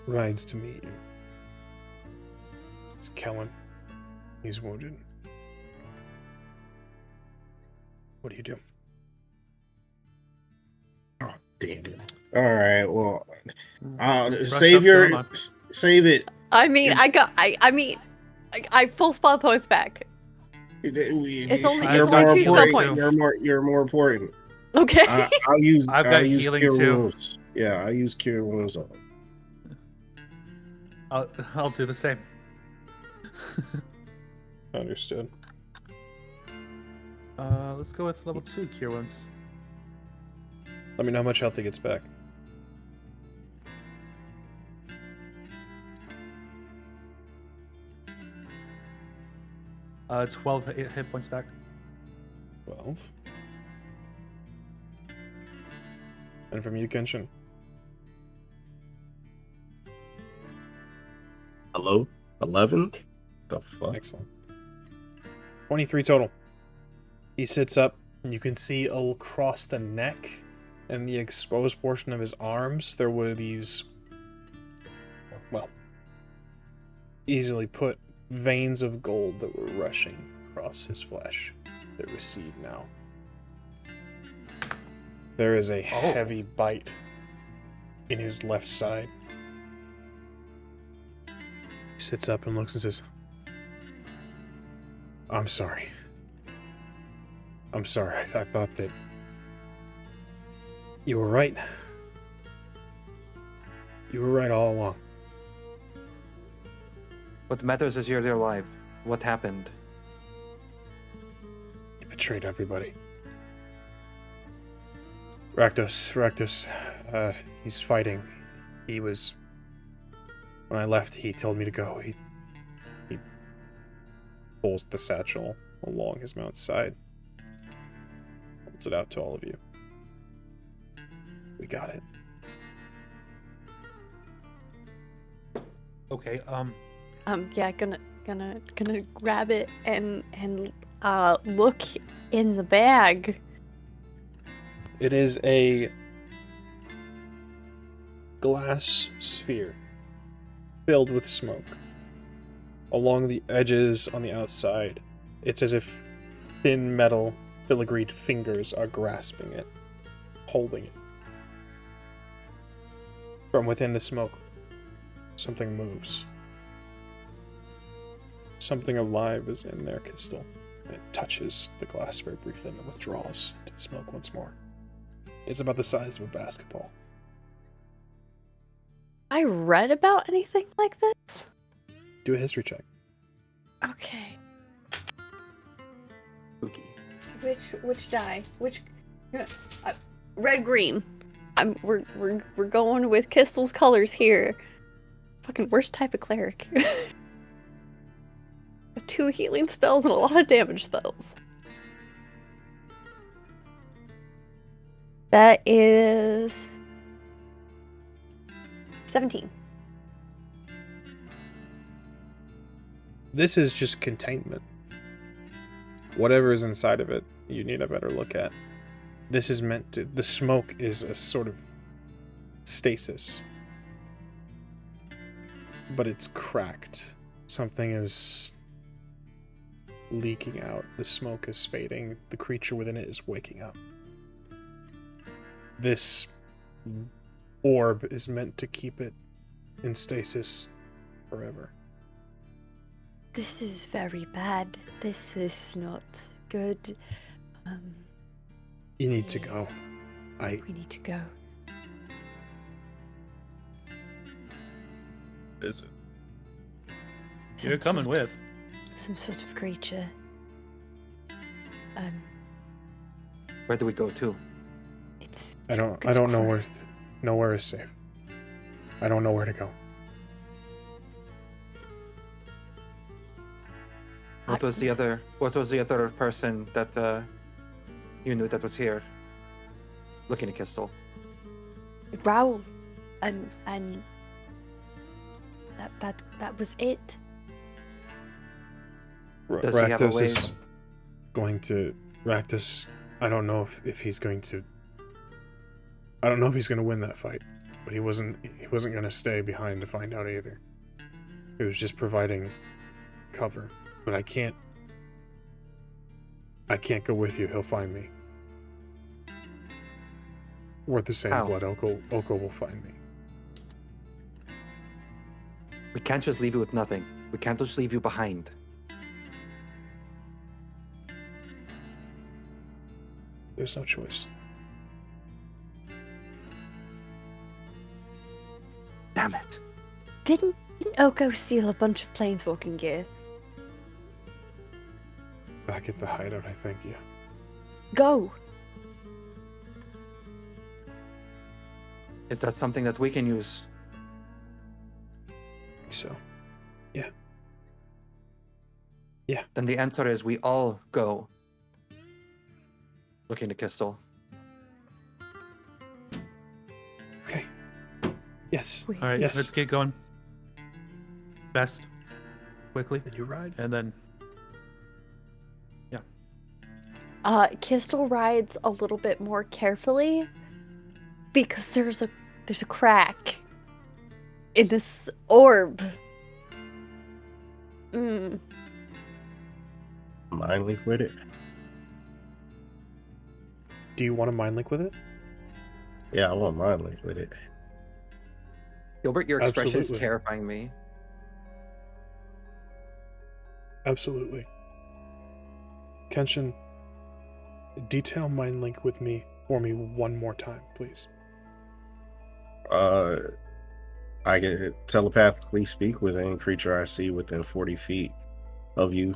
rides to meet you. It's Kellen. He's wounded. What do you do? Oh, damn it. All right, well, save it. I mean, I full spell points back. It's only two spell points. You're more important. Okay. I've got healing cure too. wounds. Yeah, I use cure wounds on. I'll do the same. Understood. Let's go with level 2 cure wounds. Let me know how much health he gets back. Uh, 12 hit points back. 12. And from you, Kenshin? Hello? 11? The fuck? Excellent. 23 total. He sits up, and you can see across the neck and the exposed portion of his arms, there were these, well, easily put, veins of gold that were rushing across his flesh that recede now. There is a heavy bite in his left side. He sits up and looks and says, I'm sorry. I'm sorry. I thought that you were right. You were right all along. What matters is you're alive. What happened? You betrayed everybody. Rakdos, he's fighting. He was... When I left, he told me to go. He pulls the satchel along his mount's side. Holds it out to all of you. We got it. Okay. Yeah, gonna grab it and look in the bag. It is a glass sphere filled with smoke. Along the edges on the outside, it's as if thin metal filigreed fingers are grasping it, holding it. From within the smoke, something moves. Something alive is in there, Qztyl. It touches the glass very briefly and then withdraws into the smoke once more. It's about the size of a basketball. I read about anything like this? Do a history check. Okay. Spooky. Which die? Which red green. We're going with Qztyl's colors here. Fucking worst type of cleric. 2 healing spells and a lot of damage spells. That is 17. This is just containment. Whatever is inside of it, you need a better look at. This is meant to... The smoke is a sort of stasis. But it's cracked. Something is leaking out. The smoke is fading. The creature within it is waking up. This orb is meant to keep it in stasis forever. This is very bad. This is not good. You need to go. We need to go. Is it? You're coming with. Some sort of creature. Where do we go to? I don't know where. Nowhere is safe. I don't know where to go. What was the other person that you knew that was here? Looking at Qztyl. Raoul, and that was it. Does he have a Rakdos way? is going to... Rakdos, I don't know if he's going to... I don't know if he's going to win that fight, but he wasn't going to stay behind to find out either. He was just providing cover, but I can't go with you. He'll find me. We're the same How? blood. Oko will find me. We can't just leave you with nothing. We can't just leave you behind. There's no choice. Damn it. Didn't Oko steal a bunch of planeswalking gear? Back at the hideout, I think, yeah. Go! Is that something that we can use? So, yeah. Then the answer is we all go. Looking at Qztyl. Okay. Yes. All right, Yes. let's get going. best quickly, And you ride. and then Qztyl rides a little bit more carefully because there's a crack in this orb. Mind link with it? Do you want to mind link with it? Yeah, I want mind link with it. Gilbert, your expression is Absolutely. terrifying me. Absolutely. Kenshin, detail mind link with me for me one more time, please. I can telepathically speak with any creature I see within 40 feet of you.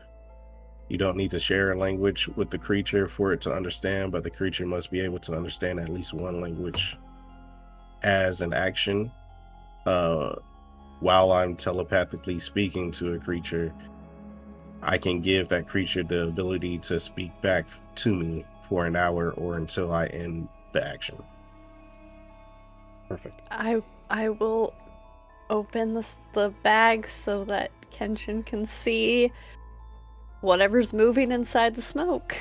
You don't need to share a language with the creature for it to understand, but the creature must be able to understand at least one language. As an action, while I'm telepathically speaking to a creature, I can give that creature the ability to speak back to me for an hour or until I end the action. Perfect. I will open the bag so that Kenshin can see whatever's moving inside the smoke.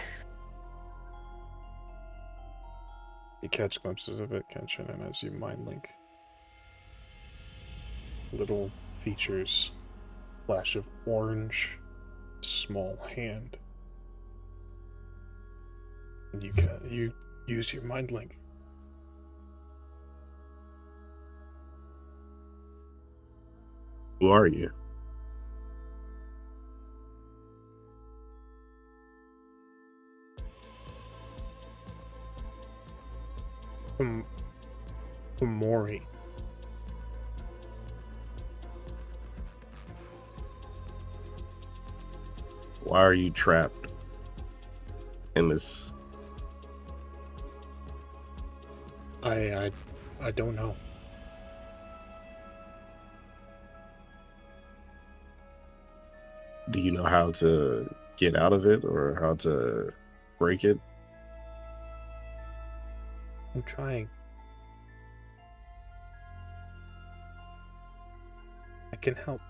You catch glimpses of it, Kenshin, and as you mind link, little features, flash of orange, small hand. And you use your mind link. Who are you? Mori. Why are you trapped in this? I don't know. Do you know how to get out of it or how to break it? I'm trying. I can help.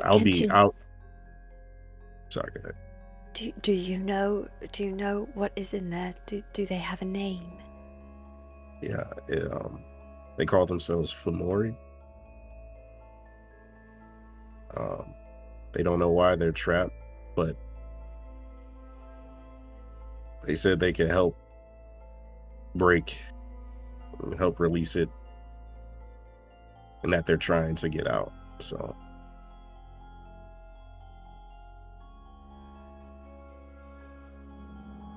I'll be Kenshin. out. Sorry, go ahead. Do you know what is in there? Do they have a name? Yeah, they call themselves Fomori. They don't know why they're trapped, but they said they can help help release it, and that they're trying to get out. So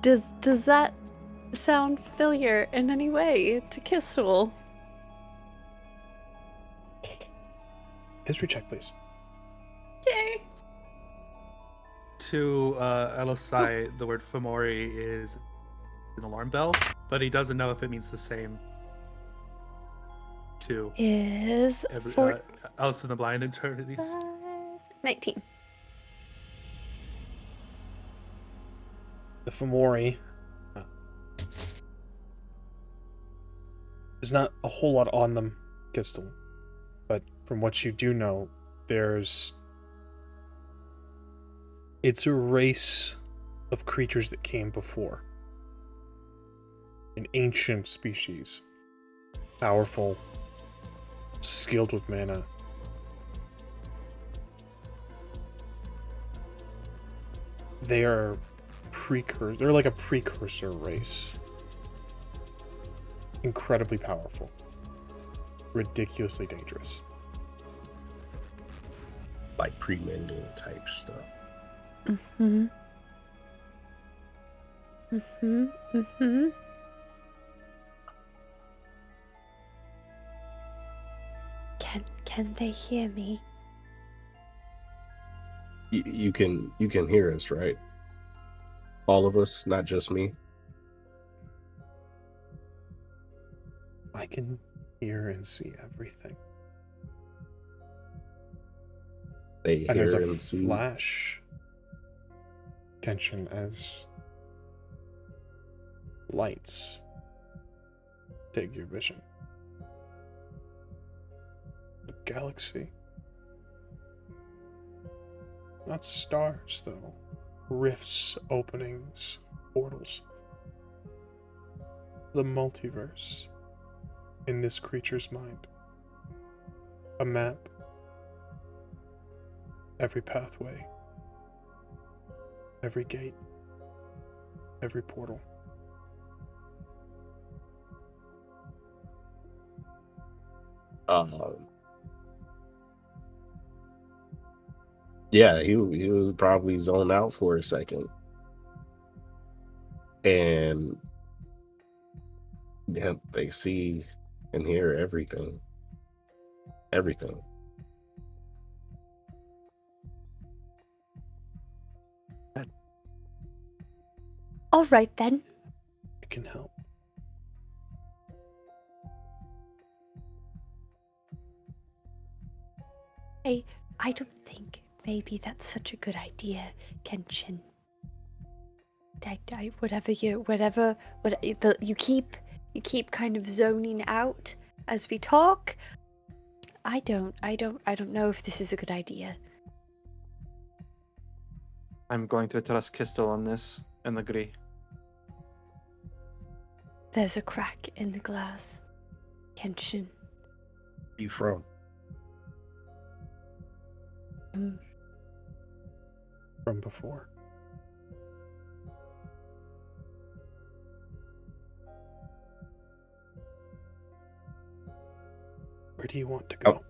Does that sound familiar in any way to Qztyl? History check, please. Yay! to Elosai, the word Fomori is an alarm bell, but he doesn't know if it means the same to Is Alice in the Blind Eternities. 19. The Fomori. There's not a whole lot on them, Qztyl, but from what you do know, it's a race of creatures that came before. An ancient species. Powerful, skilled with mana. They're like a precursor race. Incredibly powerful. Ridiculously dangerous. like pre-mending type stuff. Mm-hmm. Mm-hmm. Mm-hmm. Can they hear me? You can hear us, right? All of us, not just me. I can hear and see everything. They And there's hear a and see. flash, Kenshin, as lights take your vision. A galaxy. Not stars, though. Rifts, openings, portals. The multiverse in this creature's mind. A map. Every pathway. Every gate. Every portal. Yeah, he was probably zoned out for a second, and yeah, they see and hear everything. Everything. All right then. It can help. I don't think maybe that's such a good idea, Kenshin. You keep kind of zoning out as we talk. I don't know if this is a good idea. I'm going to trust Qztyl on this and agree. There's a crack in the glass, Kenshin. Where you from? From before. Where do you want to go?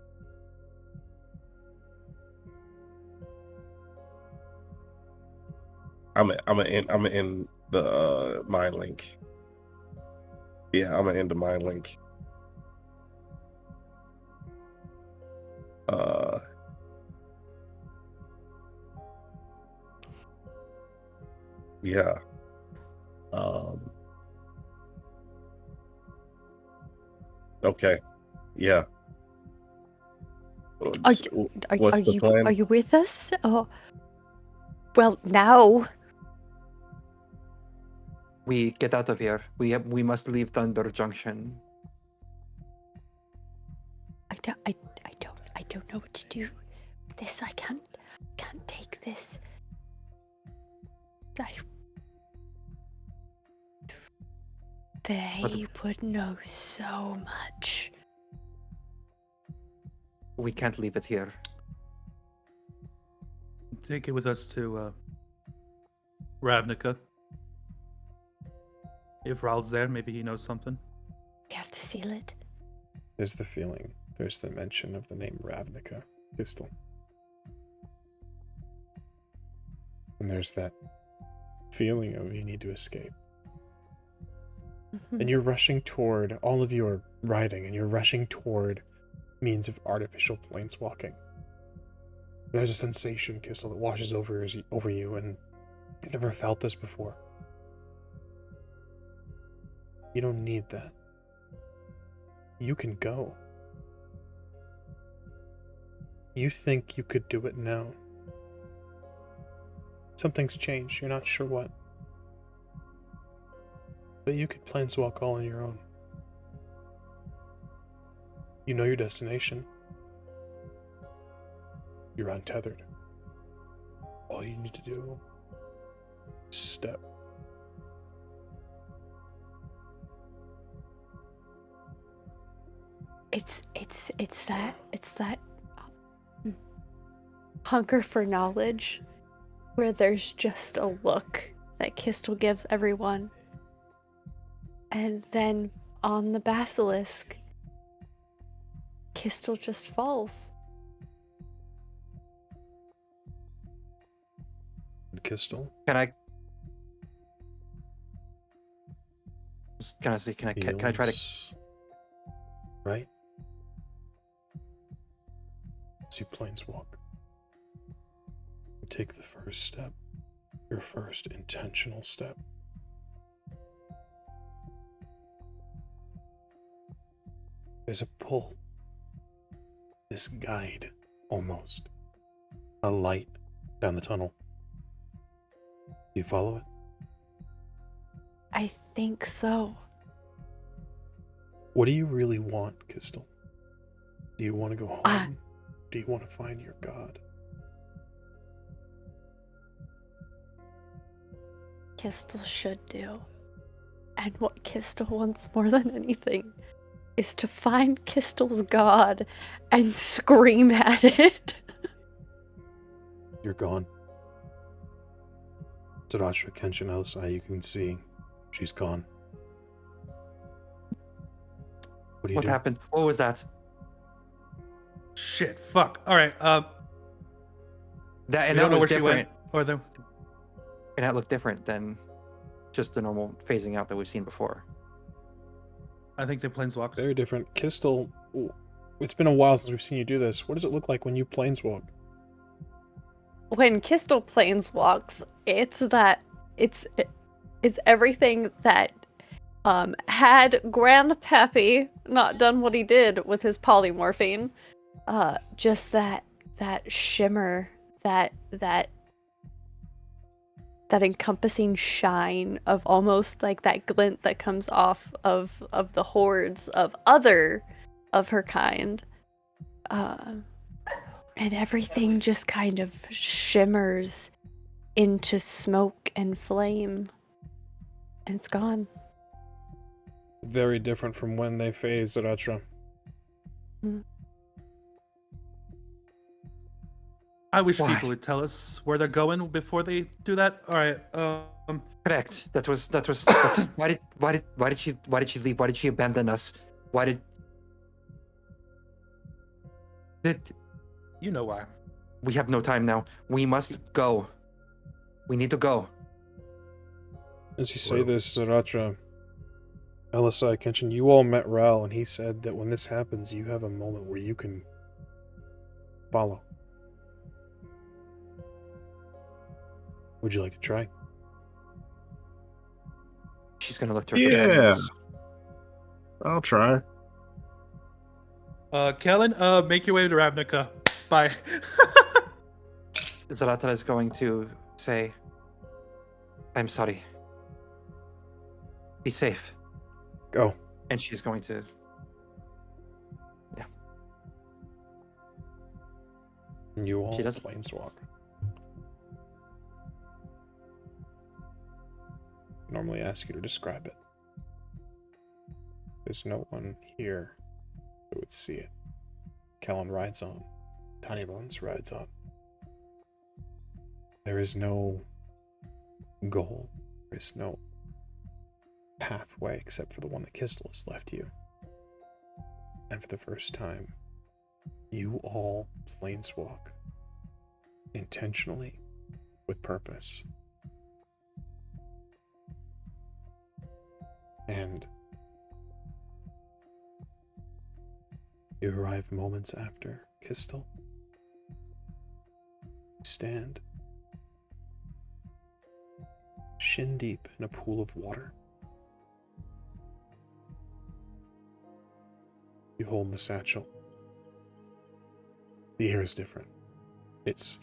I'm gonna end the mind link. Yeah, I'm gonna end the mind link. Yeah. Okay. Yeah. What's the plan? Are you with us? Oh, well, now. We get out of here. We must leave Thunder Junction. I don't know what to do. This I can't take this. They would know so much. We can't leave it here. Take it with us to Ravnica. If Ral's there, maybe he knows something. We have to seal it. There's the feeling. There's the mention of the name Ravnica. Qztyl. And there's that feeling of you need to escape. And you're rushing toward, all of you are riding, and you're rushing toward means of artificial planeswalking. There's a sensation, Qztyl, that washes over you, and you've never felt this before. You don't need that. You can go. You think you could do it now. Something's changed, you're not sure what. But you could planeswalk all on your own. You know your destination. You're untethered. All you need to do is step. It's that hunger for knowledge where there's just a look that Qztyl gives everyone. And then on the Basilisk, Qztyl just falls. Qztyl? Can I try to... Right? As you planeswalk, you take the first step, your first intentional step. There's a pull, this guide, almost, a light down the tunnel. Do you follow it? I think so. What do you really want, Qztyl? Do you want to go home? Do you want to find your god? Qztyl should do. And what Qztyl wants more than anything is to find Qztyl's god and scream at it. You're gone. Zahratra, Kenshin, Elosai, you can see she's gone. What do you What do? happened? What was that? Shit, fuck. All right. That We and don't that know was where she went. different. Or the And that looked different than just the normal phasing out that we've seen before. I think they planeswalked. Very different. Qztyl, it's been a while since we've seen you do this. What does it look like when you planeswalk? When Qztyl planeswalks, it's everything that had Grandpappy not done what he did with his polymorphine. Just that shimmer, that encompassing shine of almost like that glint that comes off of the hordes of other of her kind. And everything just kind of shimmers into smoke and flame. And it's gone. Very different from when they phased Zahratra. I wish Why? people would tell us where they're going before they do that. All right. Correct. That was why did she leave? Why did she abandon us? Why did You know why. we have no time now? We must go. We need to go. As you say this, Zahratra, Elosai, Kenshin, you all met Ral, and he said that when this happens, you have a moment where you can follow. Would you like to try? She's gonna look to her. Yeah. companions. I'll try. Kellen, make your way to Ravnica. Bye. Zahratra is going to say, "I'm sorry. Be safe." Go. And she's going to. And you all She doesn't. planeswalk. Normally ask you to describe it. There's no one here who would see it. Kellen rides on. Tiny Bones rides on. There is no goal. There is no pathway except for the one that Qztyl has left you. And for the first time, you all planeswalk intentionally with purpose. And you arrive moments after Qztyl. Stand shin deep in a pool of water. You hold the satchel. The air is different. It's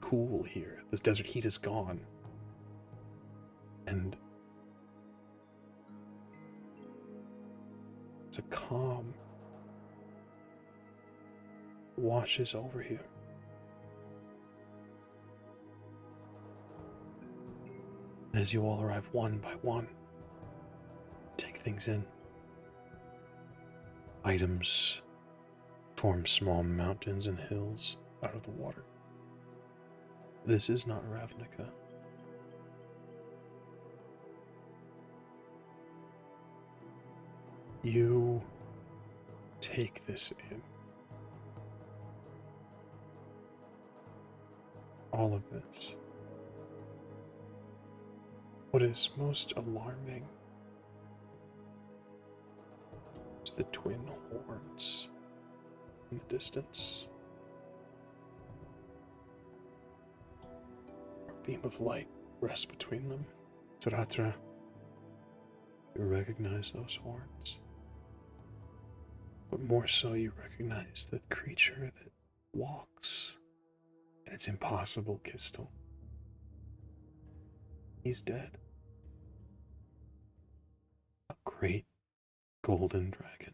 cool here. The desert heat is gone. And it's a calm washes over you. As you all arrive one by one, take things in. Items form small mountains and hills out of the water. This is not Ravnica. You take this in. All of this. What is most alarming is the twin horns in the distance. A beam of light rests between them. Zahratra, you recognize those horns. But more so, you recognize the creature that walks. And it's impossible, Qztyl. He's dead. A great golden dragon.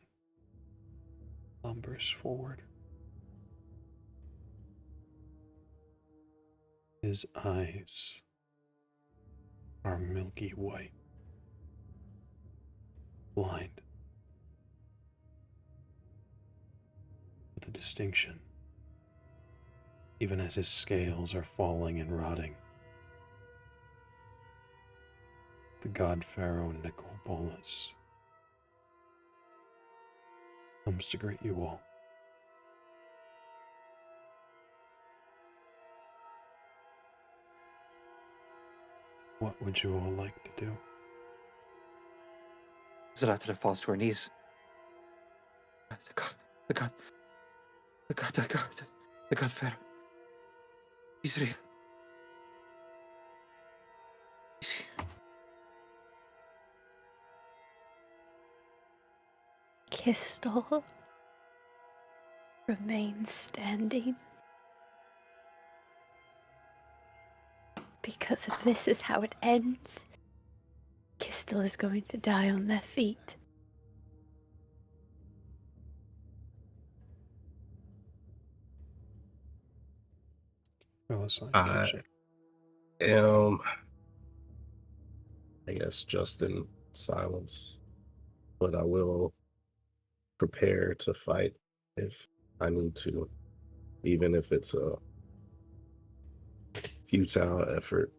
lumbers forward. His eyes are milky white, blind, with a distinction, even as his scales are falling and rotting. The god pharaoh Nicobolus comes to greet you all. What would you all like to do? Zahratra falls to her knees. The god Pharaoh. He's real. He's here. Qztyl remains standing. Because if this is how it ends, Qztyl is going to die on their feet. Elosai, I am, I guess, just in silence, but I will prepare to fight if I need to, even if it's a futile effort.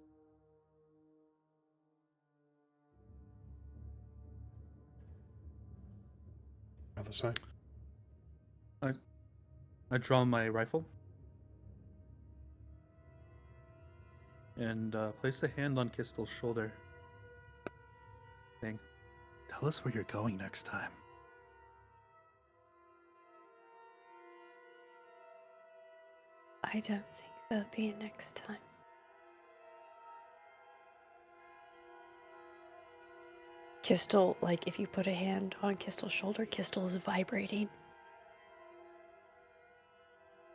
Elosai. I draw my rifle and place a hand on Qztyl's shoulder, saying, "Tell us where you're going next time." I don't think there'll be a next time. Qztyl, like, if you put a hand on Qztyl's shoulder, Qztyl is vibrating.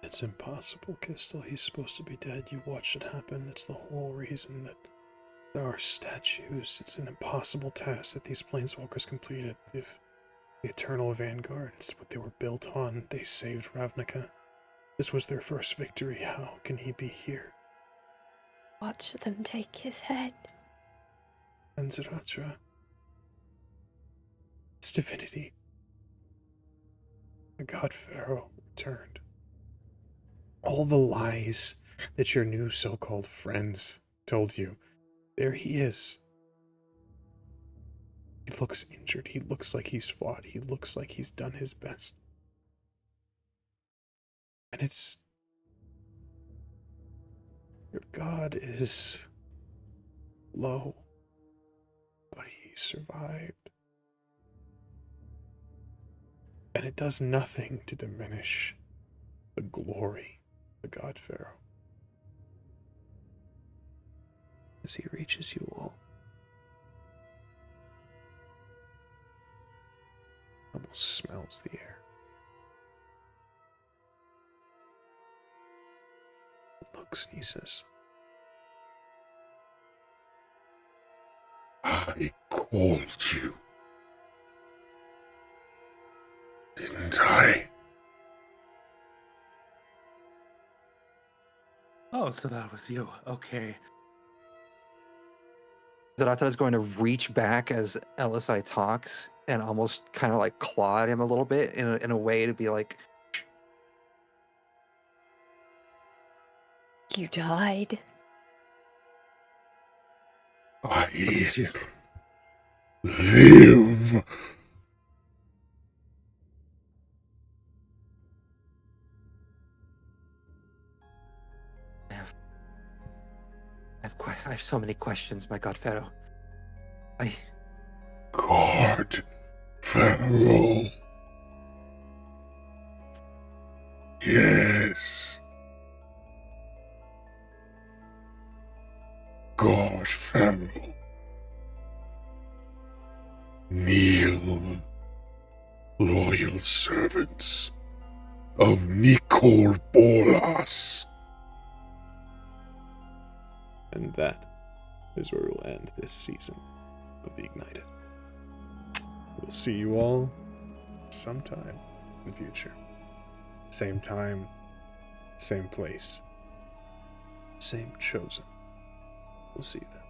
It's impossible, Qztyl. He's supposed to be dead. You watched it happen. It's the whole reason that there are statues. It's an impossible task that these planeswalkers completed. If the Eternal Vanguard, it's what they were built on. They saved Ravnica. This was their first victory. How can he be here? Watch them take his head. And Zahratra. It's divinity. The god pharaoh returned. All the lies that your new so-called friends told you, there he is. He looks injured. He looks like he's fought. He looks like he's done his best. And it's... Your god is low, but he survived. And it does nothing to diminish the glory of the god pharaoh. As he reaches you all, almost smells the air. Looks and he says, I called you. Didn't I? Oh, so that was you. Okay. Zahratra is going to reach back as Elosai talks and almost kind of like claw at him a little bit in a way to be like, You died. I live. I have so many questions, my god Pharaoh. God, Pharaoh. Yes. God, Pharaoh. Kneel, loyal servants of Nicol Bolas. and that is where we'll end this season of The Ignited. We'll see you all sometime in the future. same time, same place, same chosen. We'll see you then.